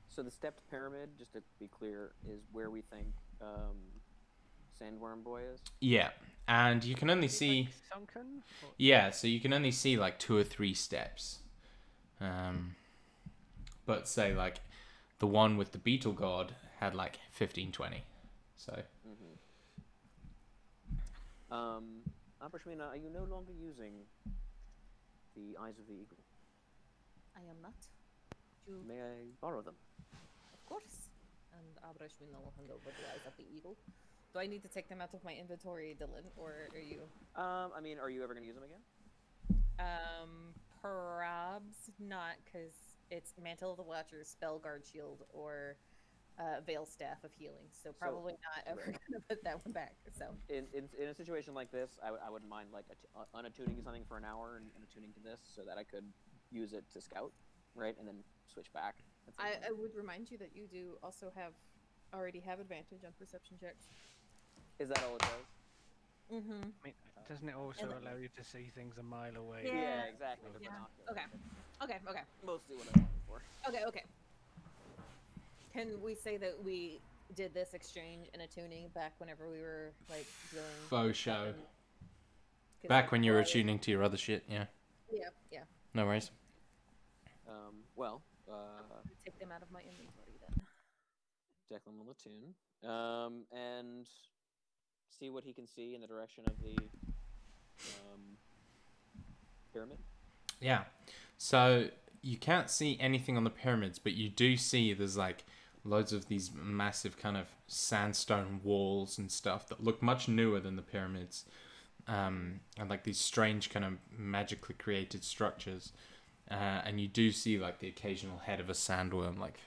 So the stepped pyramid, just to be clear, is where we think Sandworm Boy is? Yeah, and you can only Is it, see... like, sunken? Or- Yeah, so you can only see like 2 or 3 steps. But say like the one with the beetle god had like 15, 20. So... Abrashmina, are you no longer using the Eyes of the Eagle? I am not. You, May I borrow them? of course. And Abrashwin will hand over the eyes of the eagle. Do I need to take them out of my inventory, Dylan, or are you? I mean, are you ever going to use them again? Perhaps not, because it's Mantle of the Watcher, Spell Guard Shield, or Veil Staff of Healing. So probably not ever right. gonna put that one back. So In a situation like this, I wouldn't mind like unattuning something for an hour and attuning to this so that I could use it to scout, right, and then switch back. I would remind you that you do also already have advantage on perception checks. Is that all it does? Mm-hmm. I mean, doesn't it also And- allow you to see things a mile away? Yeah. Exactly. with Yeah. binoculars. Okay. Mostly what I'm looking for. Okay. Can we say that we did this exchange and attuning back whenever we were like dealing? Faux show. 'Cause, Back like, when you were while- tuning to your other shit, yeah. Yeah. No worries. Well, Take them out of my inventory then. Declan will attune, and see what he can see in the direction of the pyramid. Yeah. So you can't see anything on the pyramids, but you do see there's like loads of these massive kind of sandstone walls and stuff that look much newer than the pyramids. And like these strange kind of magically created structures. And you do see like the occasional head of a sandworm like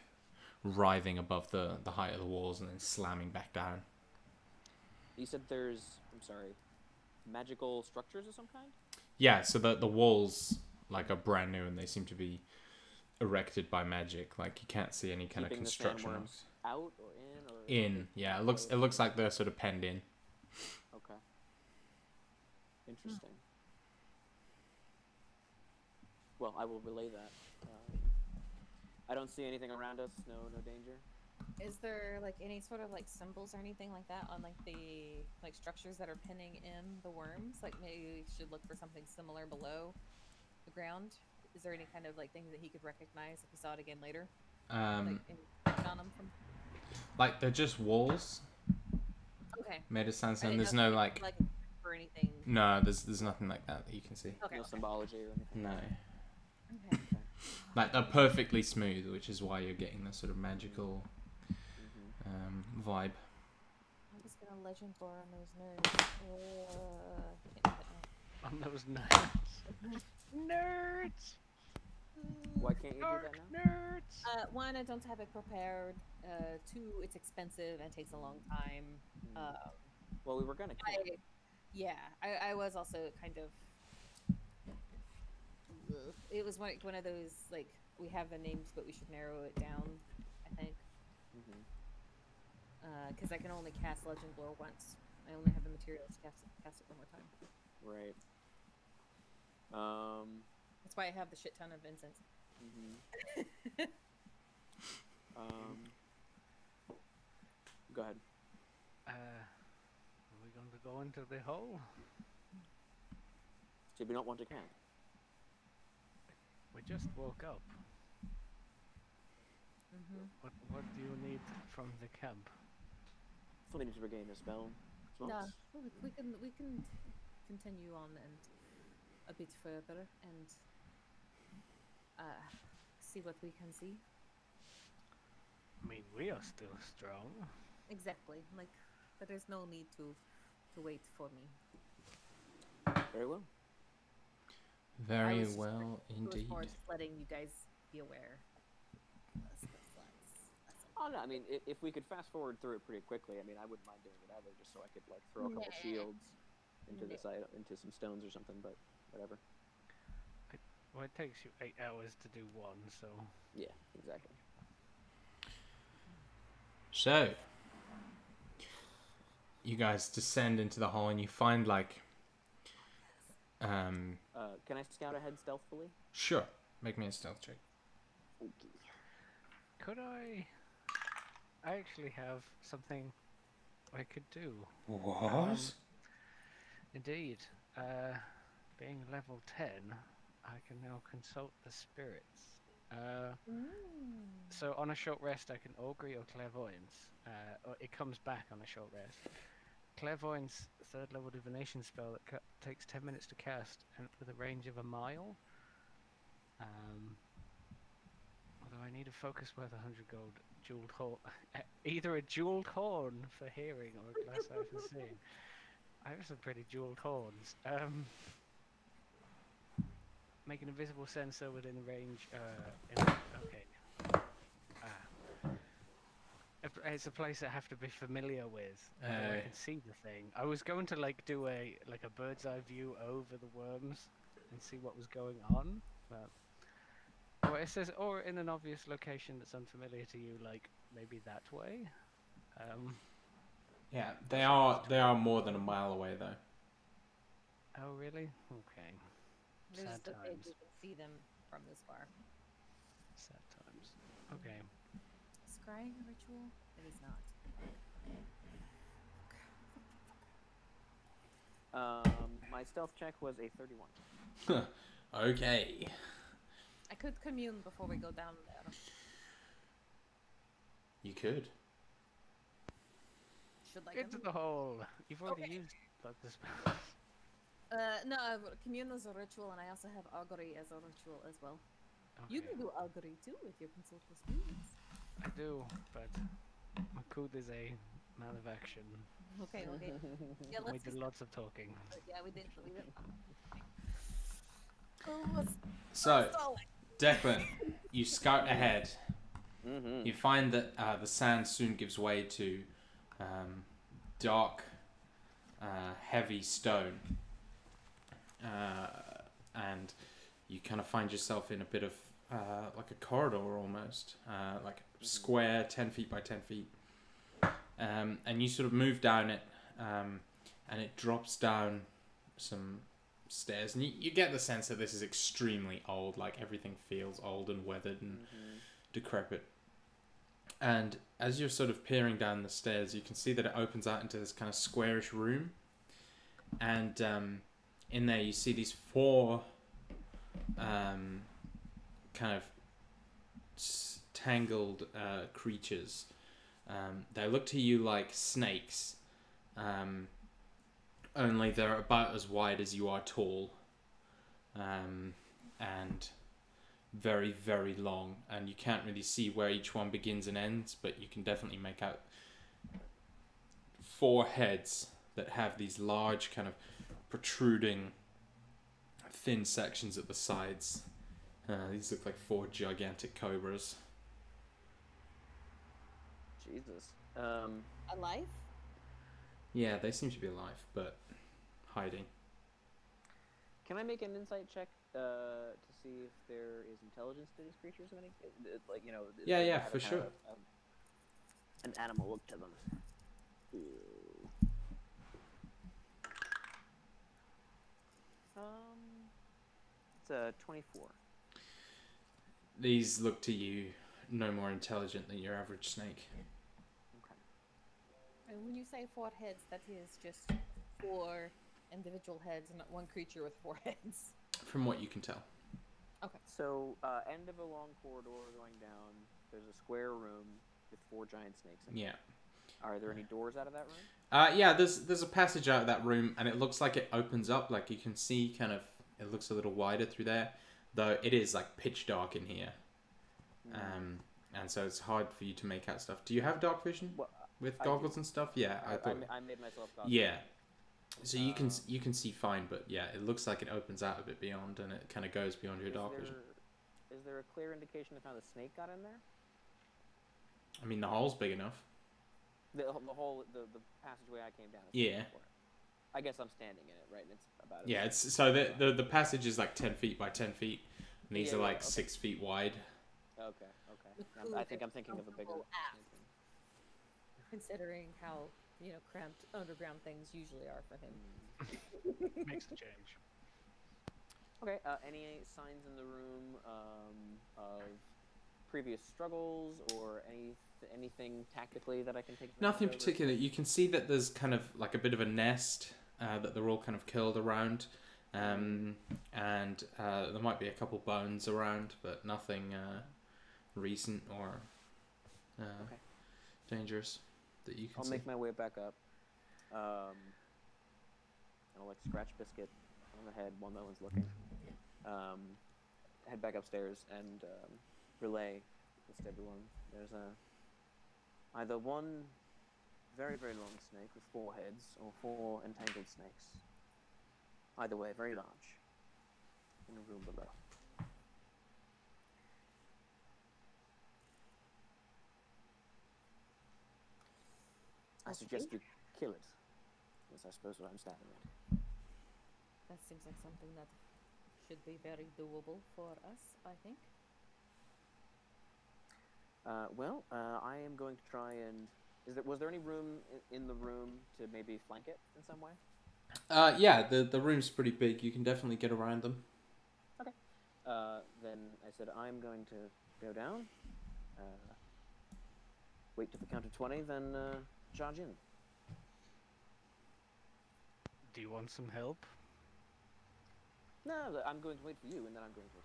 writhing above the height of the walls and then slamming back down. You said there's, I'm sorry, magical structures of some kind? Yeah, so the walls like are brand new and they seem to be erected by magic. Like you can't see any kind Keeping of the construction sandworms marks. out or in? Or In, yeah, it looks like they're sort of penned in. Okay. Interesting. Well, I will relay that. I don't see anything around us. No danger. Is there like any sort of like symbols or anything like that on like the like structures that are pinning in the worms? Like maybe we should look for something similar below the ground. Is there any kind of like things that he could recognize if he saw it again later? Like on them from. Like they're just walls Okay. made of I sandstone. didn't There's know no if like or anything. no, there's nothing like that you can see. Okay. No symbology or anything. No. Okay. Like they're perfectly smooth, which is why you're getting this sort of magical vibe. I'm just gonna legend lore on those nerds. Can't do that now. On those nerds. Nerds! Why can't you do that Dark now? nerds! One, I don't have it prepared. Two, it's expensive and takes a long time. Well, we were gonna camp. I was also kind of. It was one of those like we have the names, but we should narrow it down. I think because I can only cast Legend Lore once. I only have the materials to cast it one more time. Right. That's why I have the shit ton of incense. Go ahead. Are we going to go into the hole? Did we not want to camp? We just woke up. What do you need from the camp? Still need to regain a spell. Yeah, we can continue on and a bit further and see what we can see. I mean, we are still strong. Exactly. Like, but there's no need to wait for me. Very well. Very was just well It was indeed. more just letting you guys be aware. That's Oh no, I mean, if we could fast forward through it pretty quickly, I mean, I wouldn't mind doing it either, just so I could like throw a couple Nah. shields into Nah. this into some stones or something. But whatever. Well, it takes you 8 hours to do one, so... Yeah, exactly. So, you guys descend into the hall and you find like, Can I scout ahead stealthily? sure, make me a stealth check. Okay. Could I actually have something I could do? What? Indeed. Being level 10, I can now consult the spirits. So on a short rest, I can augury or clairvoyance. Or it comes back on a short rest. Clairvoyance, 3rd level divination spell that takes 10 minutes to cast and with a range of a mile. Although I need a focus worth 100 gold, jeweled horn. Either a jeweled horn for hearing or a glass eye for seeing. I have some pretty jeweled horns. Make an invisible sensor within range. Okay. It's a place I have to be familiar with. I can see the thing. I was going to like do a bird's eye view over the worms and see what was going on, but well, it says or in an obvious location that's unfamiliar to you, like maybe that way. Yeah, they are more than a mile away though. Oh really? Okay. There's Sad the big, times. you can see them from this far. Sad times. Okay. Scrying a ritual? It is not. My stealth check was a 31. Okay. I could commune before we go down there. You could. Should I Into commune? the hole. You've already Okay. used like the spells. No, commune is a ritual, and I also have augury as a ritual as well. You Okay. can do augury too if you consult the spirits. I do, but Makud is a man of action. Okay, okay. Yeah, We let's did just, lots of talking. yeah, we did. Oh, what's So, stalling? Declan, you scout ahead. Mm-hmm. You find that the sand soon gives way to dark, heavy stone. And you kind of find yourself in a bit of like a corridor almost, like a square 10 feet by 10 feet. And you sort of move down it, and it drops down some stairs. And you get the sense that this is extremely old, like everything feels old and weathered and decrepit. And as you're sort of peering down the stairs, you can see that it opens out into this kind of squarish room. And in there you see these 4 kind of tangled creatures. They look to you like snakes, only they're about as wide as you are tall, and very, very long, and you can't really see where each one begins and ends, but you can definitely make out 4 heads that have these large kind of protruding thin sections at the sides. These look like 4 gigantic cobras. Jesus. Alive? Yeah, they seem to be alive, but hiding. Can I make an insight check to see if there is intelligence to these creatures? Of any, like you know. Yeah, like, yeah, have for a kind sure. of, an animal look to them. Ooh. It's a 24. These look to you no more intelligent than your average snake. Okay. And when you say 4 heads, that is just 4 individual heads, not one creature with 4 heads. From what you can tell. Okay. So, end of a long corridor going down. There's a square room with 4 giant snakes in it. Yeah. Are there any doors out of that room? Yeah, there's a passage out of that room, and it looks like it opens up. Like you can see, kind of, it looks a little wider through there, though it is like pitch dark in here. And so it's hard for you to make out stuff. Do you have dark vision Well, with I goggles do. and stuff? Yeah, I thought. I made myself goggles. Yeah. So you can see fine, but yeah, it looks like it opens out a bit beyond, and it kind of goes beyond your dark vision. Is there a clear indication of how the snake got in there? I mean, the hole's big enough. The whole the passageway I came down. Is Yeah. for it. I guess I'm standing in it, right? And it's about. Yeah, it's so the passage is like 10 feet by 10 feet, and these Yeah, are yeah, like okay. 6 feet wide. Okay. Makuta I think I'm thinking of a bigger. comfortable aft, considering how cramped underground things usually are for him. Makes a change. Okay. Any signs in the room of previous struggles or anything tactically that I can take? Nothing advantage of? particular. You can see that there's kind of like a bit of a nest that they're all kind of curled around. And there might be a couple bones around, but nothing recent or Okay. dangerous that you can I'll see. make my way back up. And I'll like scratch Biscuit on the head while no one's looking. Head back upstairs and relay this to everyone. There's either one very, very long snake with 4 heads or 4 entangled snakes. Either way, very large. In the room below. I suggest you kill it. That's, I suppose, what I'm stabbing at. That seems like something that should be very doable for us, I think. I am going to try and... Was there any room in the room to maybe flank it in some way? Yeah, the room's pretty big. You can definitely get around them. Okay. Then I said I'm going to go down, wait to the count of 20, then charge in. Do you want some help? No, I'm going to wait for you, and then I'm going to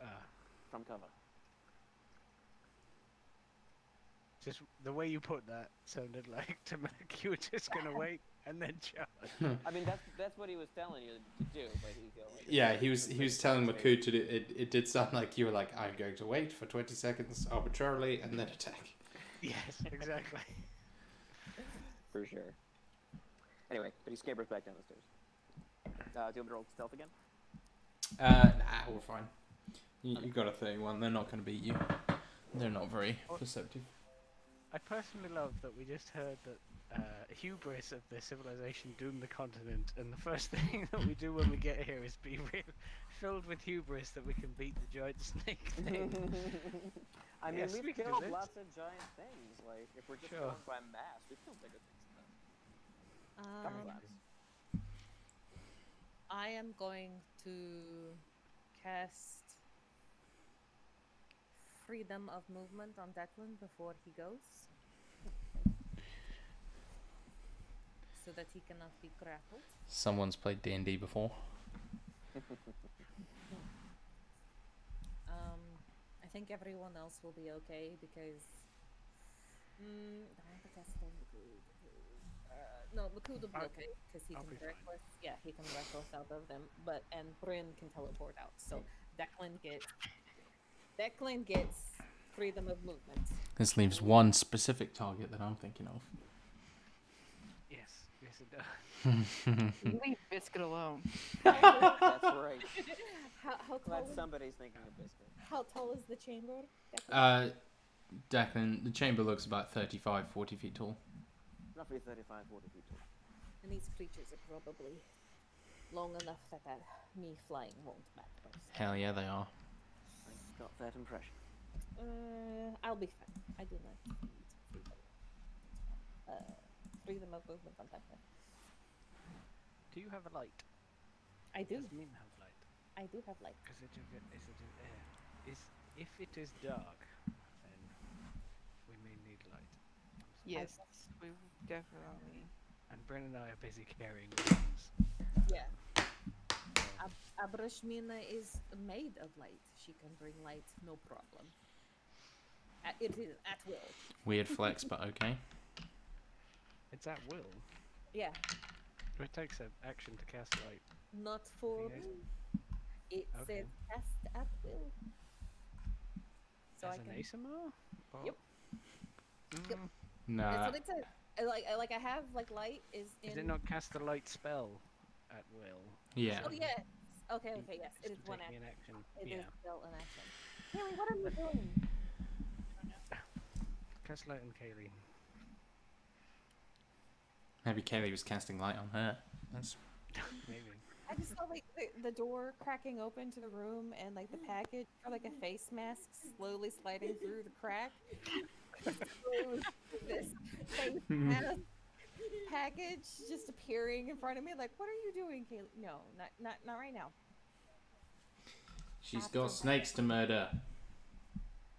attack. From cover. Just the way you put that sounded like to make you were just gonna wait and then charge. I mean, that's what he was telling you to do, but he go like, Yeah, he was telling Maku to do it. It did sound like you were like, I'm going to wait for 20 seconds arbitrarily and then attack. Yes, exactly. For sure. Anyway, but he scabbers back down the stairs. Do you want me to roll stealth again? Nah, we're fine. You got a 31. They're not going to beat you. They're not very perceptive. I personally love that we just heard that hubris of the civilization doomed the continent, and the first thing that we do when we get here is be filled with hubris that we can beat the giant snake thing. I mean, Yes, we we've can do killed this. lots of giant things. Like, if we're just Sure. going by mass, we've killed bigger things than that. Couple times. I am going to cast freedom of movement on Declan before he goes, so that he cannot be grappled. Someone's played D&D before. I think everyone else will be okay because Maku will be okay because he I'll can be fine. reckless. Yeah, he can reckless out of them. And Bryn can teleport out. So Declan gets freedom of movement. This leaves one specific target that I'm thinking of. Yes, it does. Leave Biscuit alone. That's right. How Glad tall? somebody's thinking of Biscuit. How tall is the chamber? Declan? Declan, the chamber looks about 35, 40 feet tall. Roughly 35, 40 feet tall. And these creatures are probably long enough that me flying won't matter. Hell yeah, they are. I got that impression. I'll be fine. I do not need freedom of movement on Declan. Do you have a light? I do. Does Mim have light? I do have light. If it is dark, then we may need light. Yes, we definitely. And Bryn and I are busy carrying guns. Yeah. Abrashmina is made of light. She can bring light, no problem. It is at will. Weird flex, but okay. It's at will. Yeah. It takes an action to cast light. Not for Yes. me. It Okay. says cast at will. So As I an can. ASMR? Or- Yep. Mm, Yep. Nah. That's what it says. Like I have like light is in. Is it not cast the light spell at will? Yeah. Oh yes. Okay. Yes. It is to one take me action. an action. It Yeah. is still an action. Haley, what are you doing? Cast light on Kaylee. Maybe Kaylee was casting light on her. That's... Maybe. I just saw like the door cracking open to the room and like the package or like a face mask slowly sliding through the crack. So it was this face mask package just appearing in front of me. Like, what are you doing, Kaylee? No, not right now. She's got snakes to murder.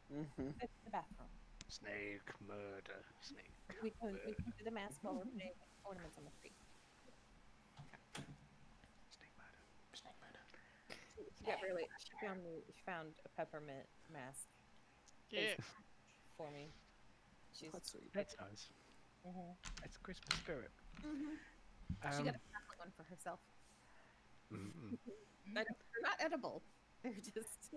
It's the bathroom. Snake murder. Snake. We can do the mask while we're putting ornaments on the tree. Snake murder. Snake murder. She found a peppermint mask. Yeah. For me. She's That's sweet. That's nice. It's Christmas spirit. She got a chocolate one for herself. They're not edible. They're just.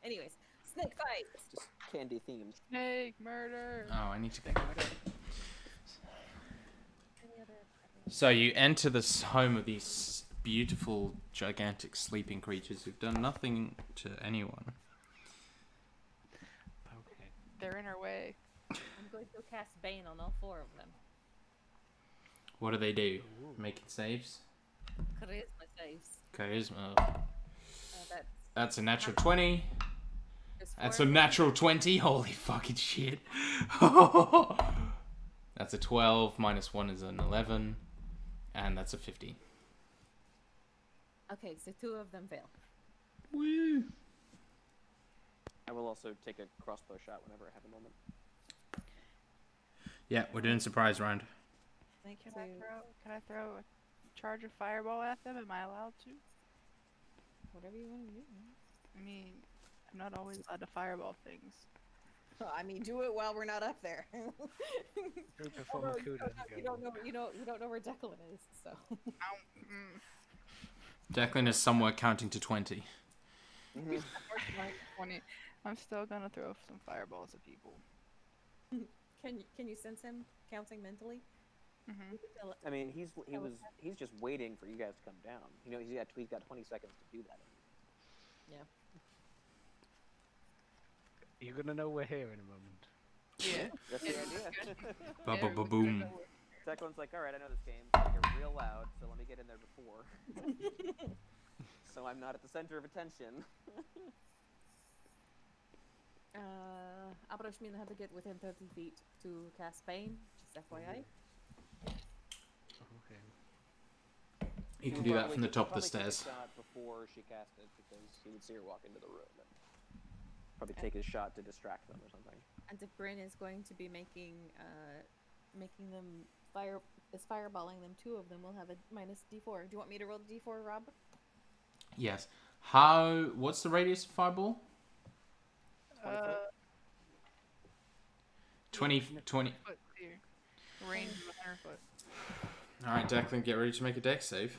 Anyways, snake fight. Just candy themed. Snake murder. Oh, I need to go. Any other So you enter this home of these beautiful, gigantic sleeping creatures who've done nothing to anyone. Okay. They're in our way. I'm going to cast Bane on all 4 of them. What do they do? Making saves? Charisma saves. Charisma. That's a natural 20. There's 4 That's a of them. natural 20. Holy fucking shit. That's a 12. Minus 1 is an 11. And that's a 15. Okay, so 2 of them fail. Woo. I will also take a crossbow shot whenever I have a moment. Yeah, we're doing surprise round. Thank Can I throw a charge of fireball at them? Am I allowed to? Whatever you want to do. I mean, I'm not always allowed to fireball things. I mean, do it while we're not up there. Before Although Makuda you don't know where Declan is, so. Declan is somewhere counting to 20. 20. I'm still gonna throw some fireballs at people. Can you sense him counting mentally? I mean, he's just waiting for you guys to come down. You know, he's got 20 seconds to do that. Yeah. You're gonna know we're here in a moment. Yeah. That's the idea. Ba-ba-ba-boom. Declan's like, all right, I know this game. I get real loud, so let me get in there before. So I'm not at the center of attention. Abrashmin had to get within 30 feet to cast Bane, just FYI. Okay. You can do that from the top of the stairs. Take a shot before she cast it because he would see her walk into the room and probably take his shot to distract them or something. And if Bryn is going to be making them fireballing them, 2 of them will have a minus D4. Do you want me to roll the D4, Rob? Yes. What's the radius of fireball? 20. Foot here. Range of 100 foot. Alright, Declan, get ready to make a dex save.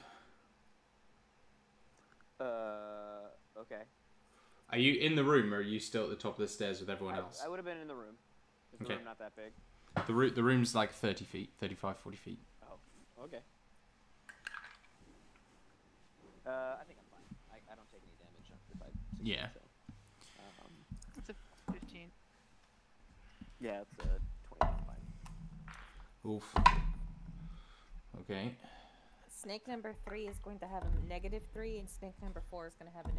Okay. Are you in the room or are you still at the top of the stairs with everyone else? I would have been in the room. Is the Okay. room not that big? The room's like 30 feet, 35, 40 feet. Oh, okay. I think I'm fine. I don't take any damage if I succeed, Yeah. So. It's a 15. Yeah, it's a 20. Fine. Oof. Okay. Snake number 3 is going to have a -3, and snake number 4 is going to have a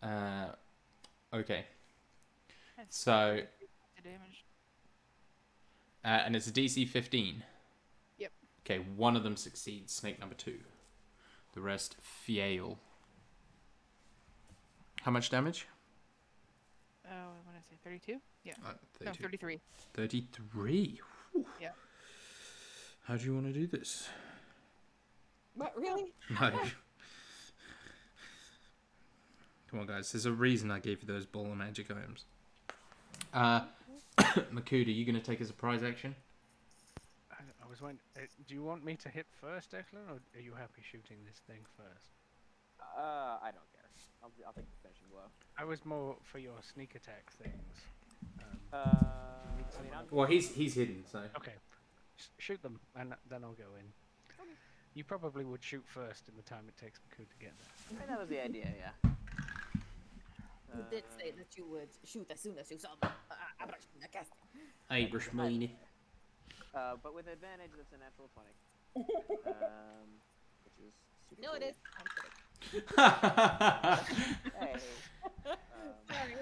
-3. Okay. That's So, the damage. and it's a DC 15. Yep. Okay, one of them succeeds, snake number 2. The rest fail. How much damage? Oh, what did I say? 32? Yeah. 32. No, 33. 33? Whew. Yeah. How do you want to do this? What, really? No. Come on, guys. There's a reason I gave you those ball of magic items. Makuda, you going to take a surprise action? I was wondering, do you want me to hit first, Declan, or are you happy shooting this thing first? I don't care. I'll take the finishing blow. I was more for your sneak attack things. I mean, Well, he's hidden, so... Okay, shoot them, and then I'll go in. You probably would shoot first in the time it takes Maku to get there. that was the idea, yeah. You did say that you would shoot as soon as you saw them. Abrashmini. But with advantage, that's a natural 20. Which is super No, cool. it is. I'm kidding. Hey. Sorry.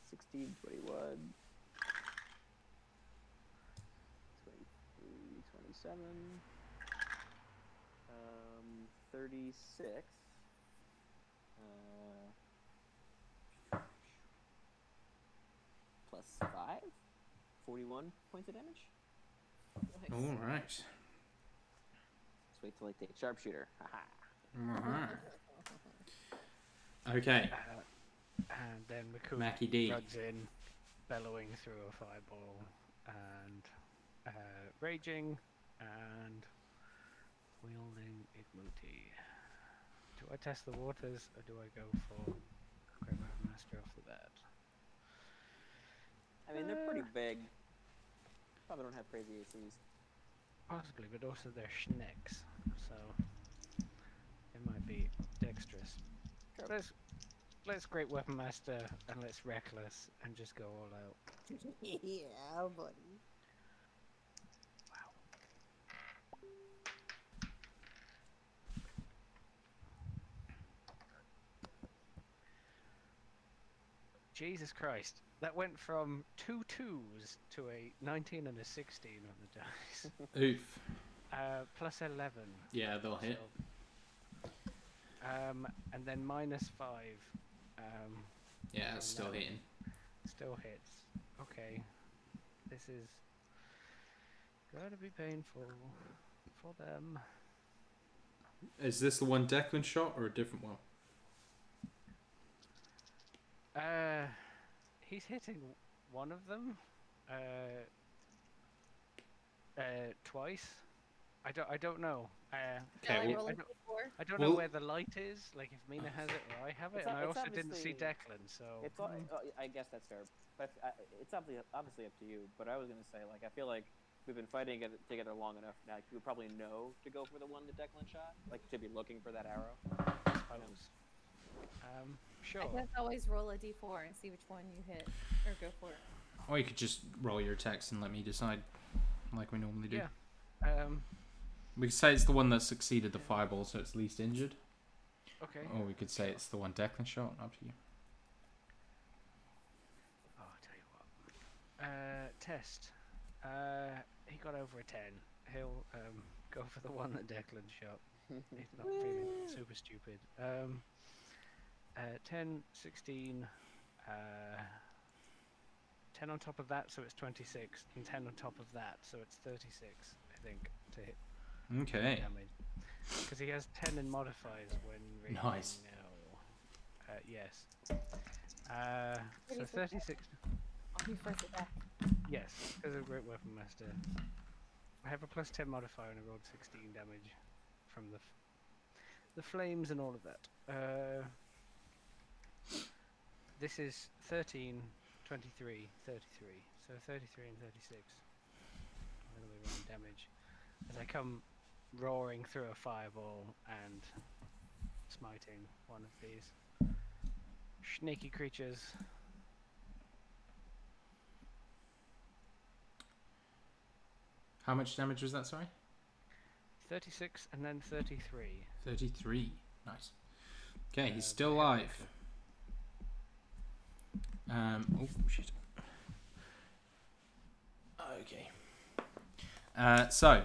16, 21, 23, 27, 36, plus 5, 41 points of damage. All right. Let's wait till I take sharpshooter. Haha. All right. Okay. And then Mackie Makuta D. runs in, bellowing through a fireball, and raging, and wielding Igmuti. Do I test the waters, or do I go for Great Weapon Master off the bat? I mean, they're pretty big. Probably don't have crazy ACs. Possibly, but also they're schnecks, so it might be dexterous. Sure. Let's Great Weapon Master and let's Reckless and just go all out. Yeah, buddy. Wow. Jesus Christ. That went from 2 2s to a 19 and a 16 on the dice. Oof. Plus 11. Yeah, they'll hit. So, and then minus 5. Yeah, it's still no. hitting. Still hits. Okay. This is gonna be painful for them. Is this the one Declan shot or a different one? He's hitting one of them. Twice. I don't know. Okay, Shall I well- roll a I don't- d4? I don't know Well- where the light is. Like if Mina has it or I have it, It's and I it's also didn't see obviously- Declan. So It's all, I guess that's fair, but it's obviously up to you. But I was gonna say, like, I feel like we've been fighting it together long enough now. We probably know to go for the one that Declan shot, like to be looking for that arrow. I suppose. Sure. I guess always roll a d4 and see which one you hit or go for it. Or you could just roll your attacks and let me decide, like we normally do. Yeah. We could say it's the one that succeeded the fireball, so it's least injured. Okay. Or we could say it's the one Declan shot. Up to you. Oh, I'll tell you what. Test. He got over a 10. He'll go for the one that Declan shot. He's not feeling super stupid. 10, 16, 10 on top of that, so it's 26, and 10 on top of that, so it's 36, I think, to hit Okay. damage. Because he has 10 in modifiers when reading Nice. now. Yes. So 36. I'll be first attack. Yes, as a Great Weapon Master. I have a plus 10 modifier and I rolled 16 damage from the flames and all of that. This is 13, 23, 33. So 33 and 36. I'm going to be rolling damage as I come roaring through a fireball and smiting one of these snaky creatures. How much damage was that, sorry? 36 and then 33. 33. Nice. Okay, he's still alive. Oh, shit. Okay. So,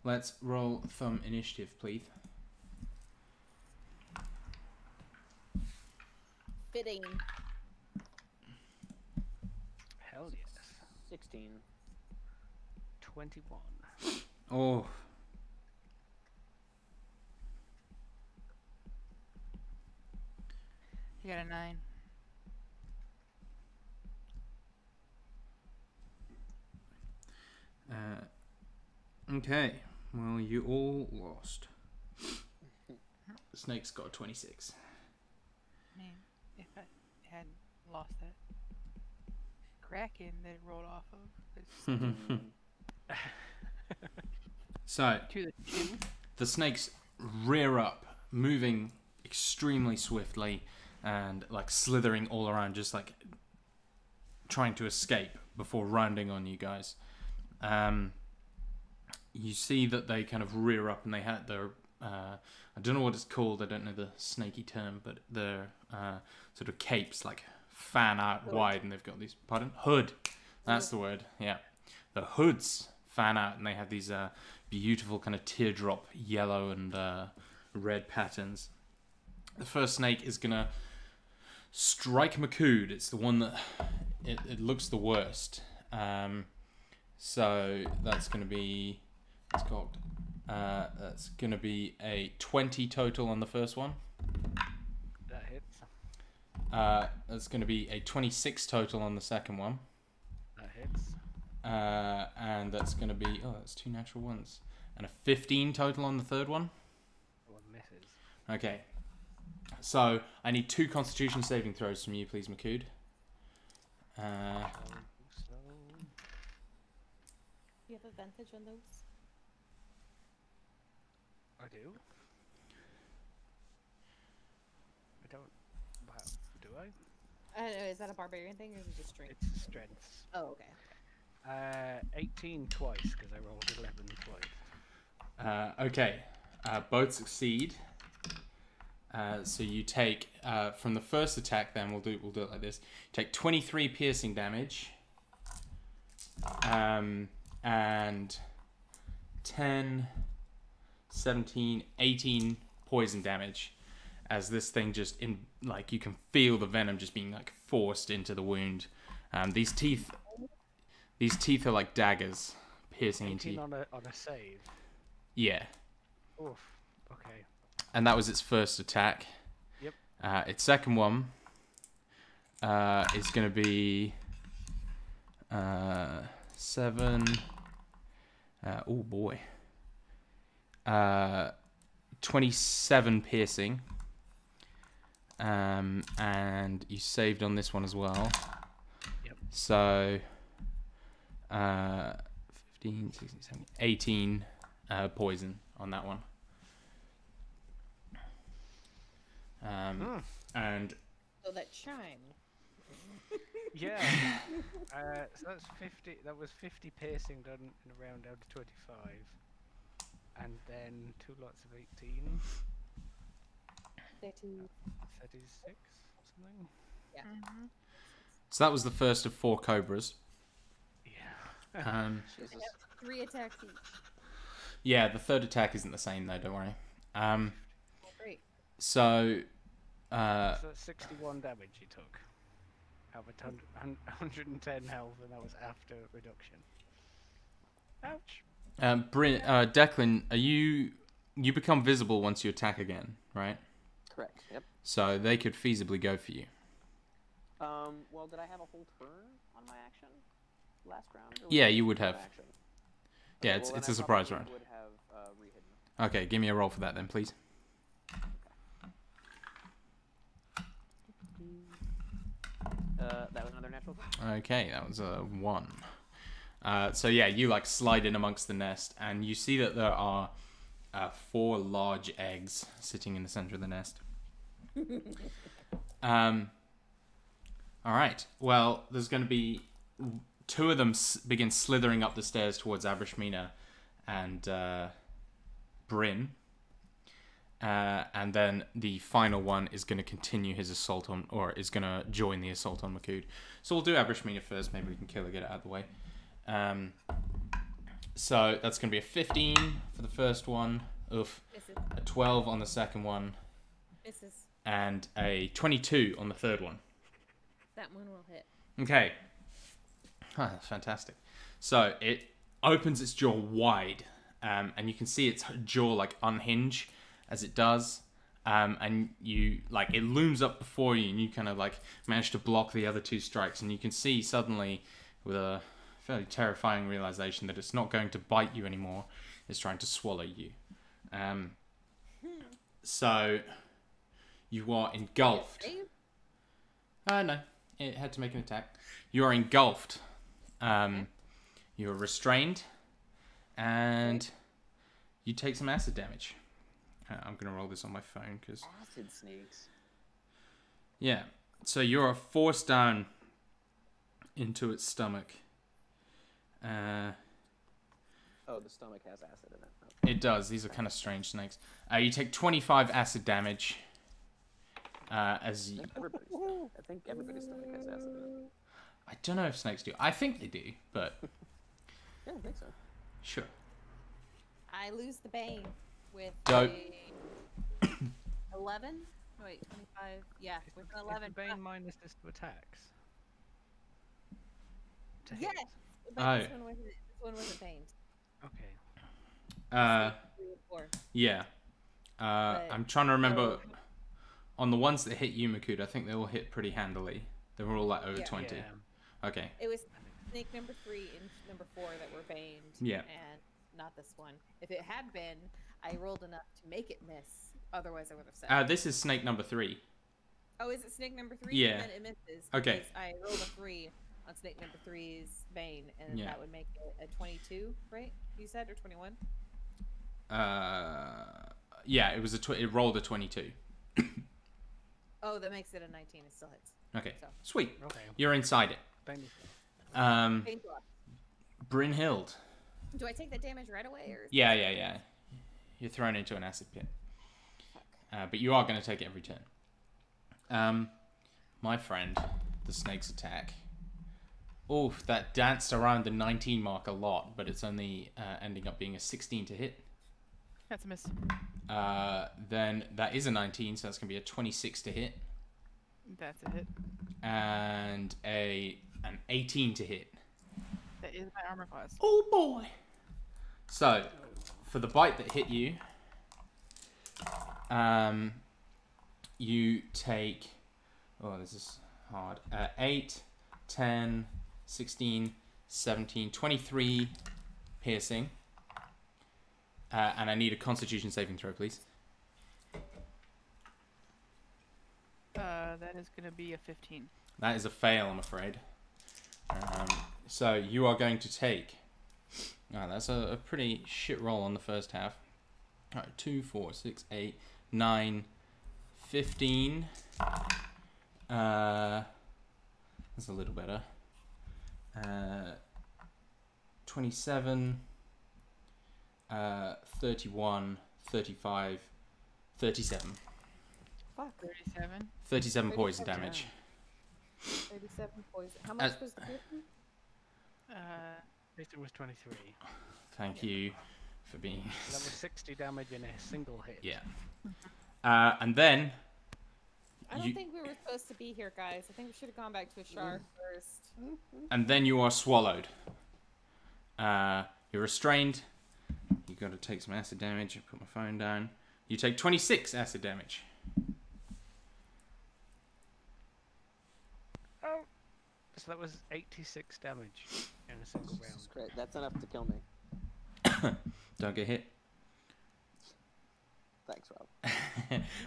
let's roll some initiative, please. Fitting. Hell yes. 16. 21. Oh, You got a 9. okay. Well, you all lost. The snake's got a 26. Man, if I had lost that Kraken that it rolled off of, it's So, to the 2. the snakes rear up, moving extremely swiftly and like slithering all around, just like trying to escape before rounding on you guys. You see that they kind of rear up and they had their, I don't know what it's called, I don't know the snaky term, but their sort of capes like fan out wide, and they've got these, pardon? Hood. That's the word, yeah. The hoods fan out, and they have these beautiful kind of teardrop yellow and red patterns. The first snake is going to strike Makood. It's the one that it looks the worst. So that's going to be, it's called, that's going to be a 20 total on the first one. That hits. That's going to be a 26 total on the second one. That hits. And that's going to be, oh, that's 2 natural ones. And a 15 total on the third one. One misses. Okay. So, I need 2 constitution saving throws from you, please, Makood. So, You have advantage on those? I do. I don't. Wow. Do I? I don't know, is that a barbarian thing or is it just strength? It's strengths. Oh, okay. 18 twice because I rolled 11 twice. Okay. Both succeed. So you take from the first attack. Then we'll do it like this. Take 23 piercing damage, and 10, 17, 18 poison damage. As this thing just you can feel the venom just being like forced into the wound. These teeth are like daggers piercing into you. on a save. Yeah. Oof. Okay. And that was its first attack. Yep. Its second one is going to be 7. Oh boy. 27 piercing. And you saved on this one as well. Yep. So 15, 16, 17, 18 poison on that one. And So that chime. Yeah. So that's 50. That was 50 piercing done in a round out of 25, and then 2 lots of 18. 36. 36 something. Yeah. Mm-hmm. so that was the first of 4 cobras. Yeah. Jesus. 3 attacks each. Yeah, the third attack isn't the same though. Don't worry. Oh, great. So So that's 61 damage he took. Have 110 health, and that was after reduction. Ouch. Declan, you become visible once you attack again, right? Correct. Yep. So they could feasibly go for you. Well, did I have a whole turn on my action last round? Or was Yeah, it you would one have. action? Yeah, Okay, it's well, a then I surprise probably round. Would have rehidden. Okay, give me a roll for that then, please. That was another natural. Okay, that was a 1. So yeah, you like slide in amongst the nest, and you see that there are 4 large eggs sitting in the center of the nest. All right. Well, there's going to be 2 of them begin slithering up the stairs towards Abrishmina and Bryn. And then the final one is going to continue his assault on, or is going to join the assault on Makood. So we'll do Abrishmina first. Maybe we can kill her, get it out of the way. So that's going to be a 15 for the first one. Oof. Misses. A 12 on the second one. Misses. And a 22 on the third one. That one will hit. Okay. Ah, that's fantastic. So it opens its jaw wide, and you can see its jaw like unhinge as it does, and you like it looms up before you, and you kind of like manage to block the other 2 strikes, and you can see suddenly with a fairly terrifying realization that it's not going to bite you anymore. It's trying to swallow you. So you are engulfed. No, it had to make an attack. You are engulfed. You are restrained, and you take some acid damage. I'm going to roll this on my phone because... Acid snakes. Yeah. So you're forced down into its stomach. Oh, the stomach has acid in it. Oh. It does. These are kind of strange snakes. You take 25 acid damage. As you... I think everybody's stomach has acid in it. I don't know if snakes do. I think they do, but Yeah, I think so. sure. I lose the bane with Dope. a 11. Oh, wait, 25. Yeah, with an 11. Is the Bane minus this to attacks? To hit? Yes, but Oh. this one wasn't baned. Okay. Three and four. Yeah. I'm trying to remember. So- On the ones that hit you, Makuda, I think they all hit pretty handily. They were all like over Yeah. 20. Yeah. Okay. It was snake number 3 and number 4 that were baned. Yeah. And not this one. If it had been, I rolled enough to make it miss. Otherwise, I would have said. This is snake number 3. Oh, is it snake number 3? Yeah. Then it misses. Okay. Because I rolled a 3 on snake number 3's bane, and Yeah. that would make it a 22, right? You said, or 21? Yeah, it was it rolled a 22. Oh, that makes it a 19. It still hits. Okay. So. Sweet. Okay. You're inside it. Bane. Bane block. Brynhild. Do I take that damage right away, or? Yeah. You're thrown into an acid pit. But you are going to take it every turn. My friend, the snake's attack. Oof, that danced around the 19 mark a lot, but it's only ending up being a 16 to hit. That's a miss. Then that is a 19, so that's going to be a 26 to hit. That's a hit. And an 18 to hit. That is my armor class. Oh boy! So, for the bite that hit you, you take... Oh, this is hard. 8, 10, 16, 17, 23 piercing. And I need a Constitution saving throw, please. That is going to be a 15. That is a fail, I'm afraid. So you are going to take... Oh, that's a pretty shit roll on the first half. All right, 2, 4, 6, 8, 9, 15. That's a little better. 27, 31, 35, 37. Fuck. 37. 37 poison 37. damage. 37 poison. How much was the piercing? It was 23. Thank you for being... That was 60 damage in a single hit. Yeah. And then... I don't think we were supposed to be here, guys. I think we should have gone back to a shard first. And then you are swallowed. You're restrained. You got to take some acid damage. I put my phone down. You take 26 acid damage. Oh. So that was 86 damage in a single round. That's great. That's enough to kill me. Don't get hit. Thanks, Rob.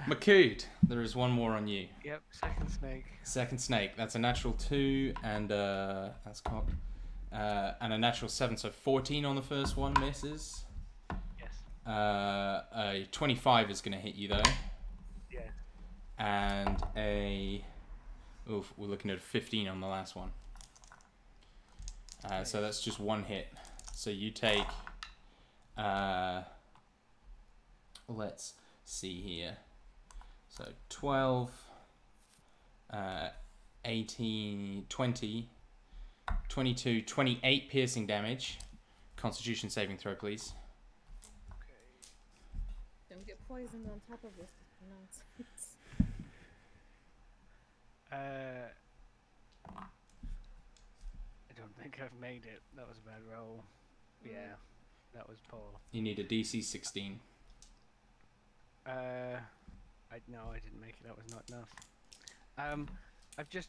Makood, there is one more on you. Yep, second snake. Second snake. That's a natural 2 and that's cocked. And a natural 7, so 14 on the first one misses. Yes. A 25 is going to hit you though. Yeah. And oof, we're looking at a 15 on the last one. So that's just one hit. So you take, let's see here. So 12, 18, 20, 22, 28 piercing damage. Constitution saving throw, please. Don't get poisoned on top of this nonsense. I don't think I've made it. That was a bad roll. Yeah, that was poor. You need a DC 16. No, I didn't make it. That was not enough. I've just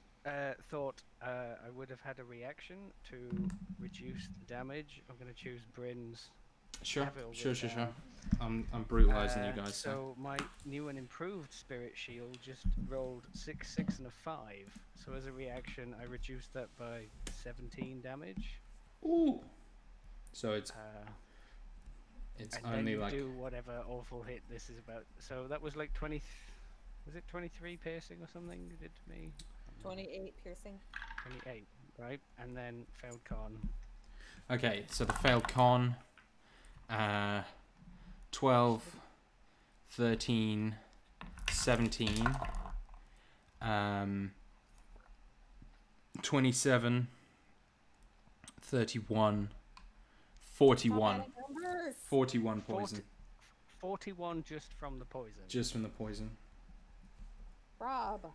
thought I would have had a reaction to reduce the damage. I'm going to choose Bryn's. Sure, Have it all sure. written down. I'm brutalizing you guys. So my new and improved spirit shield just rolled 6, 6, and a 5. So as a reaction, I reduced that by 17 damage. Ooh. So it's And only then like do whatever awful hit this is about. So that was like 20. Was it 23 piercing or something you did to me? 28 piercing. 28. right? And then failed con. Okay, so the failed con, 12, 13, 17, 27, 31, 41. 41 poison. 41 just from the poison. Just from the poison. Rob.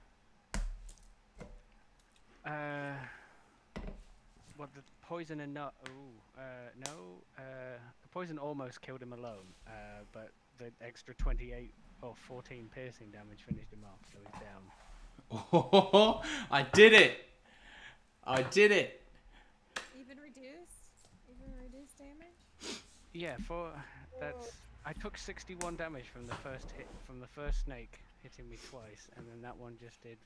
What, the poison and not? No. The poison almost killed him alone. But the extra 28 or 14 piercing damage finished him off, so he's down. Oh, I did it! I did it! Even reduced damage? Yeah, that's. I took 61 damage from the first hit from the first snake hitting me twice, and then that one just did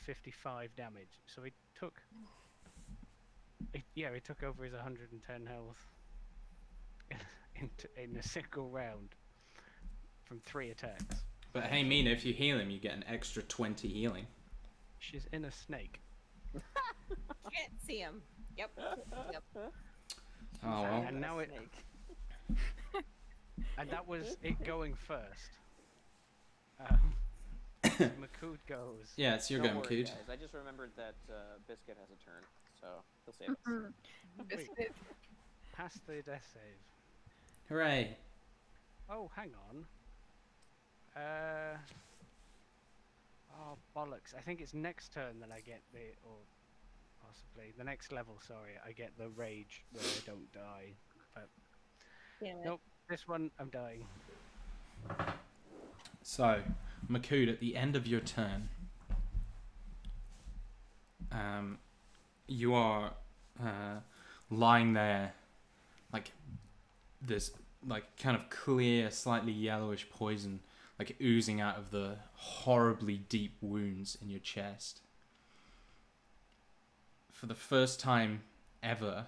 55 damage. So he took. He took over his 110 health in a single round from 3 attacks. But hey, Mina, if you heal him, you get an extra 20 healing. She's in a snake. Can't see him. Yep. Oh, well. And now it. And that was it going first. Makood goes. Yeah, it's your Don't go, worry, Makood. guys. I just remembered that Biscuit has a turn, so he'll save us. Biscuit. Pass the death save. Hooray. Oh, hang on. Oh, bollocks. I think it's next turn that I get or possibly the next level, sorry, I get the rage where I don't die. But Damn it. nope, this one I'm dying. So, Makood, at the end of your turn, you are lying there, like this, like kind of clear, slightly yellowish poison, like oozing out of the horribly deep wounds in your chest. For the first time ever,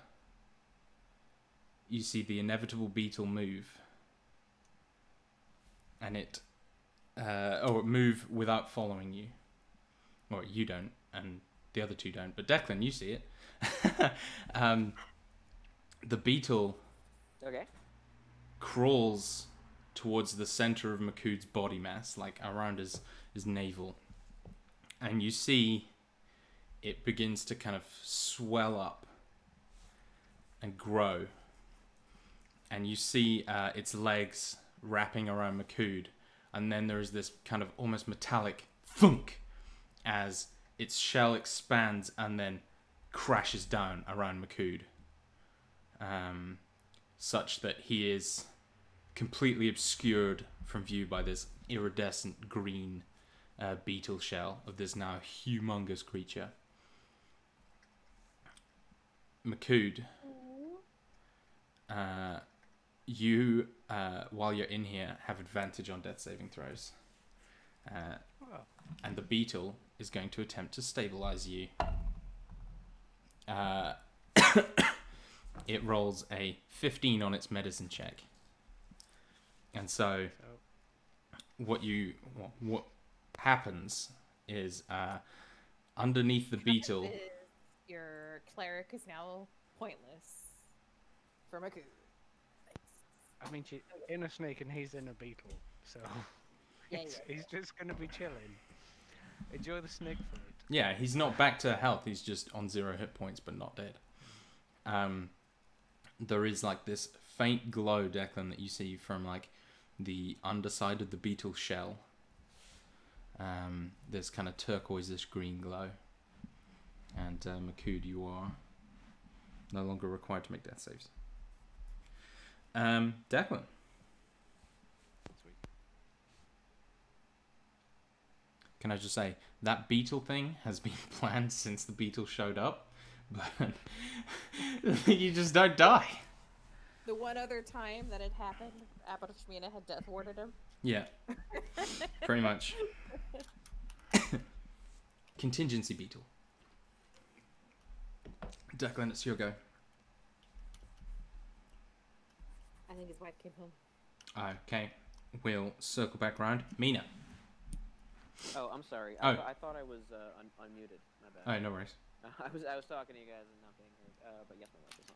you see the inevitable beetle move, and it move without following you. Or you don't, and the other two don't, but Declan, you see it. The beetle Okay. crawls towards the center of Makood's body mass, like around his navel. And you see it begins to kind of swell up and grow. And you see its legs wrapping around Makood. And then there is this kind of almost metallic thunk as its shell expands and then crashes down around Makood. Such that he is completely obscured from view by this iridescent green beetle shell of this now humongous creature. Makood, you, while you're in here, have advantage on death saving throws. And the beetle is going to attempt to stabilize you. It rolls a 15 on its medicine check. And so what happens is underneath the beetle, your cleric is now pointless for Makood. I mean, she's in a snake and he's in a beetle, so he's just gonna be chilling. Enjoy the snake fruit. yeah, he's not back to health, he's just on 0 hit points but not dead. There is like this faint glow, Declan, that you see from like the underside of the beetle shell. There's kind of turquoise-ish green glow. And Makood, you are no longer required to make death saves. Declan. Sweet. Can I just say, that beetle thing has been planned since the beetle showed up, but you just don't die. The one other time that it happened, Abadashmina had death warded him. Yeah, pretty much. Contingency beetle. Declan, it's your go. I think his wife came home. Okay, we'll circle back around. Mina. Oh, I'm sorry. Oh. I thought I was unmuted. My bad. Oh, no worries. I was talking to you guys and not being heard. But yes, my mic is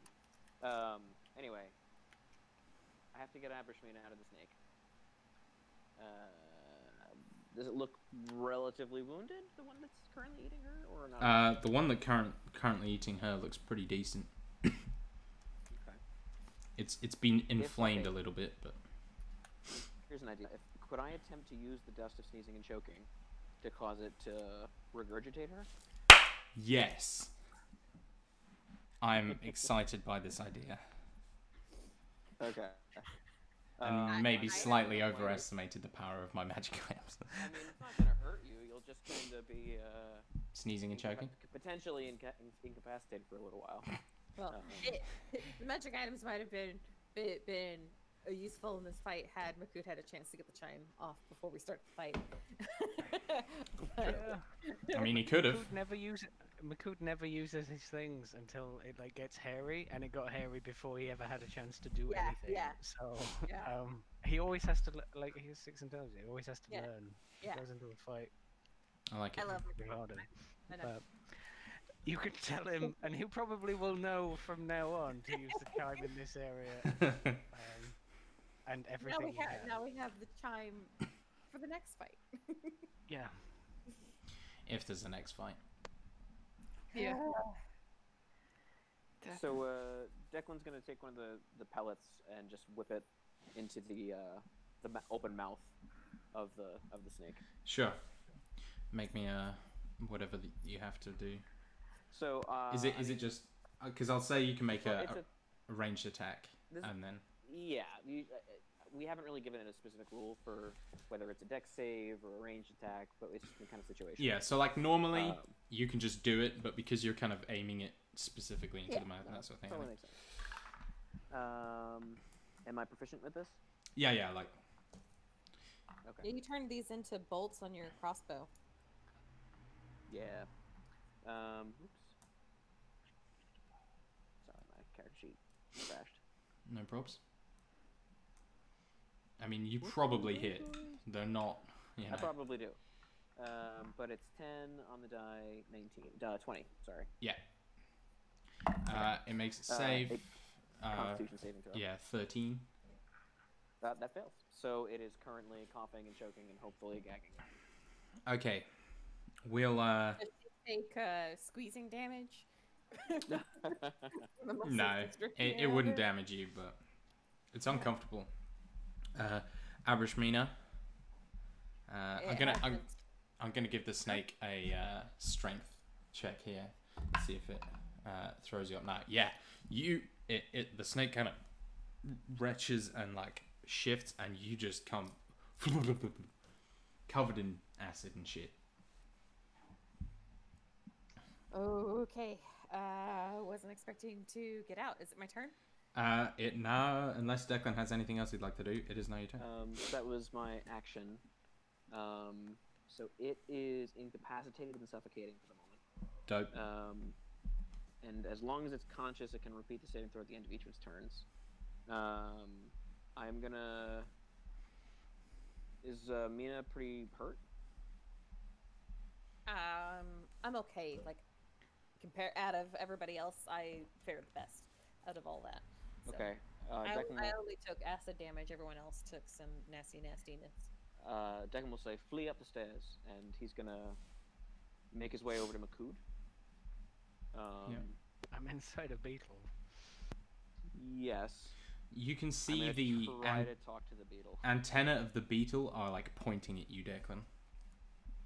on. Anyway, I have to get Affirmation out of the snake. Does it look relatively wounded? The one that's currently eating her, or not? The one that currently eating her looks pretty decent. Okay. It's been inflamed a little bit, but Here's an idea. Could I attempt to use the dust of sneezing and choking to cause it to regurgitate her? yes. I'm excited by this idea. Okay. And maybe I slightly have no idea. overestimated the power of my magic items. I mean, it's not gonna hurt you. You'll just kind of be Sneezing and choking? potentially incapacitated for a little while. Well, the magic items might have been useful in this fight had Makut had a chance to get the chime off before we start the fight. I mean, he could have. Makut never uses his things until it like gets hairy, and it got hairy before he ever had a chance to do anything. yeah. So Yeah. he always has to like he has 6 intelligence. He always has to Yeah. learn. Yeah. He goes into a fight. I like it. I love Be harder. I know. But you could tell him, and he probably will know from now on to use the chime in this area. And everything. Now we have the chime for the next fight. Yeah. If there's a next fight. Yeah. So Declan's gonna take one of the pellets and just whip it into the open mouth of the snake. Sure. Make me whatever you have to do. So Is it just because I'll say you can make well, a ranged attack and then yeah, we haven't really given it a specific rule for whether it's a dex save or a ranged attack, but it's just been kind of situational. yeah. So like normally you can just do it, but because you're kind of aiming it specifically into the mouth and that sort of thing. Totally makes sense. Am I proficient with this? Yeah, like Okay. Yeah, you turn these into bolts on your crossbow. Yeah. Oops. Sorry, my character sheet crashed. no probs. I mean, you probably hit. They're not. You know. I probably do. But it's 10 on the die, 20. Sorry. Yeah. It makes it save. Constitution saving throw. Yeah, 13. That fails. So it is currently coughing and choking and hopefully gagging. Okay. We'll Does she take squeezing damage? The muscles no, just dripping it out wouldn't of her? damage you, but it's uncomfortable. Abrishmina. I'm gonna give the snake a strength check here. See if it throws you up. Now, yeah, the snake kind of retches and like shifts, and you just come covered in acid and shit. Okay. Wasn't expecting to get out. Is it my turn? Now, unless Declan has anything else he'd like to do, it is now your turn. That was my action. So it is incapacitated and suffocating for the moment. Dope. And as long as it's conscious, it can repeat the saving throw at the end of each of its turns. I'm gonna. Is Mina pretty hurt? I'm okay. Like, out of everybody else, I fared the best out of all that. So. Okay. I Declan only took acid damage. Everyone else took some nastiness. Declan will say, "Flee up the stairs," and he's gonna make his way over to Makut. Yeah. I'm inside a beetle. Yes. You can I'm see gonna the try to talk to the beetle. antenna of the beetle are like pointing at you, Declan.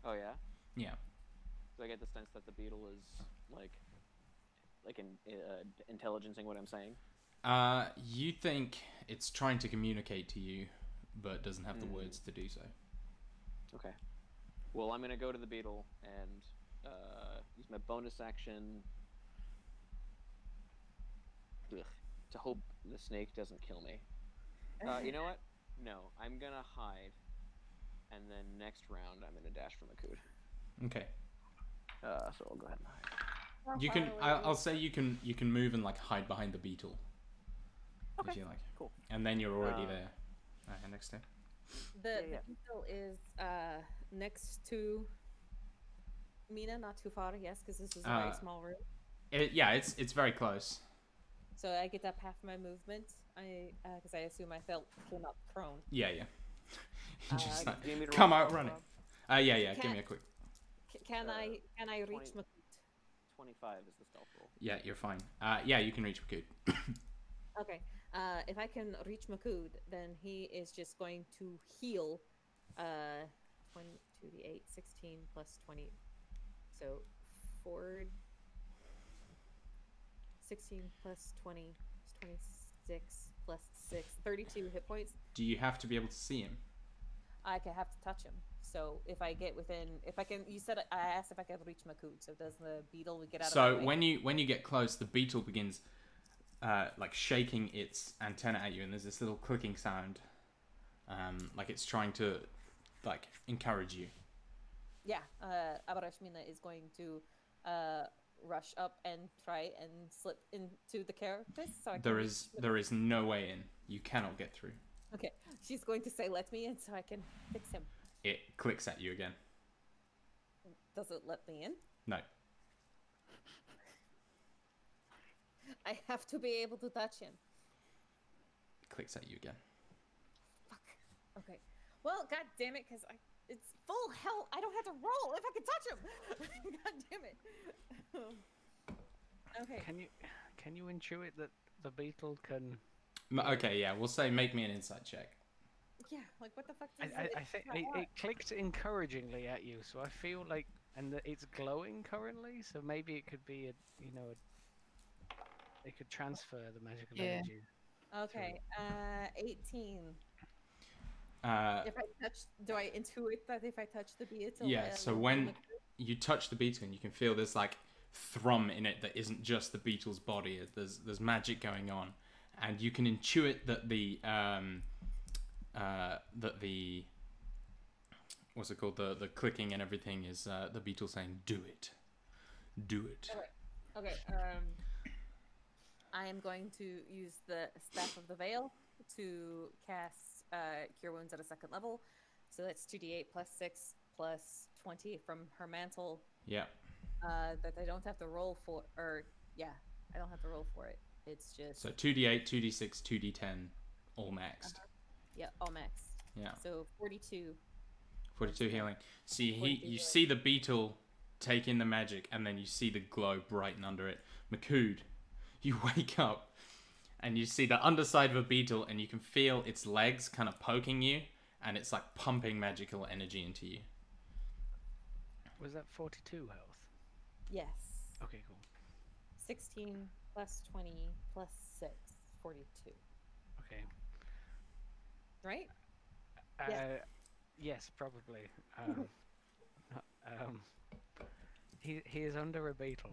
Oh yeah. Yeah. So I get the sense that the beetle is like intelligencing what I'm saying. You think it's trying to communicate to you, but doesn't have the words to do so. Okay. Well, I'm gonna go to the beetle and use my bonus action to hope the snake doesn't kill me. You know what? No, I'm gonna hide, and then next round I'm gonna dash for Makut. Okay. So I'll go ahead and hide. You can. I'll say you can move and like hide behind the beetle. Okay. If you like. Cool. And then you're already there. Next time. The Yeah. beetle is next to Mina, not too far, yes, because this is a very small room. Yeah, it's very close. So I get up half my movement. Because I assume I came up prone. Yeah. Just like, Give me the come roll out for running. Rob. Yeah. Give me a quick. Can I reach 20. Makut? 25 is the stealth roll. Yeah, you're fine. Yeah, you can reach Makud. Okay. If I can reach Makud, then he is just going to heal 22d8, 16 plus 20. So 16 plus 20 is 26 plus 6, 32 hit points. Do you have to be able to see him? I could have to touch him. So if I get within, if I can, you said I asked if I could reach Makud. So does the beetle get out of So my way? when you get close, the beetle begins like shaking its antenna at you, and there's this little clicking sound, like it's trying to like encourage you. Yeah, Abarashmina is going to rush up and try and slip into the carapace. So I can There is no way in. You cannot get through. Okay, she's going to say, "Let me in, so I can fix him." It clicks at you again. Does it let me in? No. I have to be able to touch him. It clicks at you again. Fuck. Okay. Well, god damn it, because it's full hell. I don't have to roll if I can touch him. God damn it. Okay. Can you intuit that the beetle can? Okay, yeah, we'll say make me an insight check. Yeah, like what the fuck does I think it clicked encouragingly at you, so I feel like, and it's glowing currently, so maybe it could be it could transfer the magical energy. Okay, 18. If I touch, do I intuit that if I touch the beetle? Yeah, so when you touch the beetle, and you can feel there's like thrum in it that isn't just the beetle's body. There's magic going on, and you can intuit that the what's it called, the clicking and everything is the beetle saying do it. Okay. I am going to use the Staff of the Veil to cast Cure Wounds at a 2nd level. So that's 2d8 plus 6 plus 20 from her mantle. Yeah. That I don't have to roll for, I don't have to roll for it. It's just... So 2d8, 2d6, 2d10, all maxed. Yeah, all maxed. Yeah. So 42. 42 healing. See, you see the beetle take in the magic, and then you see the glow brighten under it. Makud, you wake up, and you see the underside of a beetle, and you can feel its legs kind of poking you, and it's like pumping magical energy into you. Was that 42 health? Yes. Okay, cool. 16 plus 20 plus 6, 42. Okay. Right? Yes, probably. He is under a beetle,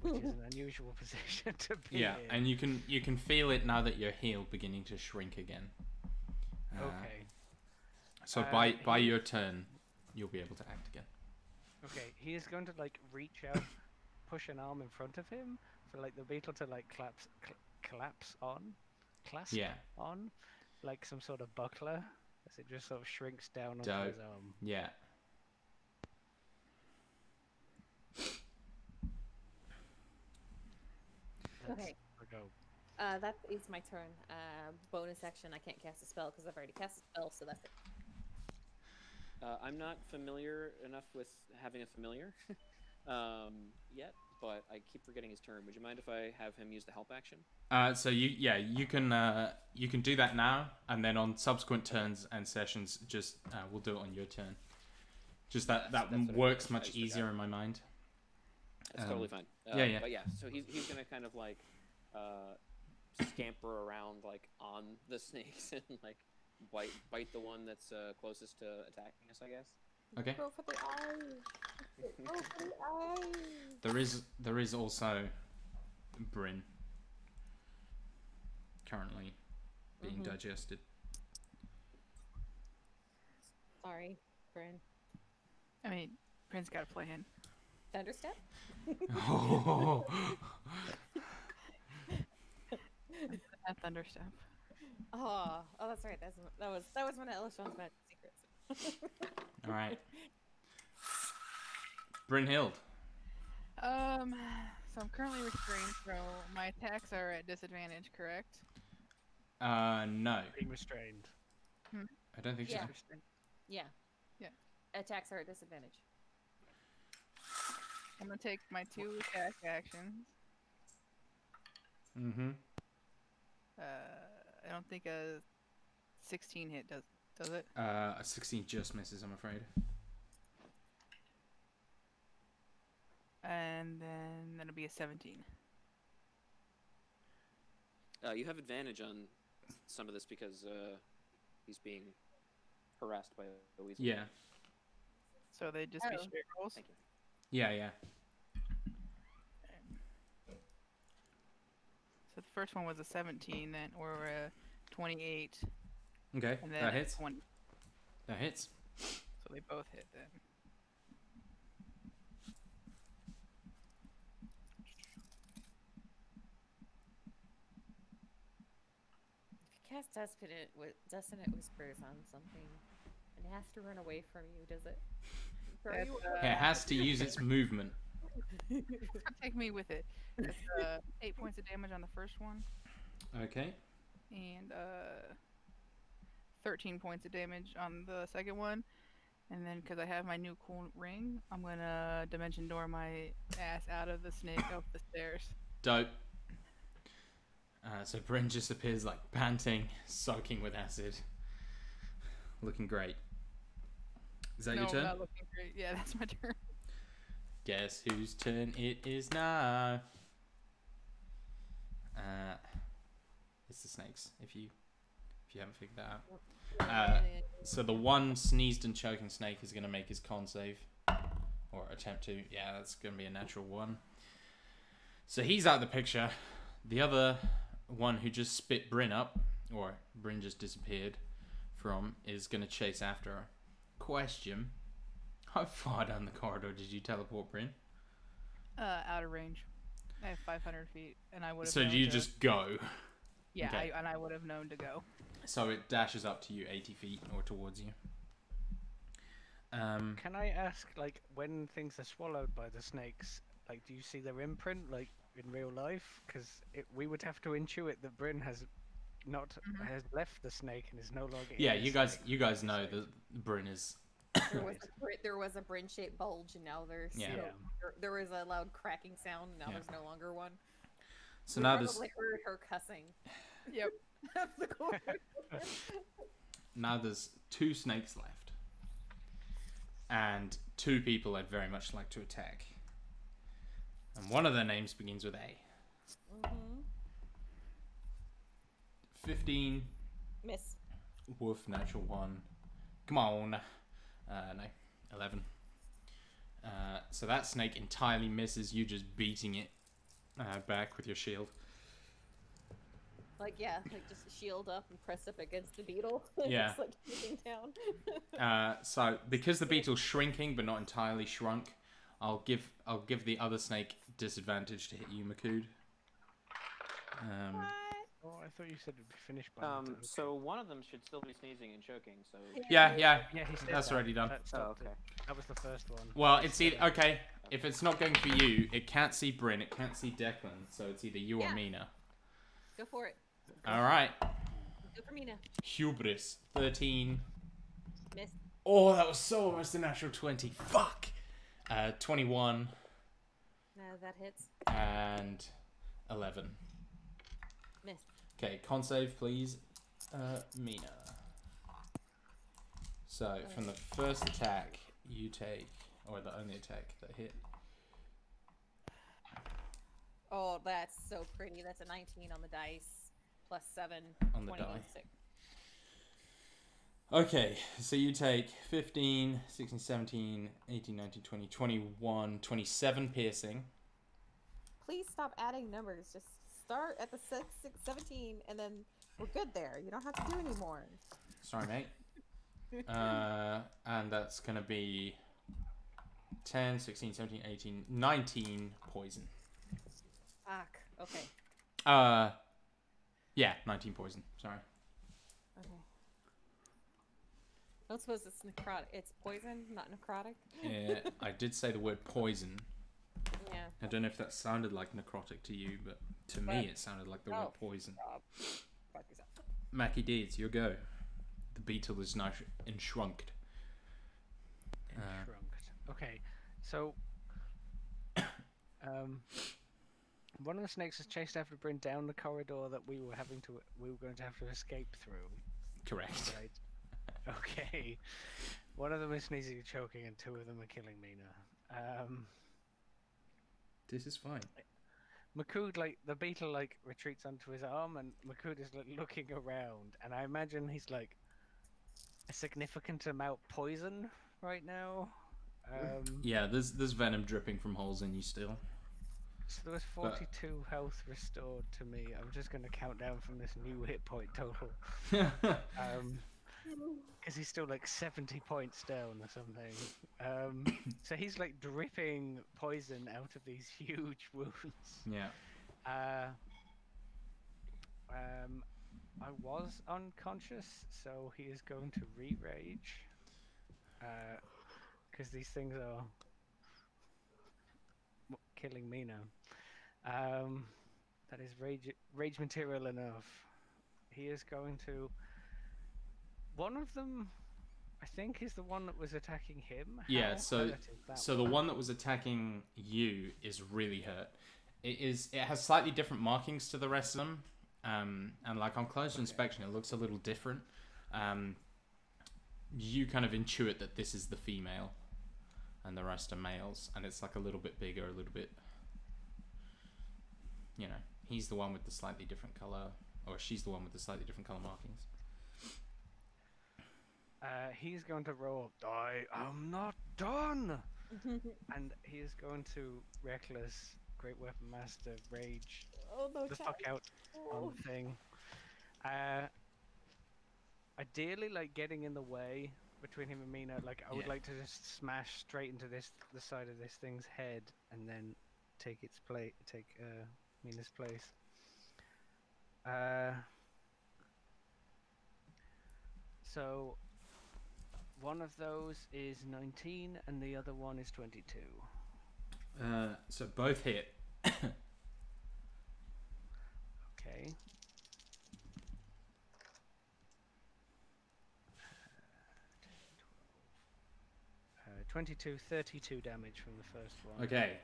which is an unusual position to be in. And you can feel it now that you're healed, beginning to shrink again. Okay. So by your turn, you'll be able to act again. Okay, he is going to like reach out, push an arm in front of him for like the beetle to like clasp on, like some sort of buckler, as it just sort of shrinks down onto his arm. Yeah. Okay. That is my turn. Bonus action, I can't cast a spell because I've already cast a spell, so that's it. I'm not familiar enough with having a familiar yet, but I keep forgetting his turn. Would you mind if I have him use the help action? So you can do that now, and then on subsequent turns and sessions, just we'll do it on your turn. Just that works much easier in my mind. That's totally fine. Yeah. But yeah, so he's gonna kind of like scamper around like on the snakes and like bite the one that's closest to attacking us, I guess. Okay. Go for the eye. Go for the eye. There is also Bryn currently being digested. Sorry, Bryn. I mean, Bryn's got to play in. Thunderstep? Oh. That Thunderstep. Oh, that's right. That was one of Elishon's magic secrets. All right. Brynhild. So I'm currently restrained, so my attacks are at disadvantage, correct? No. Being restrained. I don't think Yeah. so. Yeah. Yeah. Attacks are at disadvantage. I'm gonna take my 2 attack actions. Mm-hmm. I don't think a 16 hit does it? A 16 just misses, I'm afraid. And then that'll be a 17. You have advantage on some of this because he's being harassed by a weasel. Yeah. So they just be Oh. straight rolls. Thank you. Yeah. So the first one was a 17, then or a 28, Okay, and then that a hits. 20. That hits. So they both hit then. If you cast Dissonant Whispers on something, and it has to run away from you, does it? throw That's, you It has to use its movement. Take me with it. It's 8 points of damage on the first one, Okay. and 13 points of damage on the second one. And then, because I have my new cool ring, I'm gonna dimension door my ass out of the snake up the stairs. Dope. So Bryn just appears like panting, soaking with acid. Looking great. Is that No, your turn? not looking great. Yeah, that's my turn. Guess whose turn it is now? It's the snakes, if you haven't figured that out. So the one sneezed and choking snake is going to make his con save. Or attempt to. Yeah, that's going to be a natural 1. So he's out of the picture. The other one who just spit Bryn up, or Bryn just disappeared from, is going to chase after her. Question. How far down the corridor did you teleport, Bryn? Out of range. I have 500 feet, and I would have. So do you just go? Yeah, Okay. I would have known to go. So it dashes up to you 80 feet or towards you. Can I ask, like, when things are swallowed by the snakes, like, do you see their imprint, like, in real life? Because we would have to intuit that Bryn has has left the snake and is no longer. Yeah, in you the guys snake. know that Bryn is. There was a Bryn-shaped bulge, and now there's Yeah. there was a loud cracking sound, and now Yeah. there's no longer one. So We now there's probably heard her cussing. Yep. Up the corridor. now there's 2 snakes left, and 2 people I'd very much like to attack. And one of their names begins with A. 15. Miss. Woof, natural 1. Come on. No. 11. So that snake entirely misses you, just beating it back with your shield. Like just shield up and press up against the beetle. Yeah. Just like looking down. So because the beetle's shrinking but not entirely shrunk, I'll give the other snake disadvantage to hit you, Makood. Oh, I thought you said it'd be finished by now. Okay. So one of them should still be sneezing and choking. So Yeah, Yeah, he said that's that. already done. That stopped it. okay. That was the first one. Well, it's either okay. If it's not going for you, it can't see Bryn, it can't see Declan, so it's either you or Yeah. Mina. Go for it. All right, Go for Mina. hubris 13. Miss. Oh, that was so almost a natural 20. Fuck. 21 No, that hits. and 11. Miss. Okay, con save, please, Mina. So from the first attack, you take, or the only attack that hit. Oh, that's so pretty. That's a 19 on the dice. Plus 7. On the 26. die. Okay, so you take 15, 16, 17, 18, 19, 20, 21, 27 piercing. Please stop adding numbers. Just start at the 17, and then we're good there. You don't have to do any more. Sorry, mate. And that's going to be 10, 16, 17, 18, 19 poison. Fuck. Okay. Yeah, 19 poison. Sorry. Okay. don't suppose it's necrotic. It's poison, not necrotic. Yeah, I did say the word poison. Yeah. I don't know if that sounded like necrotic to you, but to me it sounded like the word poison. Fuck yourself. Mackie D, it's your go. The beetle is now enshrunked. Shrunk. Okay, so one of the snakes has chased after Bryn down the corridor that we were going to have to escape through. Correct. Right. Okay. One of them is sneezing and choking, and two of them are killing Mina. This is fine. Makud, the beetle, retreats onto his arm, and Makud is looking around, and I imagine he's a significant amount poison right now. Yeah, there's venom dripping from holes in you still. So there was 42 health restored to me. I'm just going to count down from this new hit point total. Because he's still 70 points down or something. So he's dripping poison out of these huge wounds. Yeah. I was unconscious, so he is going to re-rage. Because these things are killing me now. That is rage material enough. He is going to... One of them, I think, is the one that was attacking him. Yeah, so the one that was attacking you is really hurt. It has slightly different markings to the rest of them. And on closer inspection, it looks a little different. You kind of intuit that this is the female, and the rest are males, and it's a little bit bigger, a little bit. He's the one with the slightly different color, or she's the one with the slightly different color markings. He's going to roll. I'm not done. And he is going to reckless Great Weapon Master rage the fuck out on the thing. Ideally, like, getting in the way between him and Mina. Like, I would like to just smash straight into the side of this thing's head and then take Mina's place. So one of those is 19 and the other one is 22. So both hit. Okay. 22, 32 damage from the first one. Okay.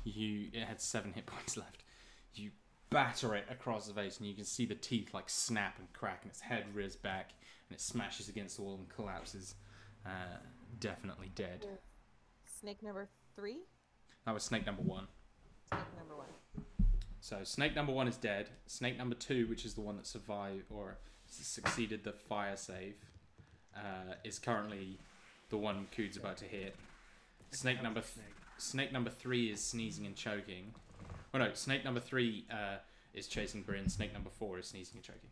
It had 7 hit points left. You batter it across the face, and you can see the teeth like snap and crack, and its head rears back, and it smashes against the wall and collapses. Definitely dead. Snake number 3? That was snake number 1. Snake number 1. So snake number 1 is dead. Snake number 2, which is the one that survived or succeeded the fire save, is currently the one Cood's about to hit. Snake number 3 is sneezing and choking. Oh no, snake number 3 is chasing Bryn. Snake number 4 is sneezing and choking.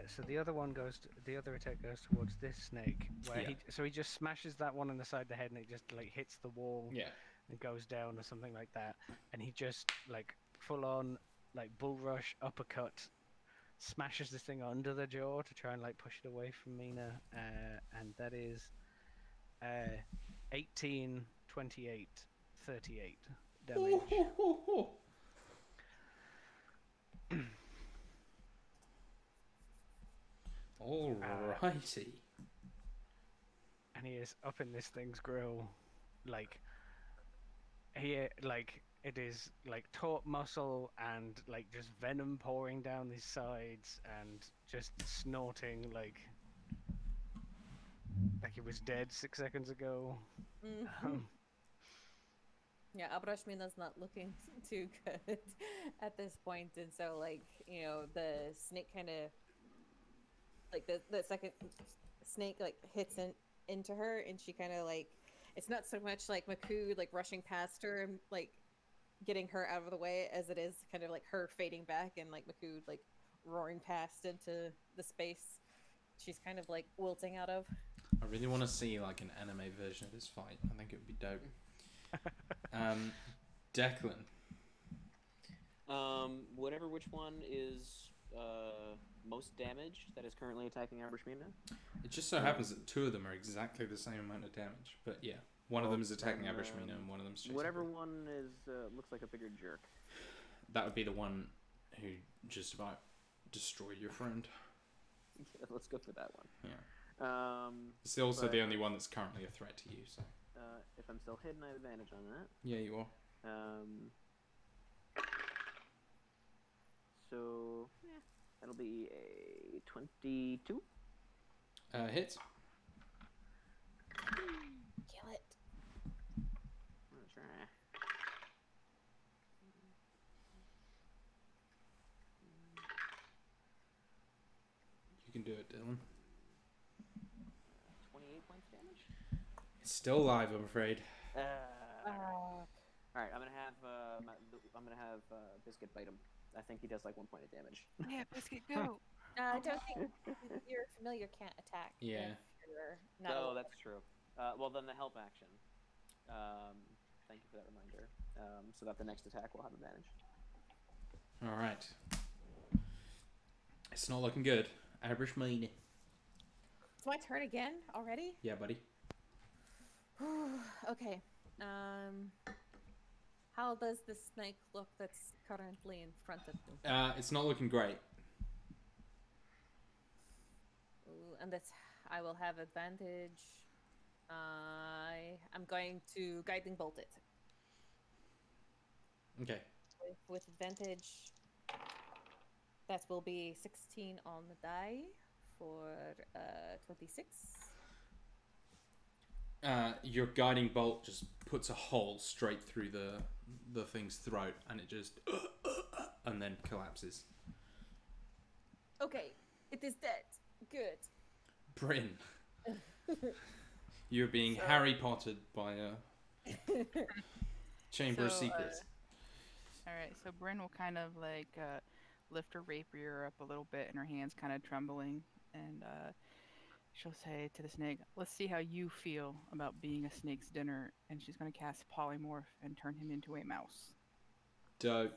So the other attack goes towards this snake, where he just smashes that one in the side of the head, and it just like hits the wall, and goes down or something like that, and he just like full on like bull rush uppercut, smashes this thing under the jaw to try and like push it away from Mina, and that is 18, 28, 38 damage. Alrighty. And he is up in this thing's grill, like it is like taut muscle and like just venom pouring down his sides and just snorting like he was dead 6 seconds ago. Yeah, Abrashmina's not looking too good at this point, and so like, you know, the snake kind of like the second snake like hits into her, and she kind of like, it's not so much like Makud like rushing past her and like getting her out of the way as it is kind of like her fading back and like Makud like roaring past into the space she's kind of like wilting out of. I really want to see like an anime version of this fight. I think it would be dope. Declan. Which one is most damage that is currently attacking Abrishmina? It just so happens that two of them are exactly the same amount of damage. But yeah, one of them is attacking Abrishmina and one of them's chasing. Whatever her. one is looks like a bigger jerk. That would be the one who just about destroyed your friend. Yeah, let's go for that one. Yeah. It's also the only one that's currently a threat to you. So. If I'm still hidden, I have advantage on that. Yeah, you are. So yeah, that'll be a 22. Hits. Kill it. Let's try. You can do it, Dylan. 28 points damage. It's still alive, I'm afraid. All right, I'm gonna have Biscuit bite him. I think he does like 1 point of damage. Yeah, Biscuit, go. I don't think your familiar can't attack. Yeah. If you're not Oh, alive. that's true. Well, then the help action. Thank you for that reminder. So that the next attack will have advantage. All right. It's not looking good. Abrishmina. It's my turn again already? Yeah, buddy. Okay. How does the snake look that's currently in front of me? It's not looking great. Ooh, and that's I will have advantage. I'm going to guiding bolt it Okay. with advantage. That will be 16 on the die for 26. Your guiding bolt just puts a hole straight through the thing's throat, and it just and then collapses. Okay, it is dead. Good. Bryn, you're being Harry Pottered by a chamber of So, secrets. Alright, so Bryn will kind of like lift her rapier up a little bit and her hands kind of trembling, and she'll say to the snake, "Let's see how you feel about being a snake's dinner." And she's going to cast polymorph and turn him into a mouse. Dope.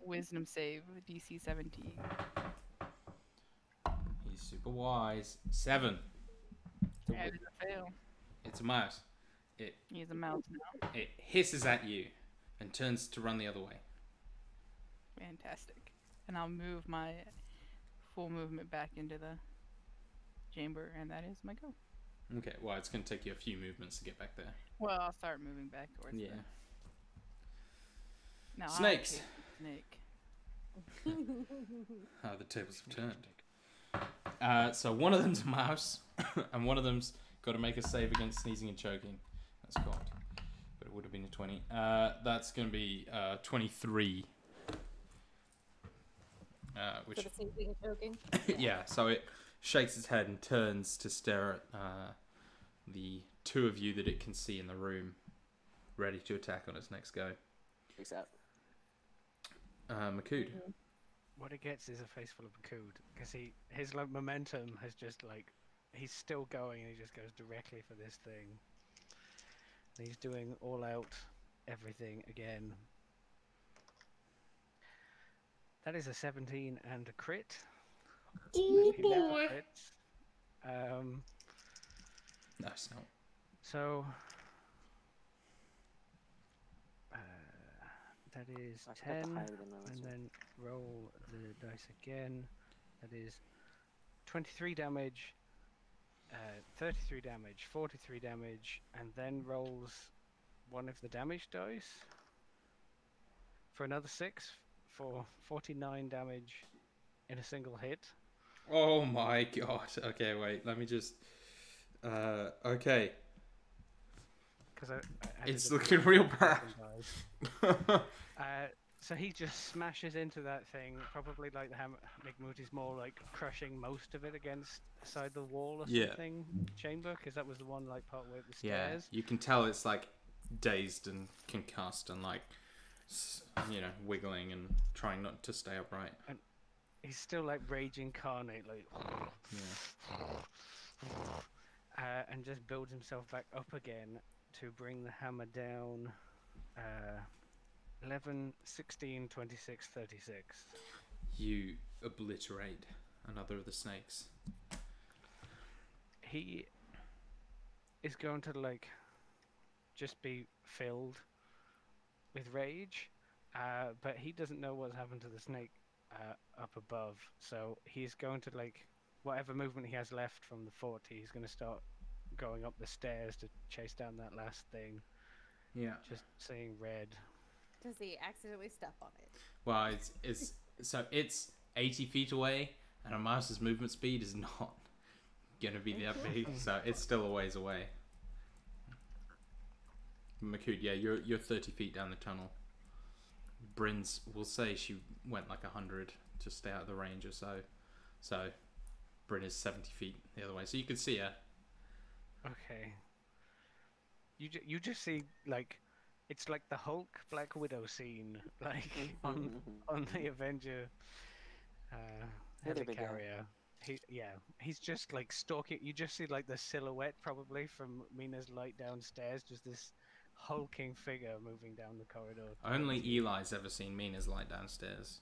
Wisdom save, DC 17. He's super wise. 7. That is a fail. It's a mouse. He's a mouse now. It hisses at you and turns to run the other way. Fantastic. And I'll move my full movement back into the chamber, and that is my go. Okay, well, it's going to take you a few movements to get back there. Well, I'll start moving back towards Yeah. Now Snakes. Snake. The tables have turned. So one of them's a mouse, and one of them's got to make a save against sneezing and choking. That's cool. But it would have been a 20. That's going to be 23. Which For the sneezing and choking. yeah, so it shakes its head and turns to stare at the two of you that it can see in the room, ready to attack on its next go. Peace out. Makood. What it gets is a face full of Makood, because his like momentum has just like he's still going and he just goes directly for this thing. And he's doing all out everything again. That is a 17 and a crit. Oh He never boy! crits. No, it's not. So that is I forgot to 10, hide it in my and list. then roll the dice again. That is 23 damage, 33 damage, 43 damage, and then rolls one of the damage dice for another 6 for 49 damage in a single hit. Oh my god. Okay, wait. Let me just... okay. Because I It's did a looking real bad. dice. So he just smashes into that thing, probably like the hammer. McMooty's more like crushing most of it against the side of the wall or Yeah. something chamber, because that was the one like part way up the Yeah, stairs. you can tell it's like dazed and concussed and like, wiggling and trying not to stay upright. He's still like rage incarnate, like, and just builds himself back up again to bring the hammer down 11, 16, 26, 36. You obliterate another of the snakes. He is going to like just be filled with rage, but he doesn't know what's happened to the snake up above. So he's going to like whatever movement he has left from the fort, he's going to start going up the stairs to chase down that last thing. Yeah. Just seeing red. Does he accidentally step on it? Well, it's 80 feet away, and a mouse's movement speed is not gonna be that big, so it's still a ways away. Makud, yeah, you're 30 feet down the tunnel. Bryn's, we'll say she went like 100 to stay out of the range or so. So Bryn is 70 feet the other way, so you can see her. Okay. You just see like it's like the Hulk Black Widow scene, like on the Avenger helicarrier. He's just like stalking. You just see like the silhouette probably from Mina's light downstairs, just this hulking figure moving down the corridor. Only Eli's ever seen Mina's light downstairs,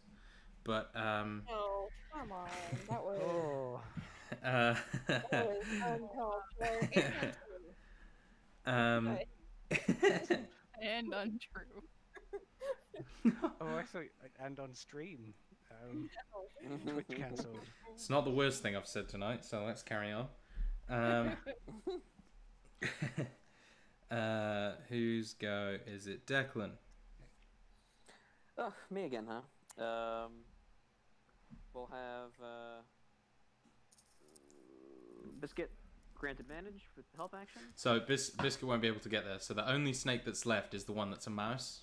but Oh, come on. That was, Oh. that was uncalled for and And untrue. Oh, I thought, and on stream. Twitch cancelled. it's not the worst thing I've said tonight, so let's carry on. Whose go is it? Declan. Oh, me again, huh? We'll have Biscuit grant advantage with the help action. So Biscuit won't be able to get there. So the only snake that's left is the one that's a mouse.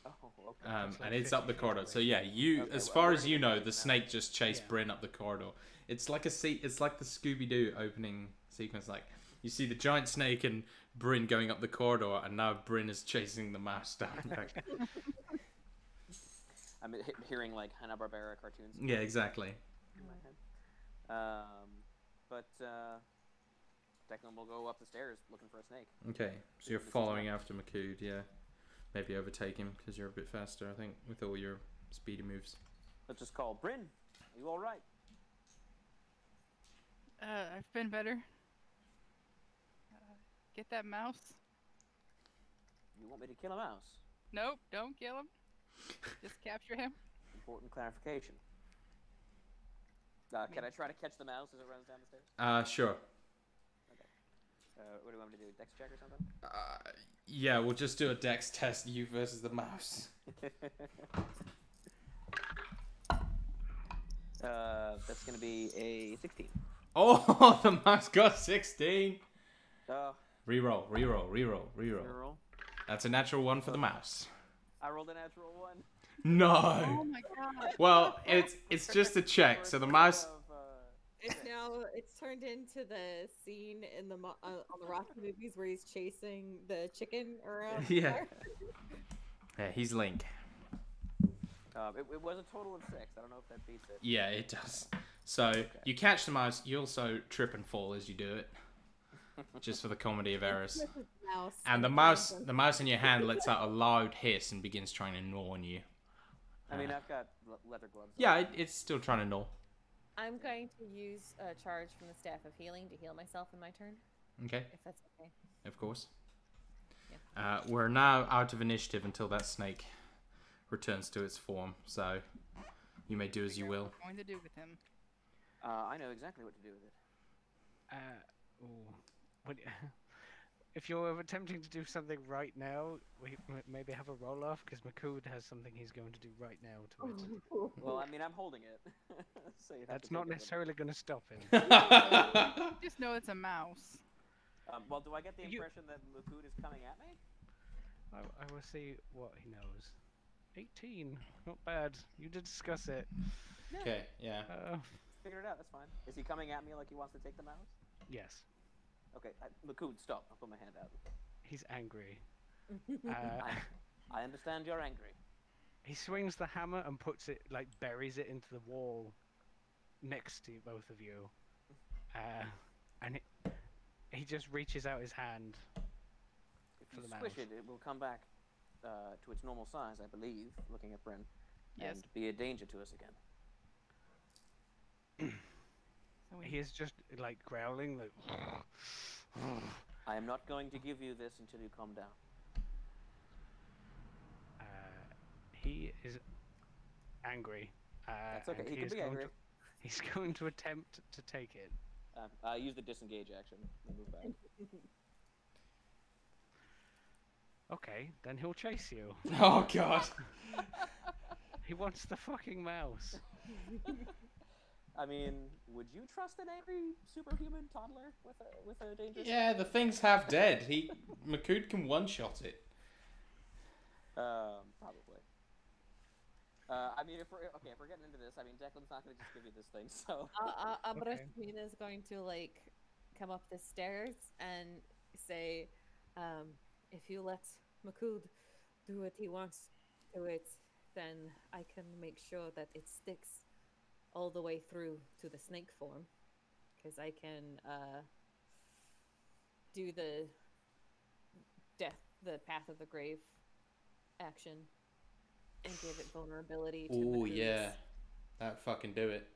Oh, okay. And it's up the corridor. So yeah, Okay, as well, far we're as gonna you get know, there the now. snake just chased Yeah. Bryn up the corridor. It's like it's like the Scooby-Doo opening sequence. Like you see the giant snake and Bryn going up the corridor, and now Bryn is chasing the mouse down. I'm hearing like Hanna-Barbera cartoons. Yeah, exactly. In my head. But Declan will go up the stairs looking for a snake. Okay, so you're following after Makud, yeah. Maybe overtake him because you're a bit faster, I think, with all your speedy moves. Let's just call Bryn. Are you all right? I've been better. Get that mouse. You want me to kill a mouse? Nope, don't kill him. Just capture him. Important clarification. Can I try to catch the mouse as it runs down the stairs? Sure. What do you want me to do? Dex check or something? Yeah, we'll just do a dex test, you versus the mouse. That's going to be a 16. Oh, the mouse got 16. Reroll. Reroll. That's a natural 1 for the mouse. I rolled a natural 1. No. Oh my god. Well, it's just a check. So the mouse. it's turned into the scene in the on the Rocky movies where he's chasing the chicken around. Yeah. Yeah, he's Link. It was a total of 6. I don't know if that beats it. Yeah, it does. So you catch the mouse. You also trip and fall as you do it, just for the comedy of errors. And the mouse in your hand lets out a loud hiss and begins trying to gnaw on you. I mean, I've got leather gloves. Yeah, it's still trying to gnaw. I'm going to use a charge from the Staff of Healing to heal myself in my turn, Okay, if that's okay. of course. Yeah. We're now out of initiative until that snake returns to its form. So you may do as you will. What we're going to do with him. I know exactly what to do with it. If you're attempting to do something right now, we maybe have a roll off because Makud has something he's going to do right now to it. Well, I mean, I'm holding it. So you'd have That's to not take it with necessarily going to stop him. Just know it's a mouse. Well, do I get the impression that Makud is coming at me? I will see what he knows. 18, not bad. You did discuss it. Okay, yeah. Figure it out. That's fine. Is he coming at me like he wants to take the mouse? Yes. Okay, Makud, stop. I'll put my hand out. He's angry. I understand you're angry. He swings the hammer and puts it, like, buries it into the wall next to both of you. And he just reaches out his hand If for you the mouse. squish it, it will come back. to its normal size, I believe, looking at Bryn, Yes. and be a danger to us again. So we, He is just like growling, like. I am not going to give you this until you calm down. He is angry. That's okay. and He can is be going angry. to- he's going to attempt to take it. Use the disengage action. And move back. Okay, then he'll chase you. Oh god. He wants the fucking mouse. I mean, would you trust an angry superhuman toddler with a dangerous? Yeah, the thing's half dead. Makood can one-shot it. Probably. I mean, if we're getting into this, I mean, Declan's not going to just give you this thing, so. Abrashmina is going to like come up the stairs and say, if you let Makood do what he wants to it, then I can make sure that it sticks all the way through to the snake form, because I can do the path of the grave action and give it vulnerability to Oh Makood's- yeah, that fucking do it.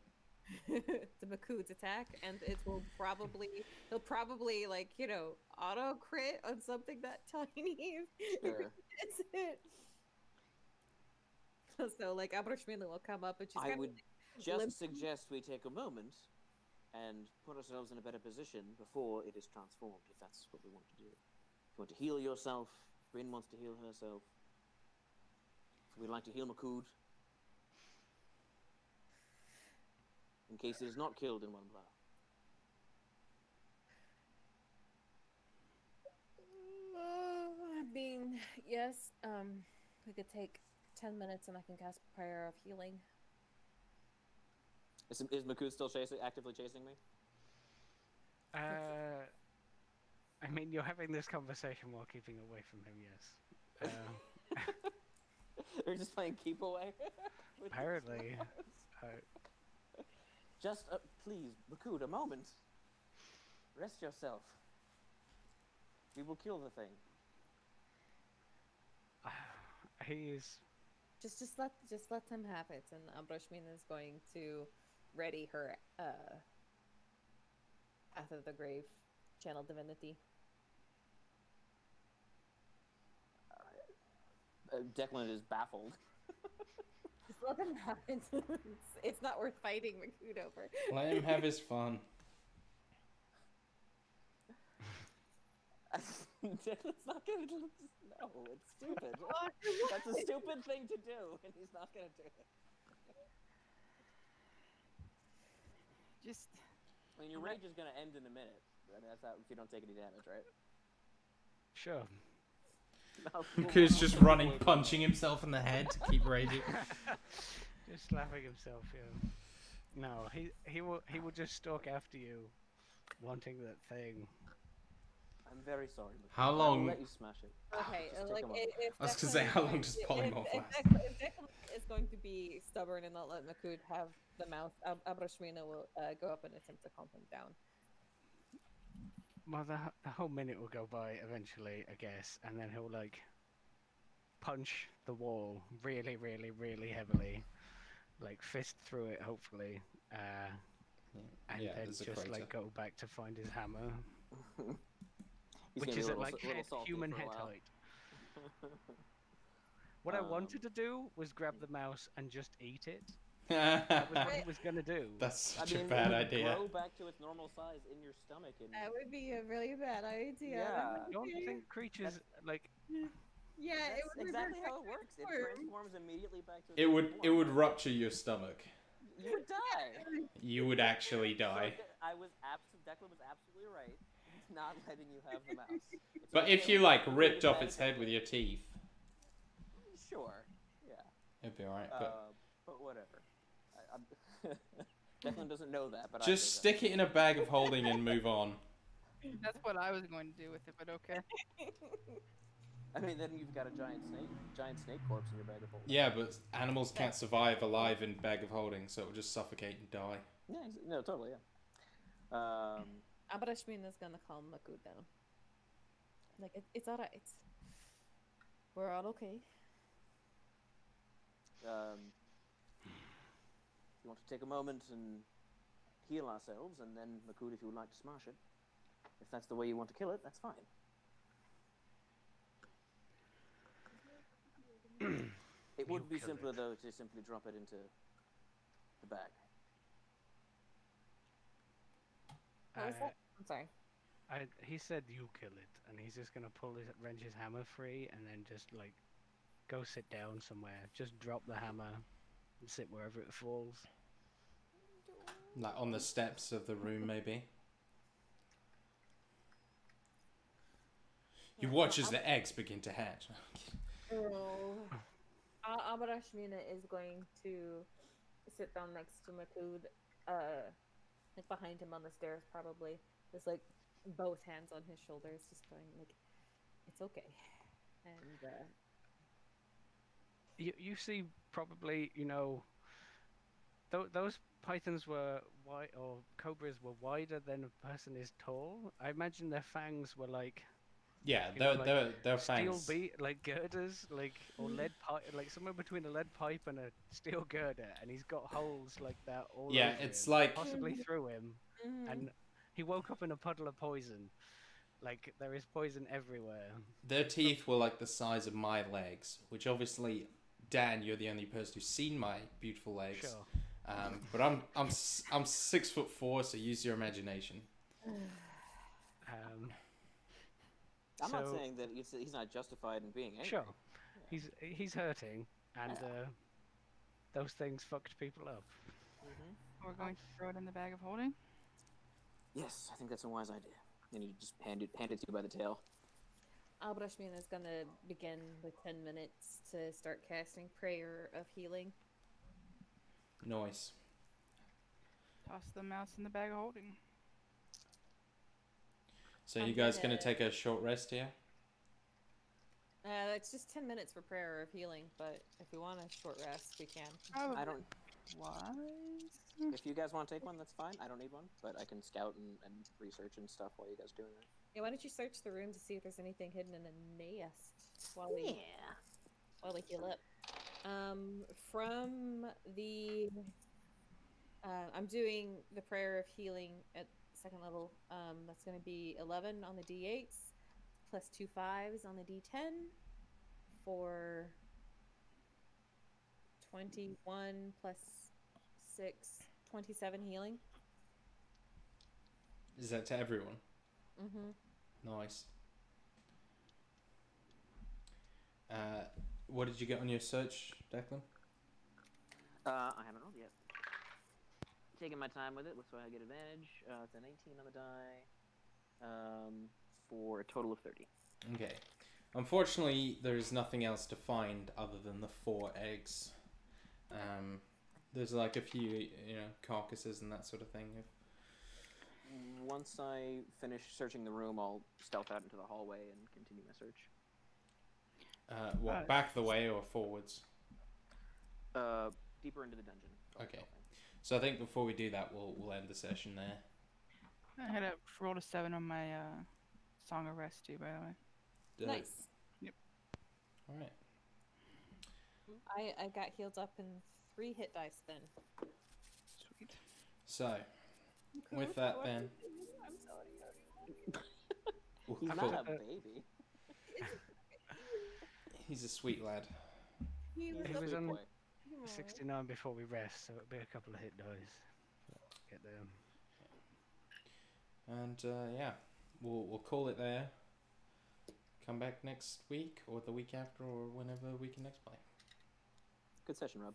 to Makood's attack, and he'll probably like, you know, auto crit on something that tiny if Sure. he gets it. So like Abrashmina will come up and she's I kind would of just limp- suggest we take a moment and put ourselves in a better position before it is transformed, if that's what we want to do. If you want to heal yourself, Bryn wants to heal herself. We'd like to heal Makood. In case it is not killed in one blow. I mean, yes, we could take 10 minutes and I can cast Prayer of Healing. Is Makood still actively chasing me? I mean, you're having this conversation while keeping away from him, yes. We're just playing keep away? with Apparently. Just, please, Makood, a moment. Rest yourself. We will kill the thing. He is. Just let them have it, and Abrashmina is going to ready her Path of the Grave channel divinity. Declan is baffled. Just let them have it. It's not worth fighting Makood over. Let him have his fun. Declan's not gonna. No, it's stupid. That's a stupid thing to do, and he's not gonna do it. just I mean, your rage is gonna end in a minute. I mean, that's not if you don't take any damage, right? Sure. Makood's just running, punching himself in the head to keep raging. Just slapping himself, yeah. No, he will just stalk after you, wanting that thing. I'm very sorry. Makood. How I will long- let you smash it. Okay, Just take like a moment. if I was gonna Declan say, is how going long does to- polymorph if last? Declan is going to be stubborn and not let Makood have the mouse, Abrashmina will go up and attempt to calm him down. Well, the whole minute will go by eventually, I guess, and then he'll like punch the wall really, really, really heavily, like fist through it, hopefully, and Yeah, then there's a just crater. like go back to find his hammer, He's which gonna be is a at little, like little head, salty human for a head while. height. What I wanted to do was grab the mouse and just eat it. That was what he was gonna do. That's I such mean, a bad it would idea. grow back to its normal size in your stomach, and That would be a really bad idea. Yeah. Don't think creatures like Yeah, that's it would exactly revert how back it to works. its It form. transforms immediately back to its It would normal form. rupture your stomach. You would die. You would actually die. So, Declan was absolutely right. He's not letting you have the mouse. It's But okay if you to like do ripped the off its head benefit with your teeth, Sure. Yeah. it'd be alright. But whatever. Declan doesn't know that, but Just stick it in a bag of holding and move on. that's what I was going to do with it, but okay. I mean, then you've got a giant snake corpse in your bag of holding. Yeah, but animals can't survive alive in bag of holding, so it'll just suffocate and die. Yeah. No, totally. Yeah. Abrashmina is gonna calm Makood down. Like it's alright. We're all okay. You want to take a moment and heal ourselves, and then Makud, if you would like to smash it. If that's the way you want to kill it, that's fine. It would be simpler, though, to simply drop it into the bag. What was that? I'm sorry. He said you kill it, and he's just gonna wrench his hammer free, and then just like go sit down somewhere. Just drop the hammer and sit wherever it falls. Like on the steps of the room, maybe. You watch as the eggs begin to hatch. Oh. Abarashmina is going to sit down next to Makud, like behind him on the stairs, probably. Just like both hands on his shoulders, just going like, "It's okay." And you see probably, you know, those pythons were wide, or cobras were wider than a person is tall. I imagine their fangs were like, Yeah, you know, they're steel fangs. like girders, like, or lead pipe, like somewhere between a lead pipe and a steel girder, and he's got holes like that all Yeah, over it's him, like possibly through him, and he woke up in a puddle of poison. Like, there is poison everywhere. their teeth were like the size of my legs, which obviously, Dan, you're the only person who's seen my beautiful legs. Sure. But I'm 6'4", so use your imagination. I'm not So- saying that he's not justified in being angry. Sure, he's hurting, and those things fucked people up. We're going to throw it in the bag of holding. Yes, I think that's a wise idea. And you just hand it to you by the tail. Abrashmina is going to begin with 10 minutes to start casting Prayer of Healing. Nice. Toss the mouse in the bag of holding. So I'm you guys gonna- gonna take a short rest here? It's just 10 minutes for Prayer of Healing, but if we want a short rest, we can. I don't. Wise. If you guys want to take one, that's fine. I don't need one, but I can scout and research and stuff while you guys doing that. Yeah, why don't you search the room to see if there's anything hidden in the nest while we heal up. From the I'm doing the Prayer of Healing at second level. That's going to be 11 on the D8s plus 2 5s on the D10 for 21 plus 6, 27 healing. Is that to everyone? Nice. What did you get on your search, Declan? I haven't rolled yet. Taking my time with it, looks like I get advantage. It's an 18 on the die, for a total of 30. Okay. Unfortunately, there's nothing else to find other than the 4 eggs. There's like a few, carcasses and that sort of thing. Once I finish searching the room, I'll stealth out into the hallway and continue my search. Back the way or forwards? Deeper into the dungeon. Okay. So I think before we do that, we'll end the session there. I had rolled a 7 on my Song of Rest too, by the way. Nice. Yep. All right. I got healed up in 3 hit dice then. Sweet. So, with that then, I'm sorry. He's cool. not a baby. He's a sweet lad. He was He a was Sweet on boy. 69 before we rest, so it'll be a couple of hit dice. Get there. And yeah, we'll call it there. Come back next week or the week after or whenever we can next play. Good session, Rob.